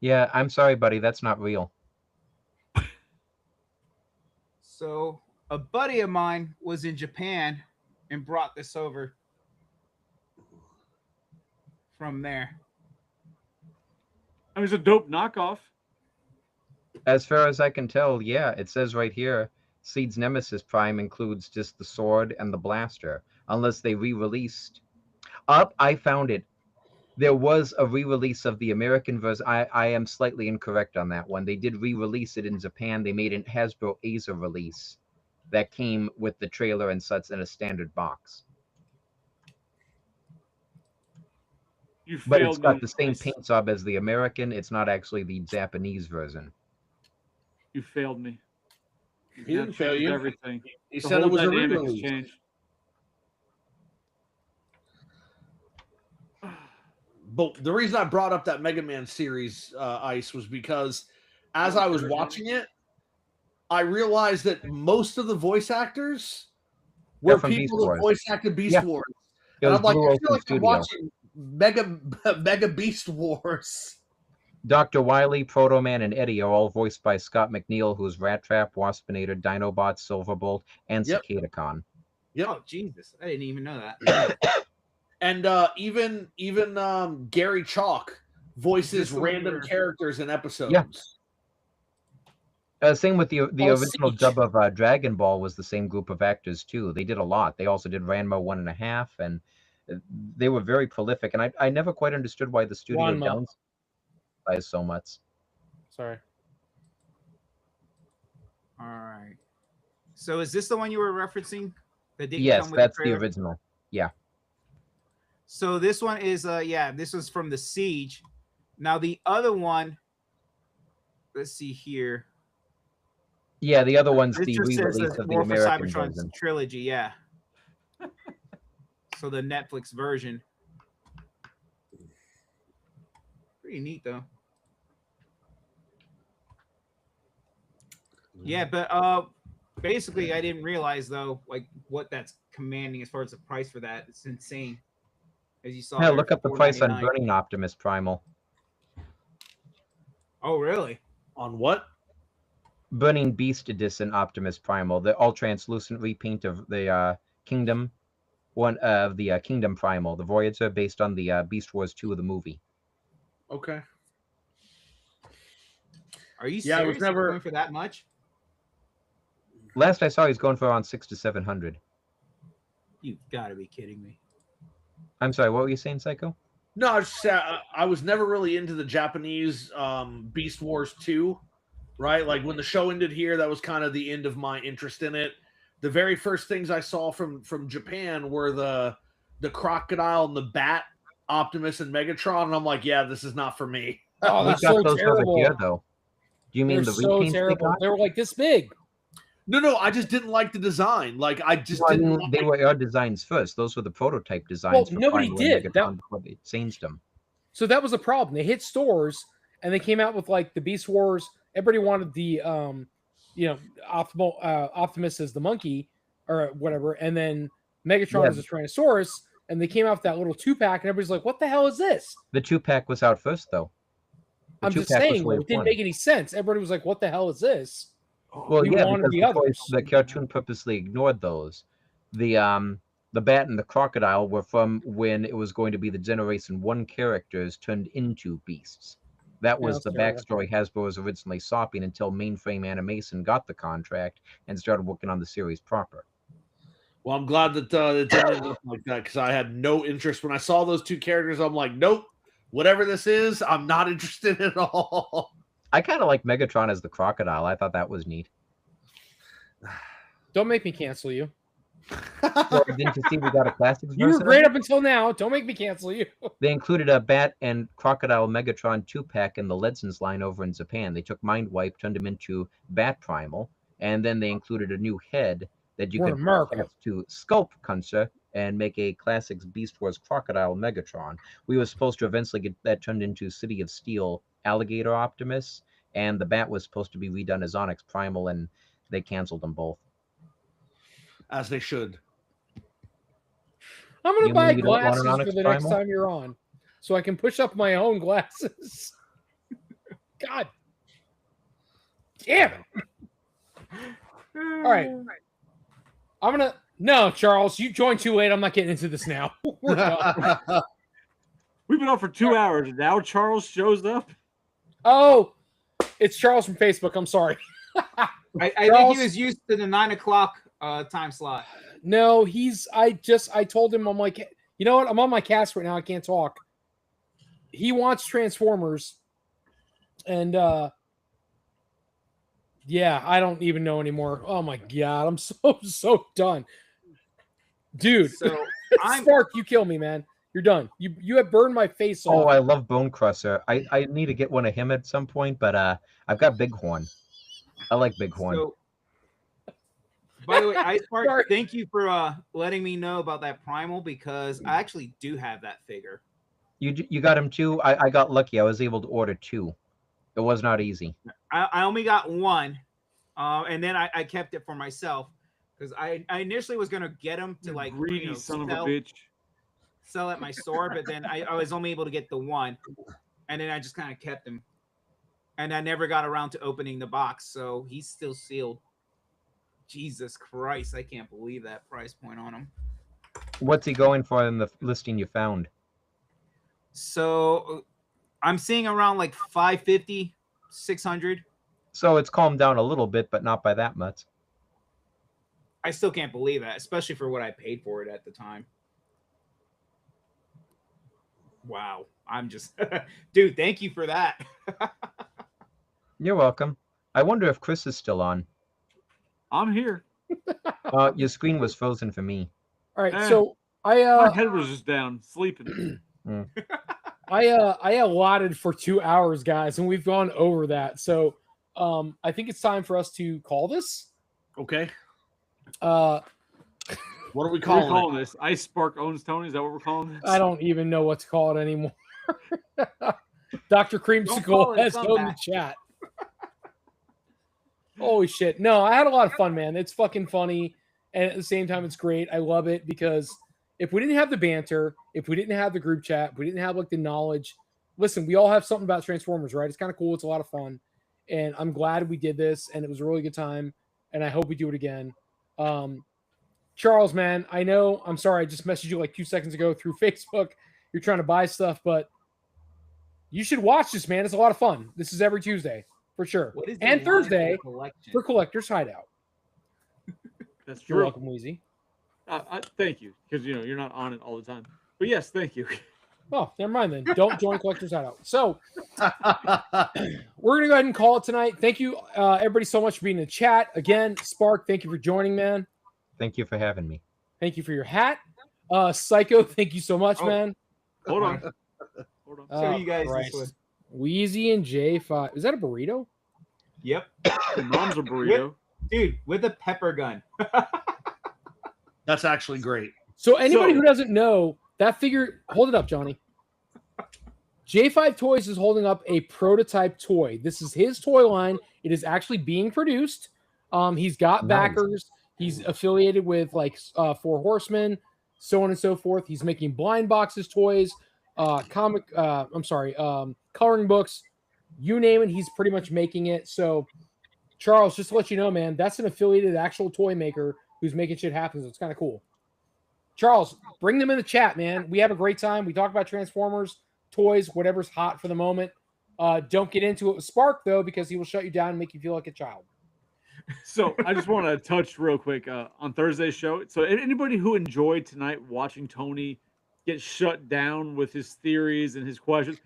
Yeah, I'm sorry, buddy, that's not real. So a buddy of mine was in Japan and brought this over from there. I mean, it's a dope knockoff. As far as I can tell, yeah, it says right here, Seed's Nemesis Prime includes just the sword and the blaster, unless they re-released. I found it. There was a re-release of the American version. I am slightly incorrect on that one. They did re-release it in Japan. They made an Hasbro Asia release that came with the trailer and such in a standard box. You But failed it's got me. the same Ice. paint job as the American. It's not actually the Japanese version. You failed me. He didn't fail you. Everything. he The said it whole was a dynamic has re-release. changed. But the reason I brought up that Mega Man series, Ice, was because as I was watching it, I realized that most of the voice actors were They're from Beast people that Wars. voice acted Beast Yeah. Wars. It And was I'm like, Blue I Ocean feel like I'm Studio. watching Mega Beast Wars. Dr. Wily, Proto Man, and Eddie are all voiced by Scott McNeil, who's Rat Trap, Waspinator, Dinobot, Silverbolt, and Yep. Cicadacon. Yep. Oh Jesus, I didn't even know that. And even Gary Chalk voices This the one random where- characters in episodes. Yeah. Same with the Oh, original Siege. dub of Dragon Ball was the same group of actors too. They did a lot. They also did Ranma 1.5, and they were very prolific. And I never quite understood why the studio Ranma. downsized so much. Sorry. All right. So is this the one you were referencing? That didn't Yes, come with that's the trailer? original. So this one is this was from the Siege. Now the other one, let's see here. Yeah, the other one's This the just says re-release it's of the more for American Cybertron's version. trilogy, yeah. So the Netflix version. Pretty neat though. Yeah, but basically I didn't realize though like what that's commanding as far as the price for that. It's insane. As you saw. Yeah, there look for up the price on $4.99. Burning Optimus Primal. Oh really? On what? Burning Beast Edition Optimus Primal, the all translucent repaint of the Kingdom, one of the Kingdom Primal, the Voyager, based on the Beast Wars 2 of the movie. Okay. Are you Yeah, I was serious? never- You're going for that much? Last I saw, he's going for around 600 to 700. You've got to be kidding me. I'm sorry, what were you saying, Psycho? No, I was never really into the Japanese Beast Wars 2, right? Like when the show ended here, that was kind of the end of my interest in it. The very first things I saw from Japan were the crocodile and the bat, Optimus and Megatron, and I'm like, yeah, this is not for me. Oh, We that's got so those terrible. over here, though. Do you mean They're the so repaints they terrible. got? They were like this big. No, I just didn't like the design. Like I just Well, I didn't. mean, like... they were our designs first. Those were the prototype designs. For nobody Primal and did. Megatron before they changed them. So that was a problem. They hit stores and they came out with like the Beast Wars. Everybody wanted the Optimus as the monkey or whatever, and then Megatron Yeah. as a Tyrannosaurus, and they came out with that little 2-pack, and everybody's like, "What the hell is this?" The 2-pack was out first, though. The I'm just 2-pack was saying, wave it didn't one. make any sense. Everybody was like, "What the hell is this?" Well, We yeah, wanted because the others. the cartoon purposely ignored those. The bat and the crocodile were from when it was going to be the Generation 1 characters turned into beasts. That was that's the terrible. backstory Hasbro was originally sopping until Mainframe Animation got the contract and started working on the series proper. Well, I'm glad that it didn't end up like that because I had no interest when I saw those two characters. I'm like, nope, whatever this is, I'm not interested at all. I kind of like Megatron as the crocodile. I thought that was neat. Don't make me cancel you. Well, didn't you see we got a classics You were version of great it? up until now. Don't make me cancel you. They included a Bat and Crocodile Megatron 2-pack in the Legends line over in Japan. They took Mind Wipe, turned him into Bat Primal, and then they included a new head that you We're in could America. attach to Sculpt Puncher and make a Classics Beast Wars Crocodile Megatron. We were supposed to eventually get that turned into City of Steel Alligator Optimus, and the Bat was supposed to be redone as Onyx Primal, and they canceled them both. As they should. I'm gonna You buy mean you don't want an glasses for Onyx the next Primal? time you're on, so I can push up my own glasses. God damn it! All right, I'm gonna. No, Charles, you joined too late. I'm not getting into this now. We're done. We've been on for 2 hours, and now Charles shows up. Oh, it's Charles from Facebook. I'm sorry. I think Charles- he was used to the 9 o'clock time slot. No, I told him, I'm like, you know what? I'm on my cast right now. I can't talk. He wants Transformers. And yeah, I don't even know anymore. Oh my God. I'm so done. Dude, So I'm Spark, you kill me, man. You're done. You have burned my face Oh, off. I love Bone Crusher. I need to get one of him at some point, but I've got Bighorn. I like Bighorn. so. By the way, Ice Sorry. Park, thank you for letting me know about that Primal because I actually do have that figure. You got him too? I got lucky. I was able to order 2. It was not easy. I only got one, and then I kept it for myself because I initially was gonna get them to like Greedy son of a bitch. sell at my store, but then I was only able to get the one, and then I just kind of kept him, and I never got around to opening the box, so he's still sealed. Jesus Christ, I can't believe that price point on him. What's he going for in the listing you found? So I'm seeing around like 550, 600. So it's calmed down a little bit, but not by that much. I still can't believe that, especially for what I paid for it at the time. Wow. I'm just, dude, thank you for that. You're welcome. I wonder if Chris is still on. I'm here. Your screen was frozen for me. All right, Eh. so My I head was just down, sleeping. I allotted for 2 hours, guys, and we've gone over that. So I think it's time for us to call this. Okay. Uh, What are we What are we calling calling this? Ice Spark owns Tony. Is that what we're calling this? I don't even know what to call it anymore. Don't Dr. call Creamsicle it has come go in the back. chat. Holy shit. No, I had a lot of fun, man. It's fucking funny. And at the same time, it's great. I love it because if we didn't have the banter, if we didn't have the group chat, if we didn't have like the knowledge, listen, we all have something about Transformers, right? It's kind of cool. It's a lot of fun. And I'm glad we did this. And it was a really good time. And I hope we do it again. Charles, man, I know, I'm sorry, I just messaged you like 2 seconds ago through Facebook. You're trying to buy stuff, but you should watch this, man. It's a lot of fun. This is every Tuesday for sure. What is And the line Thursday for collection? for Collector's Hideout. That's You're true. welcome, Weezy. Thank you, because you're not on it all the time. But yes, thank you. Oh, never mind then. Don't join Collector's Hideout. So it? we're gonna go ahead and call it tonight. Thank you, everybody, so much for being in the chat. Again, Spark, thank you for joining, man. Thank you for having me. Thank you for your hat. Psycho, thank you so much, Oh. man. Hold on. Hold on. Show you guys Christ. this one. Wheezy and J5. Is that a burrito? Yep. Your mom's a burrito. Dude, with a pepper gun. That's actually great. So anybody So- who doesn't know, that figure, hold it up, Johnny. J5 Toys is holding up a prototype toy. This is his toy line. It is actually being produced. He's got Nice. backers. He's affiliated with like Four Horsemen, so on and so forth. He's making blind boxes, toys, coloring books, you name it. He's pretty much making it. So, Charles, just to let you know, man, that's an affiliated actual toy maker who's making shit happen. So it's kind of cool. Charles, bring them in the chat, man. We have a great time. We talk about Transformers, toys, whatever's hot for the moment. Don't get into it with Spark, though, because he will shut you down and make you feel like a child. So I just want to touch real quick on Thursday's show. So anybody who enjoyed tonight watching Tony get shut down with his theories and his questions,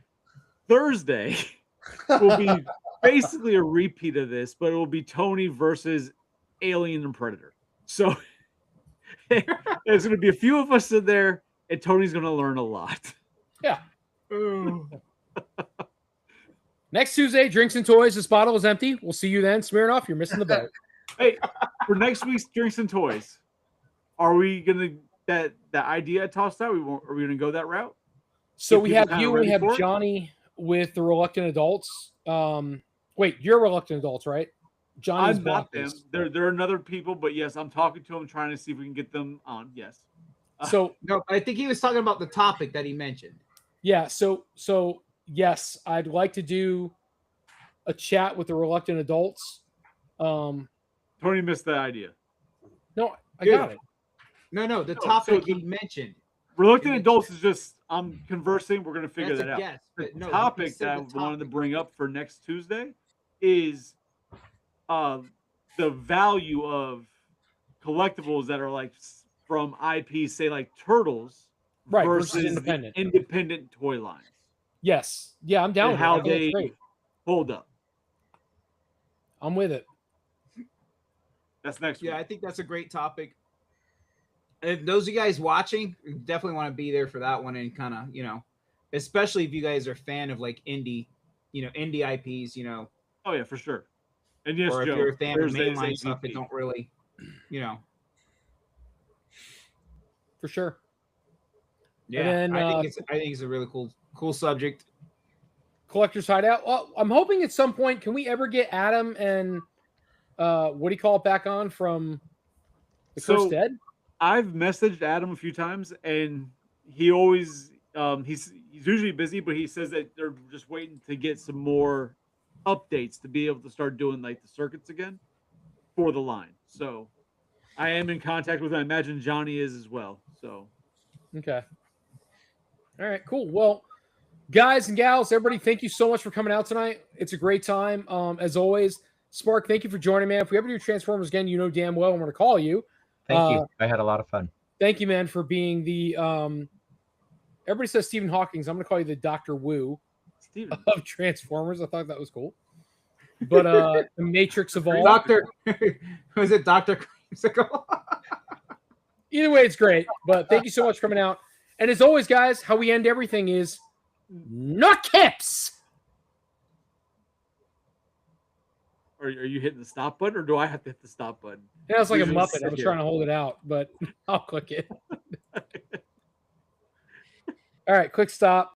Thursday will be basically a repeat of this, but it will be Tony versus Alien and Predator. So there's going to be a few of us in there, and Tony's going to learn a lot. Yeah. Next Tuesday, drinks and toys. This bottle is empty. We'll see you then. Smirnoff, you're missing the boat. Hey, for next week's drinks and toys, are we gonna that idea I tossed out? Are we gonna go that route? So Get we people have kinda you. We ready have for it? Johnny with the reluctant adults. Wait, you're reluctant adults, right? Johnny's I'm not them. Baptist. There are other people, but yes, I'm talking to them, trying to see if we can get them on. Yes. So No, I think he was talking about the topic that he mentioned. yeah, so yes, I'd like to do a chat with the reluctant adults. Tony missed that idea. No, I Dude. got it. No, the No, topic so he mentioned. Reluctant It- adults is just I'm conversing. We're gonna figure That's that a out. guess, The but no, he topic said that I the wanted to topic. bring up for next Tuesday is the value of collectibles that are like from IP, say like Turtles, Right, versus versus independent. the independent toy lines, Yes, yeah, I'm down and with it. I how think it's they great. hold up. I'm with it. That's next Yeah, I week. think that's a great topic. If those of you guys watching, you definitely want to be there for that one and kind of, especially if you guys are a fan of like indie IPs, Oh yeah, for sure. And yes, or if Joe, you're a fan of Thursday's mainline stuff that AVP. don't really, For sure. Yeah, then, I think it's a really cool subject. Collector's Hideout. Well, I'm hoping at some point, can we ever get Adam and what do you call it back on from the So- Cursed Dead? I've messaged Adam a few times, and he always he's usually busy, but he says that they're just waiting to get some more updates to be able to start doing like the circuits again for the line. So I am in contact with him. I imagine Johnny is as well. So Okay. All right, cool. Well, guys and gals, everybody, thank you so much for coming out tonight. It's a great time. As always, Spark, thank you for joining, man. If we ever do Transformers again, you know damn well I'm going to call you. Thank you. I had a lot of fun. Thank you, man, for being the everybody says Stephen Hawking's. I'm going to call you the Dr. Wu Steven, of Transformers. I thought that was cool. But the Matrix of all. Doctor, was it Doctor Creamsicle? Either way, it's great. But thank you so much for coming out. And as always, guys, how we end everything is not caps. are you hitting the stop button, or do I have to hit the stop button? Yeah, it's like a Usually Muppet. sit I was here. trying to hold it out, but I'll click it. All right, quick stop.